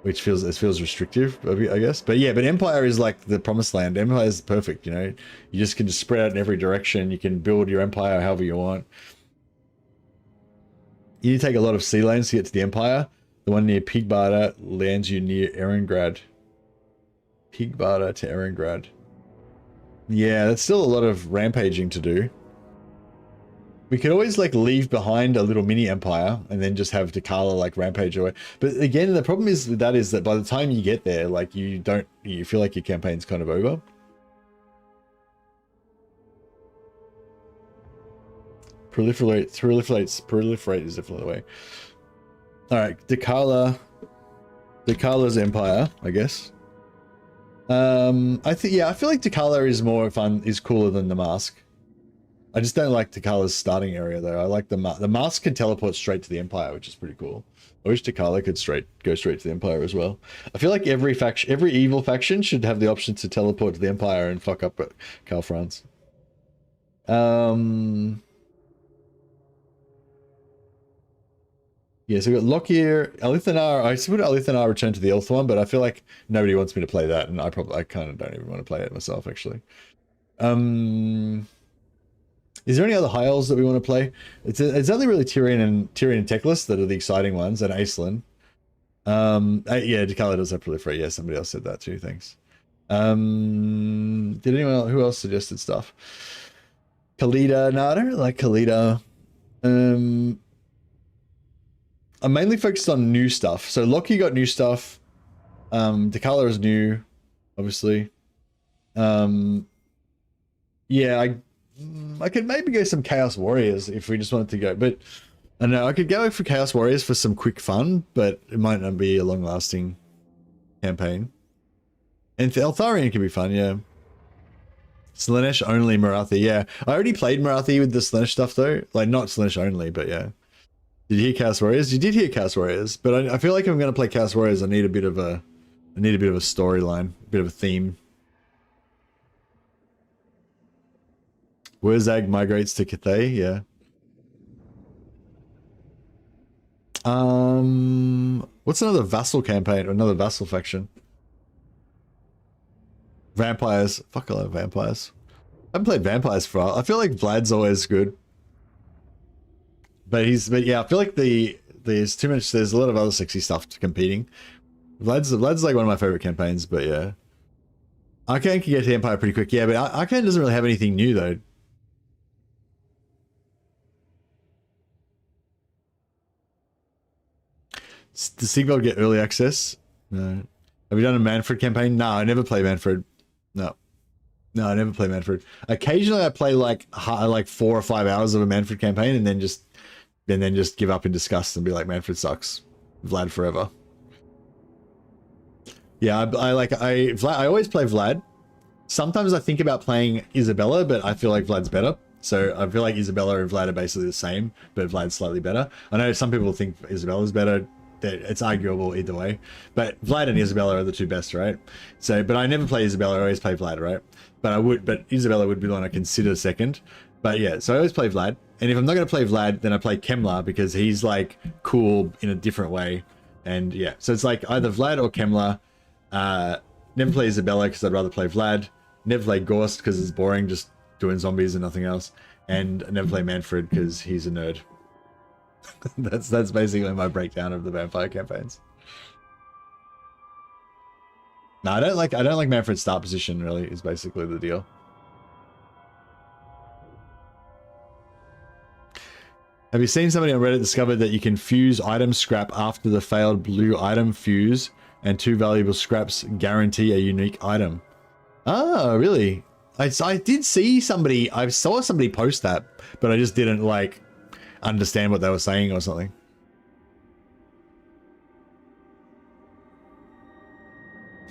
which feels restrictive, I guess. But yeah, but Empire is like the promised land. Empire is perfect, you know. You just can just spread out in every direction. You can build your empire however you want. You need to take a lot of sea lanes to get to the Empire. The one near Pigbarda lands you near Erengrad. Pigbarda to Erengrad. Yeah, that's still a lot of rampaging to do. We could always like leave behind a little mini empire and then just have Dakala like rampage away. But again, the problem is with that is that by the time you get there, like you feel like your campaign's kind of over. Proliferate is definitely the way. All right, Dakala's empire, I guess. I feel like Dakala is more fun, is cooler than the mask. I just don't like Takala's starting area though. I like the mask can teleport straight to the Empire, which is pretty cool. I wish Takala could go straight to the Empire as well. I feel like every evil faction should have the option to teleport to the Empire and fuck up Cal France. Yeah, so we got Lockyer, Alithanar. I suppose Alithanar returned to the Elf one, but I feel like nobody wants me to play that, and I kind of don't even want to play it myself, actually. Is there any other high elves that we want to play? It's only really Tyrion and Teclis that are the exciting ones, and Acelin. Yeah, Dakala does have proliferate. Yeah, somebody else said that too. Thanks. Did anyone who else suggested stuff? Khalida, no, I don't really like Khalida. I'm mainly focused on new stuff. So Loki got new stuff. Dakala is new, obviously. Yeah, I could maybe go some Chaos Warriors if we just wanted to go, but I don't know, I could go for Chaos Warriors for some quick fun, but it might not be a long-lasting campaign. And Eltharion could be fun, yeah. Slaanesh only Marathi, yeah. I already played Marathi with the Slaanesh stuff though, like not Slaanesh only, but yeah. Did you hear Chaos Warriors? You did hear Chaos Warriors, but I feel like if I'm going to play Chaos Warriors, I need a bit of a storyline, a bit of a theme. Wurzag migrates to Cathay, yeah. What's another vassal campaign or another vassal faction? Vampires. Fuck, I love vampires. I haven't played vampires for a while. I feel like Vlad's always good. But yeah, I feel like there's too much, there's a lot of other sexy stuff competing. Vlad's like one of my favorite campaigns, but yeah. Arcane can get to Empire pretty quick, yeah, but Arcane doesn't really have anything new though. Does Sigvald get early access? No. Have you done a Manfred campaign? No, I never play Manfred. No, I never play Manfred. Occasionally I play like 4 or 5 hours of a Manfred campaign and then just give up in disgust and be like, Manfred sucks. Vlad forever. Yeah, I always play Vlad. Sometimes I think about playing Isabella, but I feel like Vlad's better. So I feel like Isabella and Vlad are basically the same, but Vlad's slightly better. I know some people think Isabella's better. It's arguable either way. But Vlad and Isabella are the two best, right? So, but I never play Isabella, I always play Vlad, right? But Isabella would be the one I consider second. But yeah, so I always play Vlad. And if I'm not going to play Vlad, then I play Kemlar because he's like cool in a different way. And yeah, so it's like either Vlad or Kemlar. Never play Isabella because I'd rather play Vlad. Never play Gorst because it's boring, just doing zombies and nothing else. And never play Manfred because he's a nerd. That's basically my breakdown of the vampire campaigns. No, I don't like Manfred's start position really, is basically the deal. Have you seen somebody on Reddit discovered that you can fuse item scrap after the failed blue item fuse and 2 valuable scraps guarantee a unique item? Ah, really? I did see somebody, I saw somebody post that, but I just didn't like understand what they were saying or something.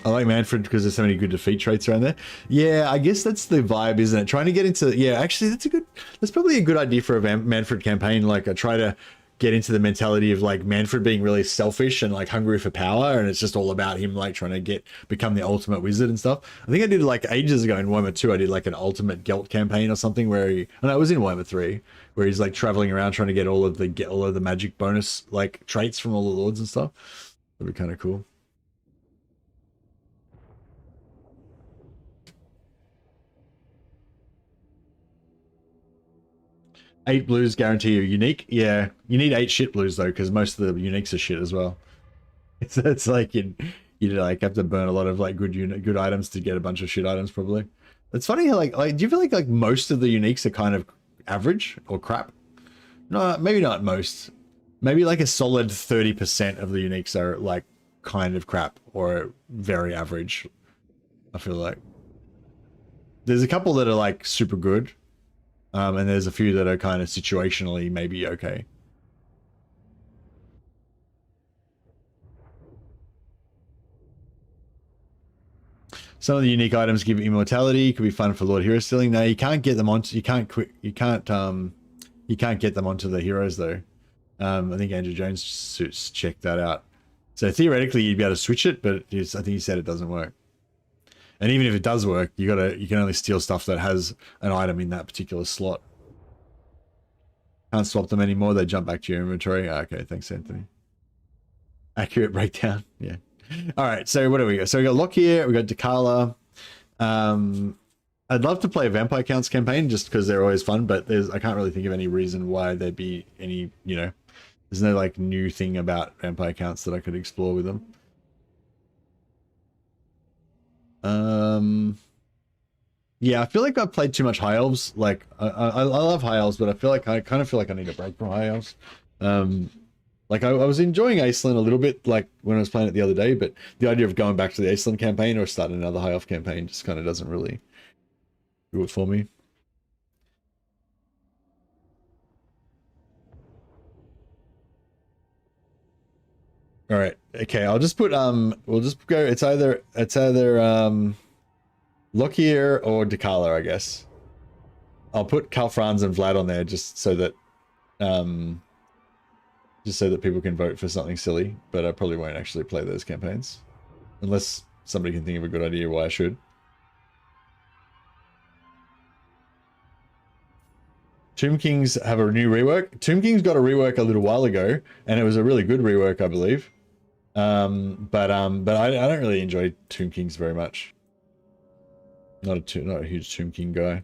I like Manfred because there's so many good defeat traits around there. Yeah, I guess that's the vibe, isn't it? Trying to get into, yeah, actually that's probably a good idea for a Manfred campaign. Like I try to get into the mentality of like Manfred being really selfish and like hungry for power, and it's just all about him like trying to become the ultimate wizard and stuff. I think I did like ages ago in Warhammer 2, I did like an ultimate Gelt campaign or something where it was in Warhammer 3, where he's like traveling around trying to get all of the magic bonus like traits from all the lords and stuff. That'd be kind of cool. Eight blues guarantee you unique. Yeah, you need 8 shit blues though, because most of the uniques are shit as well. It's like you like have to burn a lot of like good items to get a bunch of shit items probably. It's funny how like do you feel like most of the uniques are kind of average or crap? No, maybe not most. Maybe like a solid 30% of the uniques are like kind of crap or very average. I feel like there's a couple that are like super good. And there's a few that are kind of situationally maybe okay. Some of the unique items give immortality. Could be fun for Lord Hero stealing. No, you can't get them onto. You can't get them onto the heroes though. I think Andrew Jones checked that out. So theoretically, you'd be able to switch it, but I think he said it doesn't work. And even if it does work, you can only steal stuff that has an item in that particular slot. Can't swap them anymore. They jump back to your inventory. Okay, thanks, Anthony. Accurate breakdown. Yeah. All right. So what do we got? So we got Lockyer. We got Dakala. I'd love to play a Vampire Counts campaign just because they're always fun, but I can't really think of any reason why there'd be any, there's no like new thing about Vampire Counts that I could explore with them. Yeah, I feel like I've played too much High Elves. Like I love High Elves, but I kind of feel like I need a break from High Elves. Like I was enjoying Aislan a little bit, like when I was playing it the other day, but the idea of going back to the Aislan campaign or starting another High Elf campaign just kind of doesn't really do it for me. All right. Okay. I'll just put we'll just go. It's either Lockyer or Dakala, I guess. I'll put Karl Franz and Vlad on there just so that people can vote for something silly. But I probably won't actually play those campaigns unless somebody can think of a good idea why I should. Tomb Kings have a new rework. Tomb Kings got a rework a little while ago, and it was a really good rework, I believe. But I don't really enjoy Tomb Kings very much. Not a huge Tomb King guy.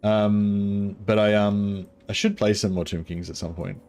But I should play some more Tomb Kings at some point.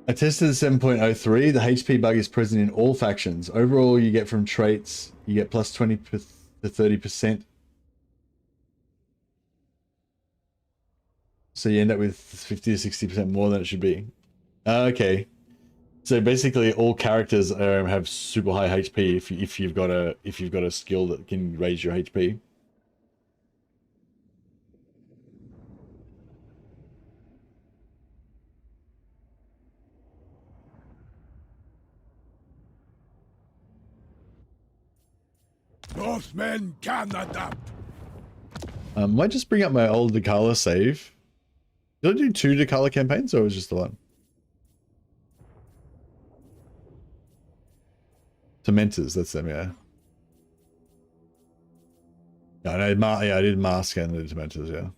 I tested the 7.03. The HP bug is present in all factions. Overall, you get from traits, you get plus 20 to 30%. So you end up with 50 to 60% more than it should be. Okay. So basically, all characters have super high HP if you've got a skill that can raise your HP. Northmen can adapt. Might just bring up my old Dakala save. Did I do 2 Dakala campaigns or was it just the one? Tormentors, that's them, yeah. I did Mask and the Tormentors, yeah.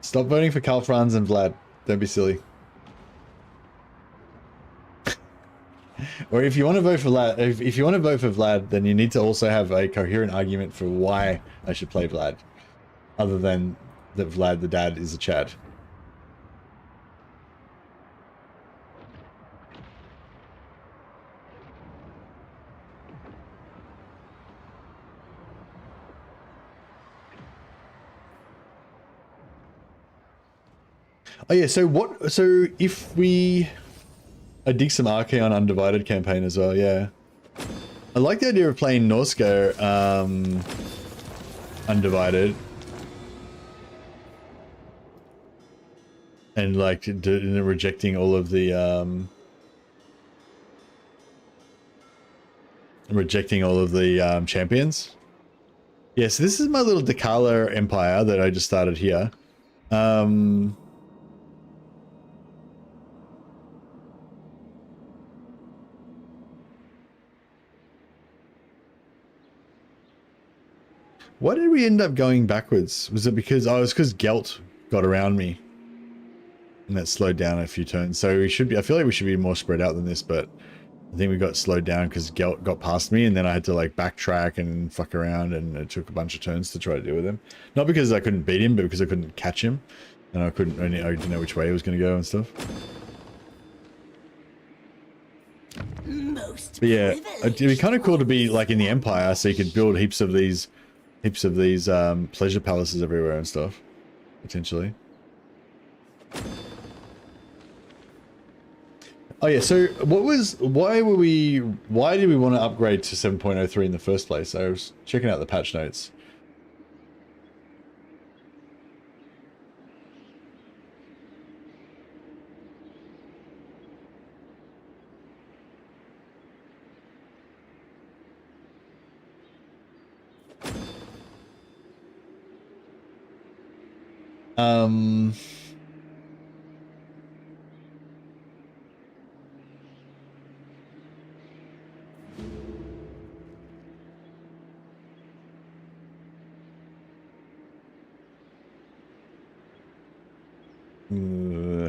Stop voting for Karl Franz and Vlad. Don't be silly. Or if you want to vote for Vlad, if you want to vote for Vlad, then you need to also have a coherent argument for why I should play Vlad, other than that Vlad the dad is a Chad. Oh yeah, so if I dig some Archaon Undivided campaign as well, yeah. I like the idea of playing Norska Undivided. And like rejecting all of the champions. Yeah, so this is my little Dakala empire that I just started here. Why did we end up going backwards? Was it because because Gelt got around me and that slowed down a few turns? So we should be, I feel like we should be more spread out than this, but I think we got slowed down because Gelt got past me, and then I had to like backtrack and fuck around, and it took a bunch of turns to try to deal with him. Not because I couldn't beat him, but because I couldn't catch him, and I didn't know which way he was going to go and stuff. But yeah, it'd be kind of cool to be like in the Empire, so you could build heaps of these pleasure palaces everywhere and stuff, potentially. Oh yeah, so why did we want to upgrade to 7.03 in the first place? I was checking out the patch notes.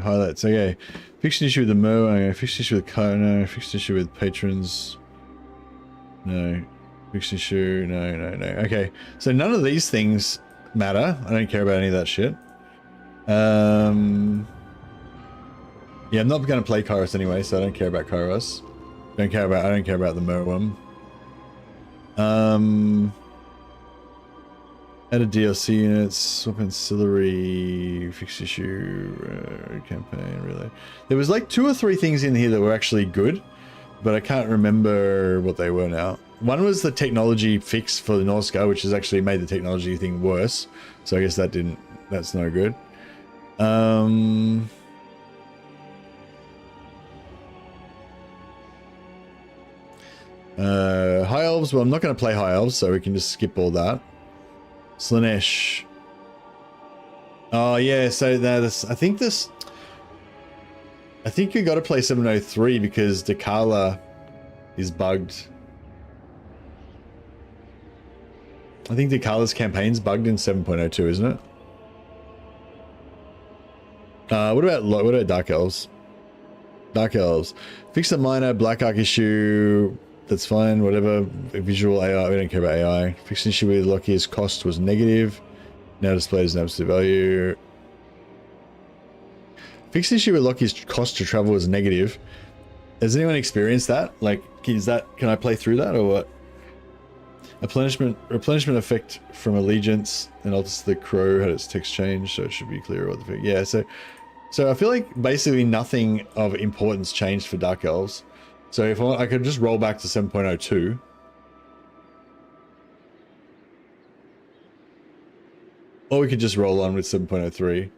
Highlights. Okay, fixed an issue with the Mo. Fixed an issue with Kona. Fixed an issue with patrons. No. Fixed issue. No. Okay, so none of these things matter. I don't care about any of that shit. Yeah, I'm not going to play Kairos anyway, so I don't care about Kairos. I don't care about the Mo one. Added DLC units, swap ancillary, fixed issue, campaign, really. There was like 2 or 3 things in here that were actually good, but I can't remember what they were now. One was the technology fix for the Norska, which has actually made the technology thing worse. So I guess that's no good. High Elves, well, I'm not going to play High Elves, so we can just skip all that. Slanesh. Oh yeah, so I think you got to play 703 because Dakala is bugged. I think Dakala's campaign's bugged in 7.02, isn't it? What about Dark Elves? Dark Elves. Fix the minor Black Ark issue. That's fine, whatever. Visual AI, we don't care about AI. Fixed issue with Locky's cost was negative. Now displayed as an absolute value. Fixed issue with Locky's cost to travel was negative. Has anyone experienced that? Like, can I play through that or what? Replenishment effect from allegiance and also the crow had its text changed, so it should be clear what the fuck. Yeah, so I feel like basically nothing of importance changed for Dark Elves. So if I could just roll back to 7.02. Or we could just roll on with 7.03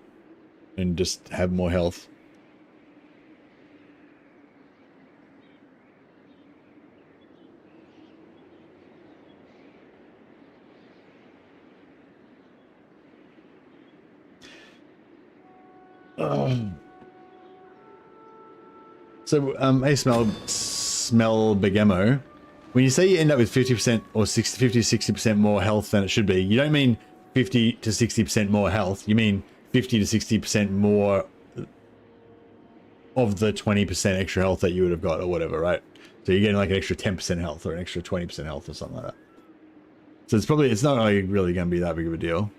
and just have more health. So, hey, Smell Begemo. When you say you end up with 50% or 50-60% more health than it should be, you don't mean 50 to 60% more health. You mean 50 to 60% more of the 20% extra health that you would have got or whatever, right? So you're getting like an extra 10% health or an extra 20% health or something like that. So it's not like really going to be that big of a deal.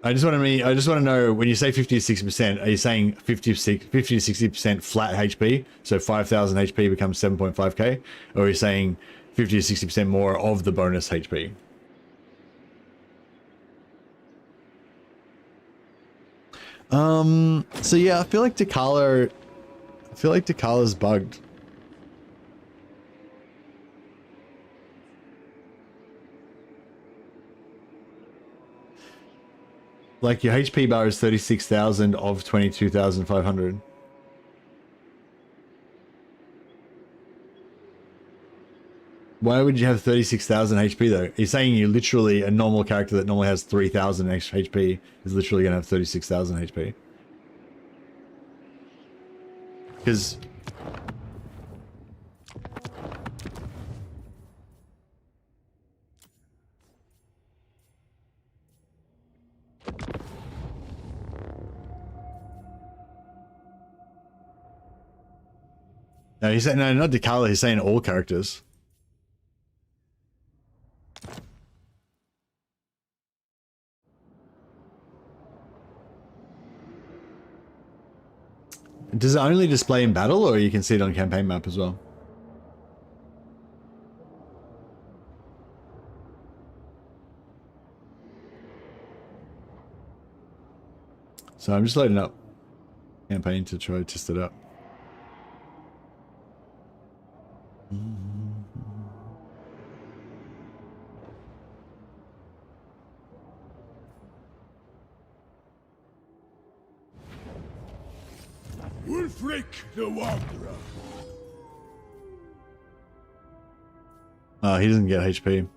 I just want to know, when you say 50 to 60%, are you saying 50 to 60% flat HP? So 5,000 HP becomes 7.5k? Or are you saying 50 to 60% more of the bonus HP? So yeah, I feel like Dakala's bugged. Like, your HP bar is 36,000 of 22,500. Why would you have 36,000 HP though? You're saying you literally, a normal character that normally has 3,000 extra HP is literally going to have 36,000 HP. No, he's saying, no, not Decala, he's saying all characters. Does it only display in battle, or you can see it on campaign map as well? So I'm just loading up campaign to try to test it out. Wulfrik the Wanderer. Oh, he doesn't get HP.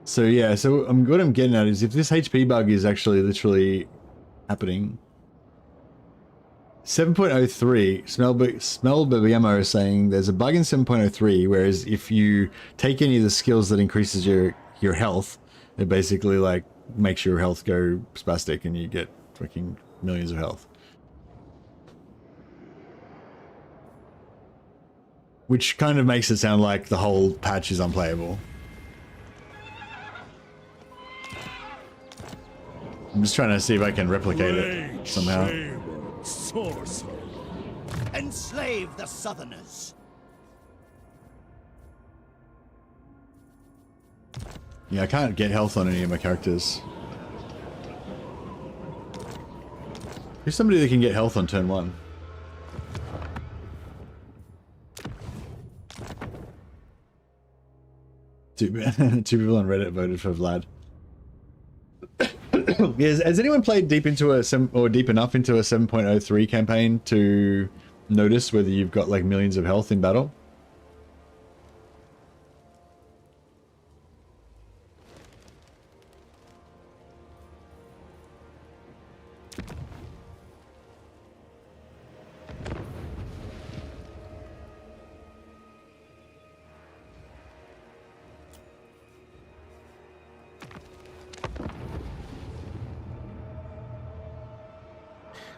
So yeah, so what I'm getting at is if this HP bug is actually literally happening. 7.03, Smellbemo is saying there's a bug in 7.03, whereas if you take any of the skills that increases your health, it basically like makes your health go spastic and you get fucking millions of health. Which kind of makes it sound like the whole patch is unplayable. I'm just trying to see if I can replicate it somehow. Enslave the Southerners. Yeah, I can't get health on any of my characters. Who's somebody that can get health on turn 1? Two people on Reddit voted for Vlad. Has anyone played deep into deep enough into a 7.03 campaign to notice whether you've got like millions of health in battle?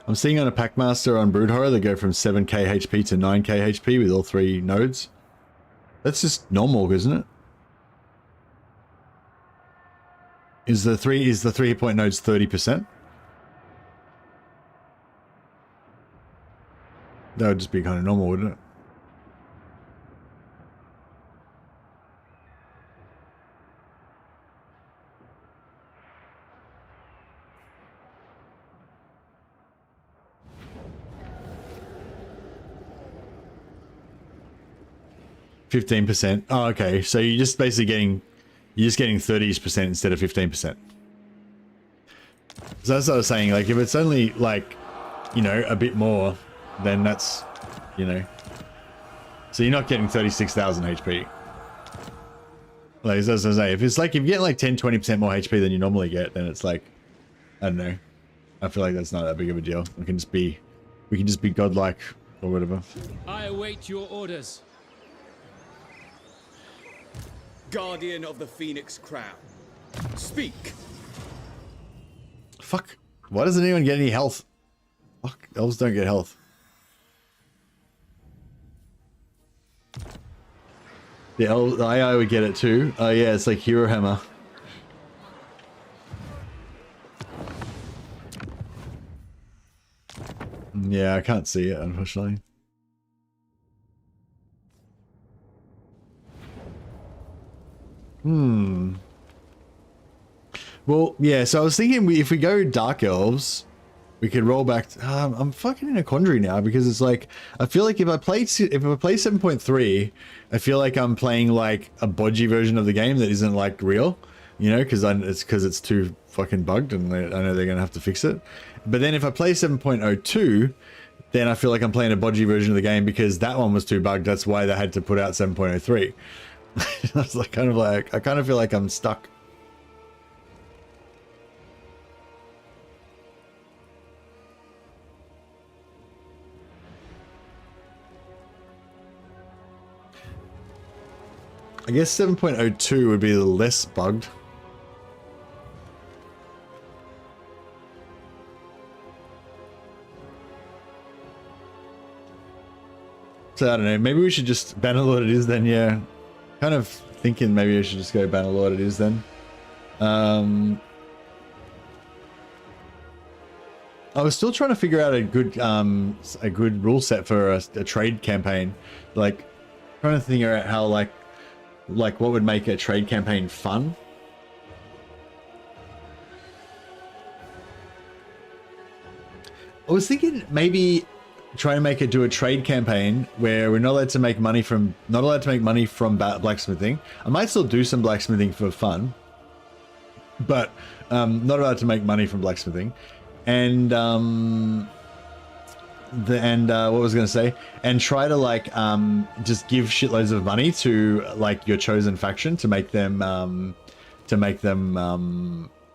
I'm seeing on a Packmaster on Brood Horror, they go from 7k HP to 9k HP with all 3 nodes. That's just normal, isn't it? Is the 3 hit point nodes 30%? That would just be kind of normal, wouldn't it? %. Oh, okay. So you're just basically getting 30% instead of 15%. So that's what I was saying. Like, if it's only like, you know, a bit more, then that's, you know. So you're not getting 36,000 HP. Like, as I was saying, if it's like, if you get like 10-20% more HP than you normally get, then it's like, I don't know. I feel like that's not that big of a deal. We can just be godlike or whatever. I await your orders. Guardian of the Phoenix Crown. Speak. Fuck. Why doesn't anyone get any health? Fuck. Elves don't get health. The AI would get it too. Oh yeah, it's like Hero Hammer. Yeah, I can't see it, unfortunately. Well, yeah, so I was thinking if we go Dark Elves, we could roll back. I'm fucking in a quandary now because it's like, I feel like if I play 7.3, I feel like I'm playing like a bodgy version of the game that isn't like real, you know, because it's too fucking bugged and I know they're going to have to fix it. But then if I play 7.02, then I feel like I'm playing a bodgy version of the game because that one was too bugged. That's why they had to put out 7.03. I was like, I kind of feel like I'm stuck. I guess 7.02 would be the less bugged. So I don't know, maybe we should just Bannerlord it is then, yeah. Kind of thinking maybe we should just go Bannerlord it is then. I was still trying to figure out a good rule set for a trade campaign. Like, trying to figure out how like what would make a trade campaign fun. I was thinking maybe try to do a trade campaign where we're not allowed to make money from blacksmithing. I might still do some blacksmithing for fun, but not allowed to make money from blacksmithing. And what was I going to say? And try to like just give shitloads of money to like your chosen faction to make them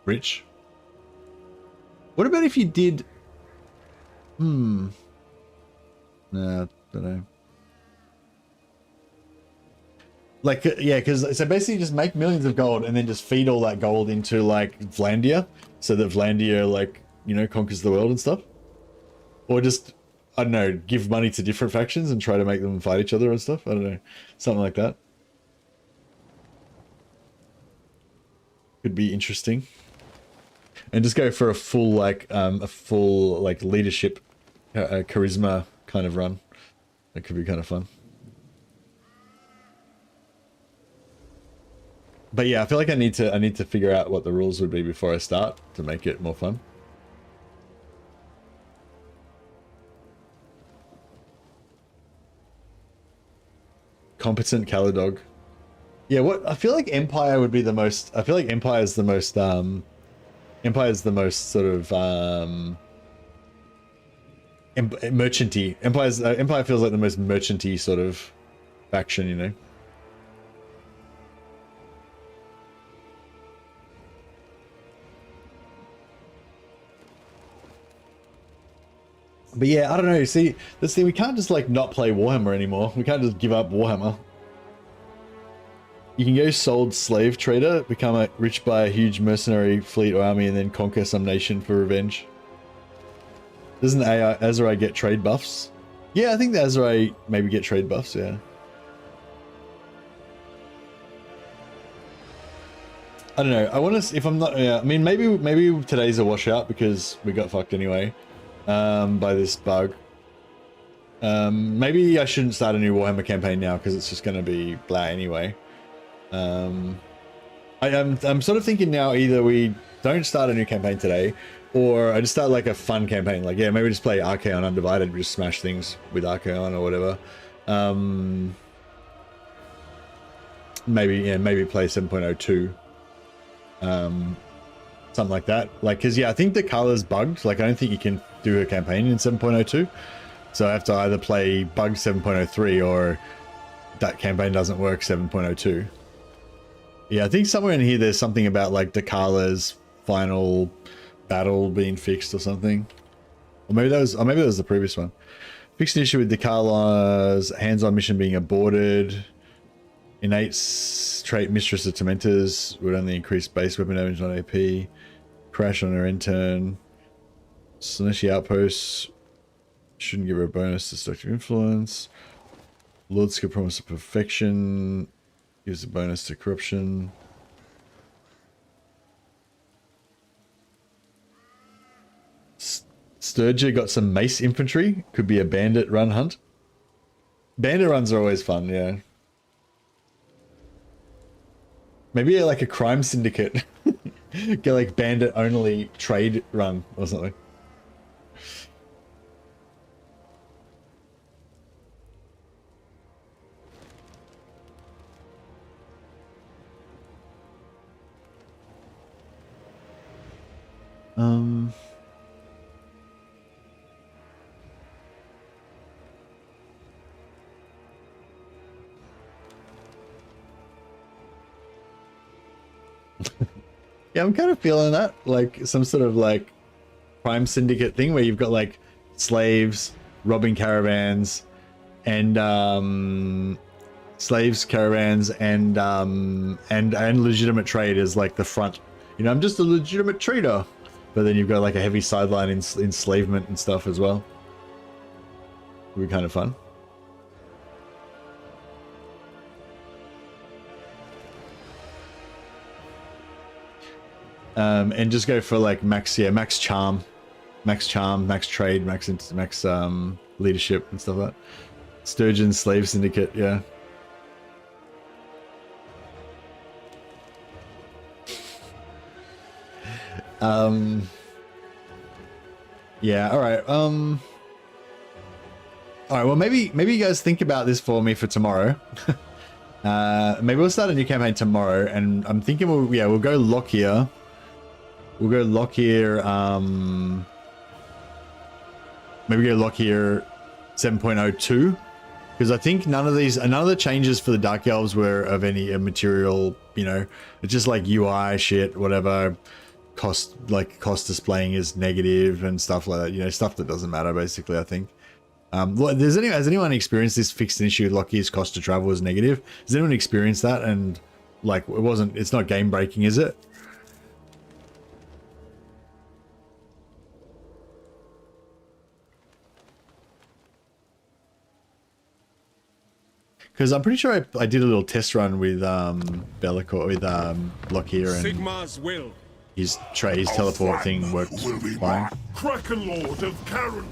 rich. What about if you did? No, I don't know. Like, yeah, because so basically just make millions of gold and then just feed all that gold into like Vlandia, so that Vlandia like, you know, conquers the world and stuff. Or just, I don't know, give money to different factions and try to make them fight each other and stuff. I don't know, something like that. Could be interesting. And just go for a full like leadership, charisma kind of run. That could be kind of fun. But yeah, I feel like I need to figure out what the rules would be before I start to make it more fun. Competent Caladog. Yeah, what I feel like Empire would be the most. I feel like Empire is the most sort of merchanty. Empire feels like the most merchanty sort of faction, you know. But yeah, I don't know. See, this thing, we can't just like not play Warhammer anymore. We can't just give up Warhammer. You can go sold slave trader, become rich by a huge mercenary fleet or army, and then conquer some nation for revenge. Doesn't Azurai get trade buffs? Yeah, I think the Azurai maybe get trade buffs, yeah. I don't know. I want to, if I'm not, yeah, I mean, maybe today's a washout because we got fucked anyway. By this bug. Maybe I shouldn't start a new Warhammer campaign now because it's just going to be blah anyway. I'm sort of thinking now either we don't start a new campaign today, or I just start like a fun campaign. Like, yeah, maybe just play Archaon Undivided, we just smash things with Archaon or whatever. Maybe play 7.02. Something like that. Like, cause yeah, I think the color's bugged. Like, I don't think you can do a campaign in 7.02. So I have to either play bugged 7.03 or that campaign doesn't work 7.02. Yeah, I think somewhere in here there's something about like Dakala's final battle being fixed or something. Or maybe that was the previous one. Fixed an issue with Dakala's hands-on mission being aborted. Innate trait Mistress of Tormentors would only increase base weapon damage on AP. Crash on her end turn. Slaneshi Outposts shouldn't give her a bonus to Destructive Influence. Lord Skill Promise of Perfection gives a bonus to Corruption. Sturger got some Mace Infantry. Could be a bandit run hunt. Bandit runs are always fun, yeah. Maybe like a crime syndicate. Get like bandit only trade run or something. Yeah, I'm kind of feeling that, like some sort of like crime syndicate thing where you've got like slaves robbing caravans and slaves, caravans, and legitimate trade is like the front. You know, I'm just a legitimate trader. But then you've got like a heavy sideline in enslavement and stuff as well. Would be kind of fun. And just go for like max charm, max trade, max leadership and stuff like that. Sturgeon slave syndicate, yeah. Yeah, all right. All right, well, maybe you guys think about this for me for tomorrow. Maybe we'll start a new campaign tomorrow, and I'm thinking we'll go Lockyer. We'll go Lockyer, maybe go Lockyer 7.02, because I think none of the changes for the Dark Elves were of any material, you know, it's just like UI shit, whatever. Cost displaying is negative and stuff like that, you know, stuff that doesn't matter basically, I think. Has anyone experienced this fixed issue with Lockyer's cost to travel is negative? Has anyone experienced that? And like, it's not game breaking, is it? Because I'm pretty sure I did a little test run with Bellicor, with Lockyer, and Sigmar's will. his teleport thing worked fine. Kraken Lord of Karen.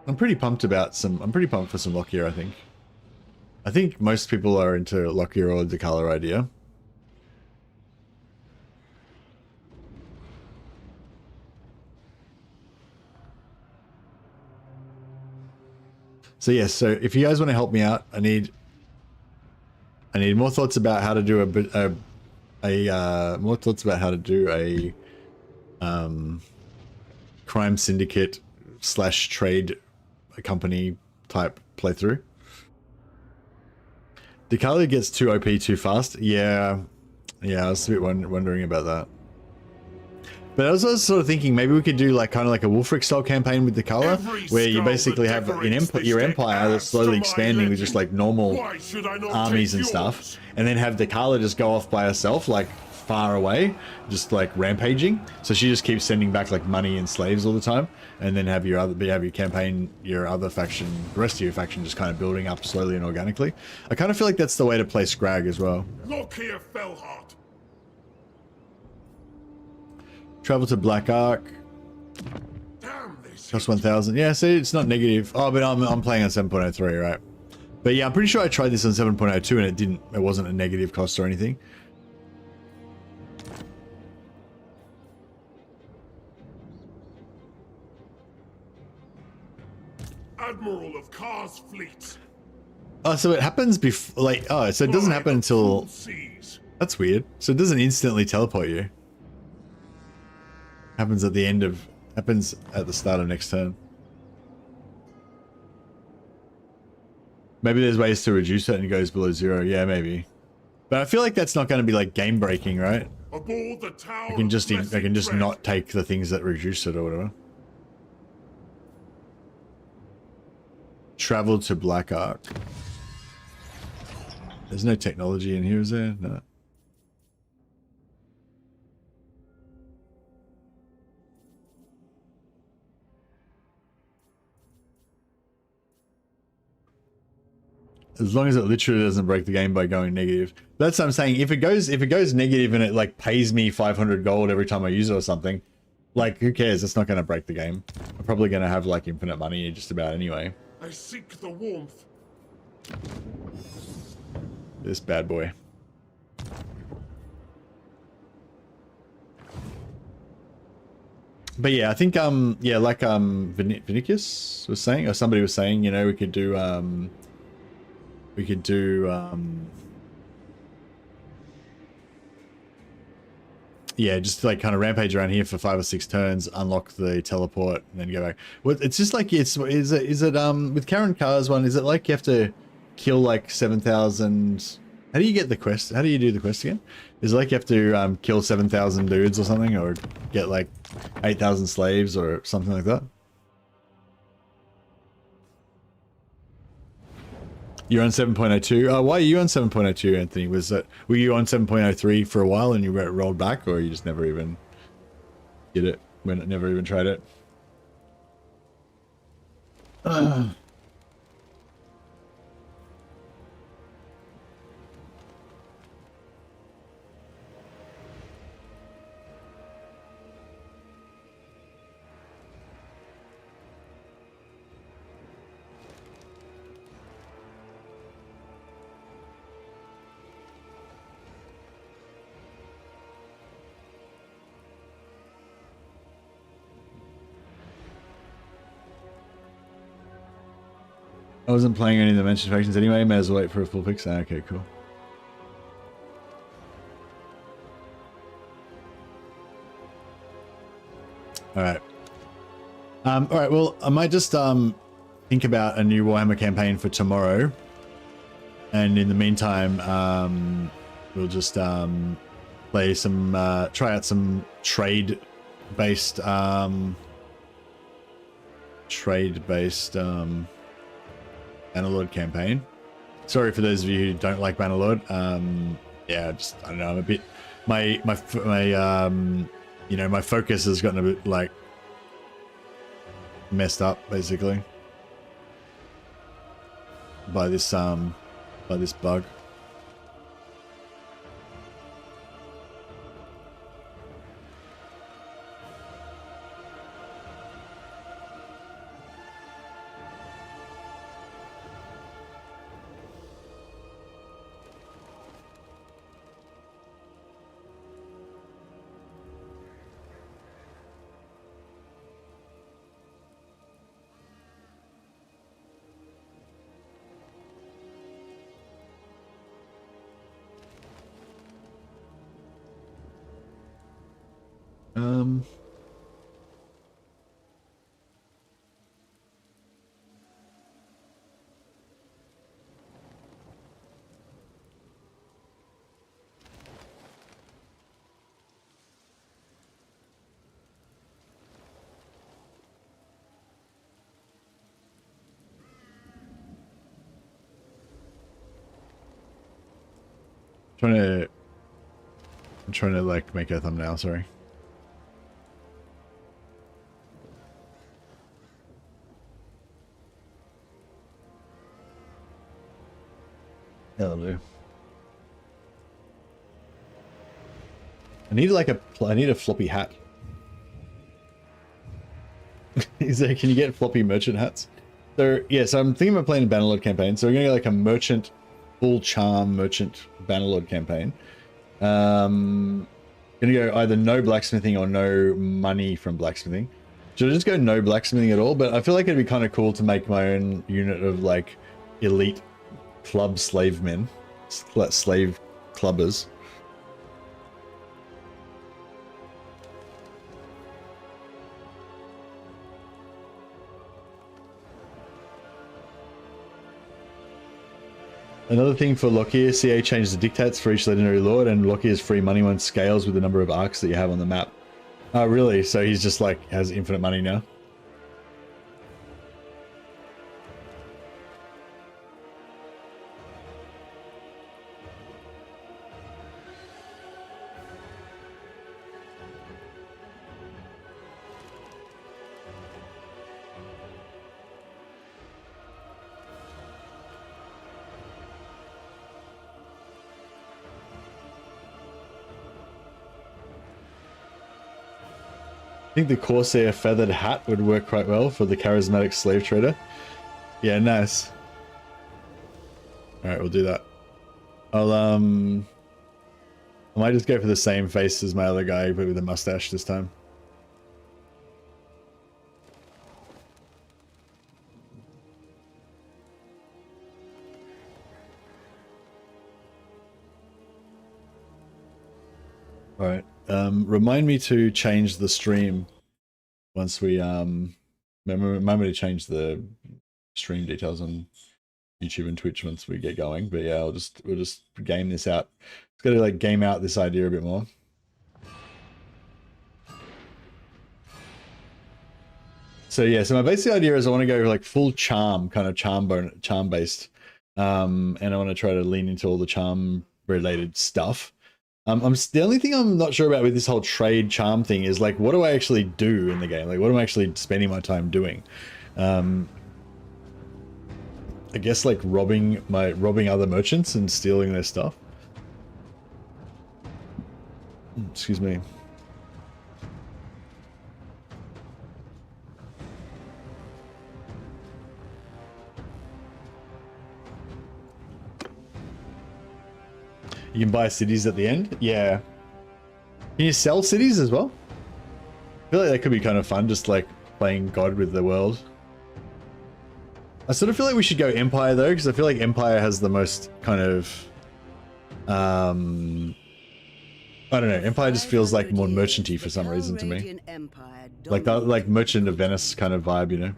I'm pretty pumped for some Lockyer, I think. I think most people are into Lockyer or the color idea. So yes, so if you guys want to help me out, I need more thoughts about how to do a crime syndicate / trade company type playthrough. Dekalia gets too OP too fast. Yeah, I was a bit wondering about that. But I was also sort of thinking maybe we could do like kind of like a Wulfrik style campaign with Dekalia, where you basically have your empire that's slowly expanding with just like normal armies and stuff, and then have Dekalia just go off by herself, like far away, just like rampaging. So she just keeps sending back like money and slaves all the time, and then have your campaign, your other faction, the rest of your faction just kind of building up slowly and organically. I kind of feel like that's the way to play Scrag as well. Look here, Fellheart. Travel to Black Ark. Damn this. Cost 1,000. Yeah, see, it's not negative. Oh, but I'm playing on 7.03, right? But yeah, I'm pretty sure I tried this on 7.02 and it wasn't a negative cost or anything. Admiral of Kar's fleet. Oh, so it happens before, like, oh, so it doesn't happen until... That's weird. So it doesn't instantly teleport you. Happens at the start of next turn. Maybe there's ways to reduce it and it goes below 0. Yeah, maybe. But I feel like that's not going to be like game breaking, right? Aboard the tower. I can just not take the things that reduce it or whatever. Travel to Black Ark. There's no technology in here, is there? No. As long as it literally doesn't break the game by going negative. That's what I'm saying. If it goes negative and it like pays me 500 gold every time I use it or something, like who cares? It's not going to break the game. I'm probably going to have like infinite money just about anyway. I seek the warmth. This bad boy. But yeah, I think yeah, like Vinicus was saying, or somebody was saying, you know, we could do yeah, just like kind of rampage around here for 5 or 6 turns, unlock the teleport, and then go back. Well, it's just like is it with Karen Carr's one? Is it like you have to kill like 7,000? How do you get the quest? How do you do the quest again? Is it like you have to kill 7,000 dudes or something, or get like 8,000 slaves or something like that? You're on 7.02. Why are you on 7.02, Anthony? Were you on 7.03 for a while and you rolled back, or you just never even did it? Never even tried it? I wasn't playing any of the mentioned factions anyway. May as well wait for a full fix. Okay, cool. All right. All right. Well, I might just think about a new Warhammer campaign for tomorrow, and in the meantime, we'll just play some, try out some trade-based, Bannerlord campaign. Sorry for those of you who don't like Bannerlord. Yeah, just I don't know. I'm a bit my you know, my focus has gotten a bit like messed up basically by this bug. I'm trying to like make a thumbnail, sorry. That'll do. I need like I need a floppy hat. Is there, can you get floppy merchant hats? So yeah, so I'm thinking about playing a Bannerlord campaign. So we're gonna go like a merchant, full charm merchant Bannerlord campaign. Gonna go either no blacksmithing or no money from blacksmithing. Should I just go no blacksmithing at all? But I feel like it'd be kind of cool to make my own unit of like elite club slave men, slave clubbers. Another thing for Lockyer, CA changes the dictates for each legendary lord, and Lockyer's free money one scales with the number of arcs that you have on the map. Oh, really? So he's just like has infinite money now? I think the Corsair feathered hat would work quite well for the charismatic slave trader. Yeah, nice. Alright, we'll do that. I might just go for the same face as my other guy, but with a mustache this time. Alright. Remind me to change the stream once we remember to change the stream details on YouTube and Twitch once we get going. But yeah, we'll just game this out. It's got to like game out this idea a bit more. So yeah, so my basic idea is I want to go like full charm, kind of charm based and I want to try to lean into all the charm related stuff. The only thing I'm not sure about with this whole trade charm thing is like, what do I actually do in the game? Like, what am I actually spending my time doing? I guess like robbing other merchants and stealing their stuff. Excuse me. You can buy cities at the end? Yeah. Can you sell cities as well? I feel like that could be kind of fun, just like playing God with the world. I sort of feel like we should go Empire though, because I feel like Empire has the most kind of... I don't know, Empire just feels like more merchanty for some reason to me. Like that, like Merchant of Venice kind of vibe, you know?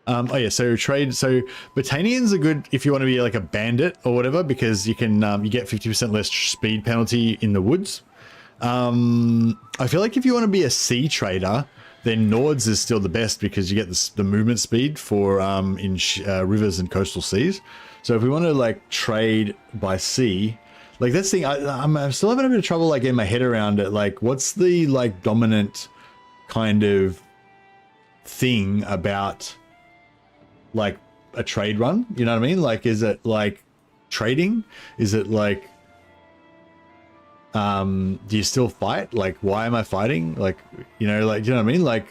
Oh yeah, so trade. So Botanians are good if you want to be like a bandit or whatever, because you can you get 50% less speed penalty in the woods. I feel like if you want to be a sea trader, then Nords is still the best because you get the movement speed for in rivers and coastal seas. So if we want to like trade by sea, like that's the thing. I'm still having a bit of trouble like getting my head around it. Like, what's the like dominant kind of thing about like a trade run, you know what I mean? Like, is it like trading? Is it like, do you still fight? Like, why am I fighting? Like, you know, like, you know what I mean? Like,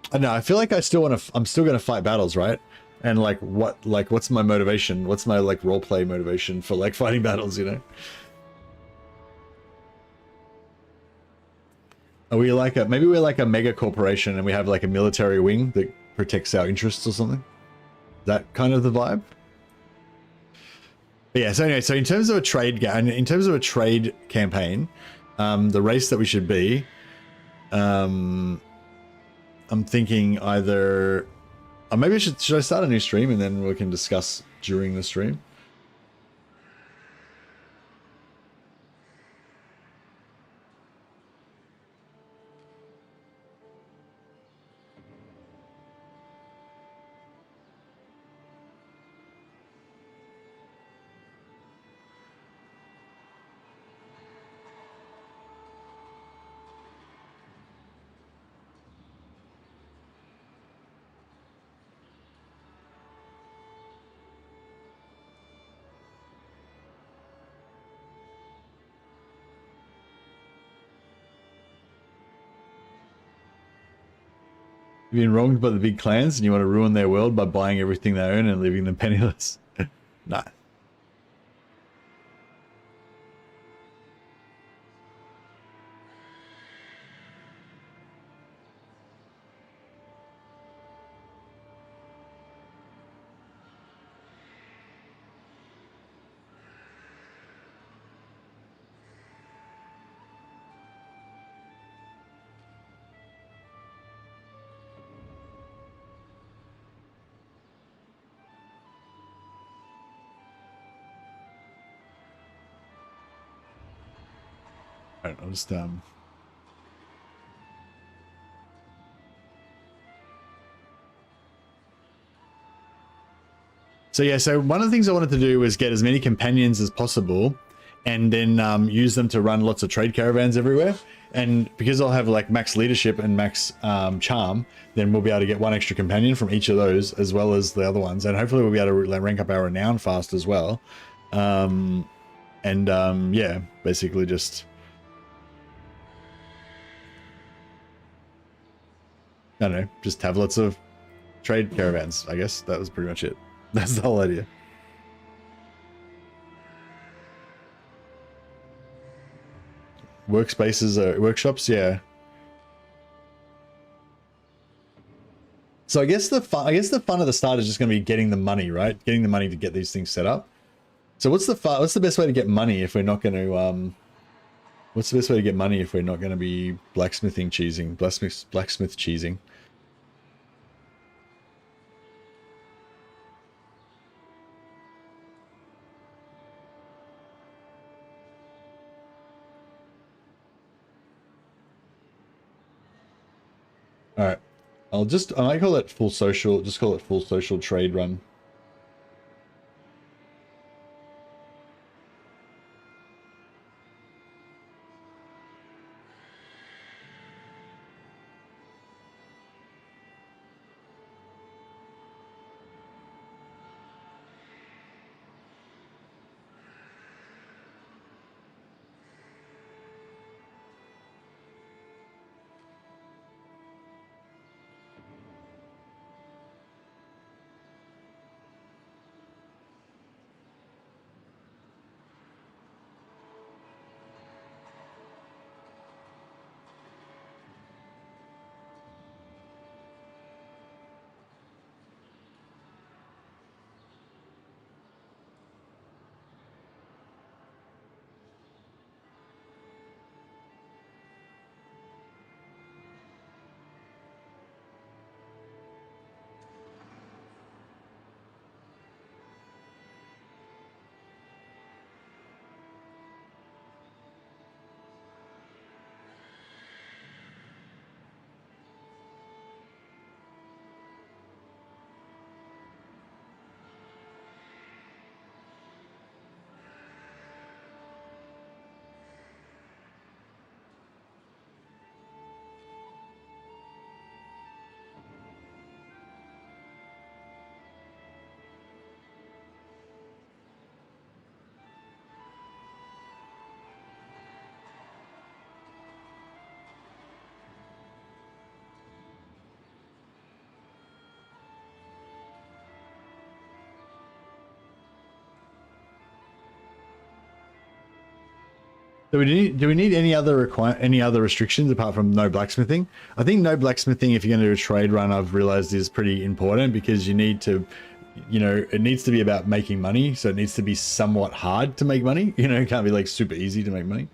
I don't know, I feel like I still want to, I'm still going to fight battles, right? And like, what's my motivation? What's my like roleplay motivation for like fighting battles, you know? Are we like a, maybe we're like a mega corporation and we have like a military wing that protects our interests or something? That kind of the vibe? But yeah, so anyway, so in terms of a trade campaign, the race that we should be, I'm thinking either, maybe should I start a new stream and then we can discuss during the stream? You've been wronged by the big clans and you want to ruin their world by buying everything they own and leaving them penniless. Nah. Alright, I'll just so yeah, so one of the things I wanted to do was get as many companions as possible and then use them to run lots of trade caravans everywhere. And because I'll have like max leadership and max charm, then we'll be able to get one extra companion from each of those as well as the other ones. And hopefully we'll be able to rank up our renown fast as well. Yeah, basically just... I don't know, just have lots of trade caravans, I guess. That was pretty much it. That's the whole idea. Workspaces or workshops, yeah. So I guess the fun at the start is just going to be getting the money, right? Getting the money to get these things set up. So what's the best way to get money if we're not going to what's the best way to get money if we're not going to be blacksmith cheesing? All right. I might call it full social. Just call it full social trade run. Do we need any other restrictions apart from no blacksmithing? I think no blacksmithing, if you're going to do a trade run, I've realized is pretty important, because you need to, it needs to be about making money. So it needs to be somewhat hard to make money. It can't be like super easy to make money.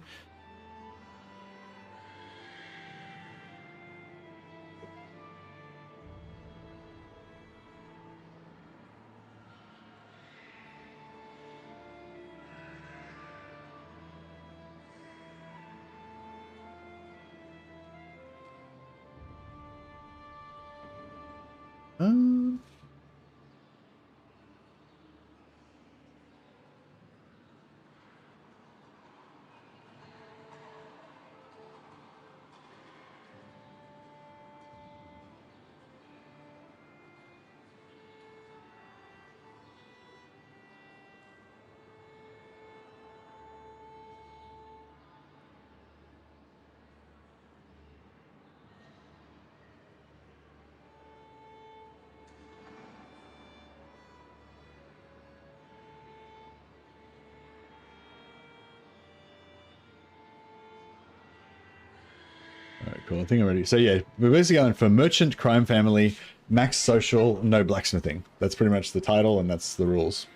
Cool, I think I'm ready. So yeah, we're basically going for merchant, crime family, max social, no blacksmithing. That's pretty much the title, and that's the rules.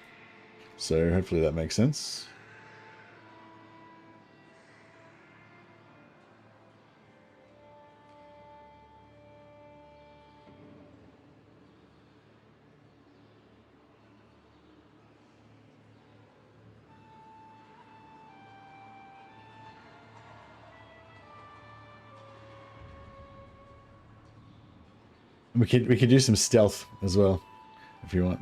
So hopefully that makes sense. We could do some stealth as well, if you want.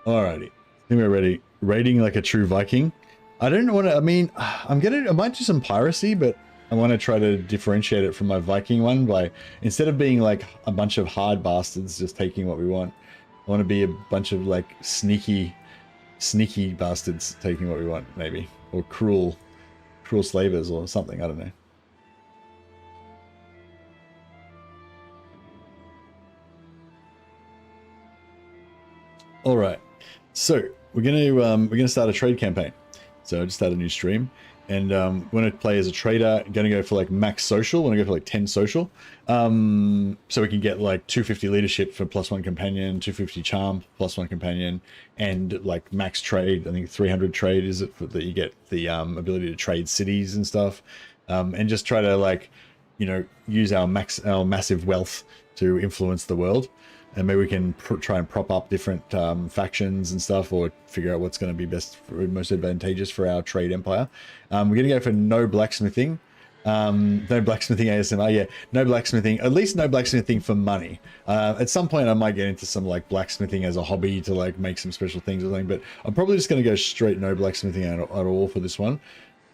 Alrighty, I think we're ready. Raiding like a true Viking. I don't want to. I mean, I might do some piracy, but I want to try to differentiate it from my Viking one by, instead of being like a bunch of hard bastards just taking what we want, I want to be a bunch of like sneaky bastards taking what we want, maybe, or cruel slavers or something. I don't know. All right, so we're gonna start a trade campaign. So I just started a new stream. And when I play as a trader, I'm going to go for like max social. I want to go for like 10 social. So we can get like 250 leadership for +1 companion, 250 charm +1 companion, and like max trade. I think 300 trade is it that you get the ability to trade cities and stuff. And just try to like you know, use our massive wealth to influence the world, and maybe we can try and prop up different factions and stuff, or figure out what's going to be most advantageous for our trade empire. We're going to go for no blacksmithing. No blacksmithing ASMR, yeah, no blacksmithing, at least no blacksmithing for money. At some point I might get into some like blacksmithing as a hobby to like make some special things or something, but I'm probably just going to go straight no blacksmithing at all for this one,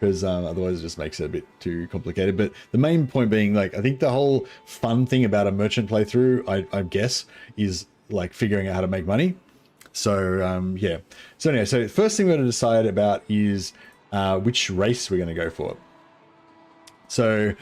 because otherwise it just makes it a bit too complicated. But the main point being, like, I think the whole fun thing about a merchant playthrough, I guess, is like figuring out how to make money. So yeah, so anyway, so first thing we're going to decide about is which race we're going to go for. So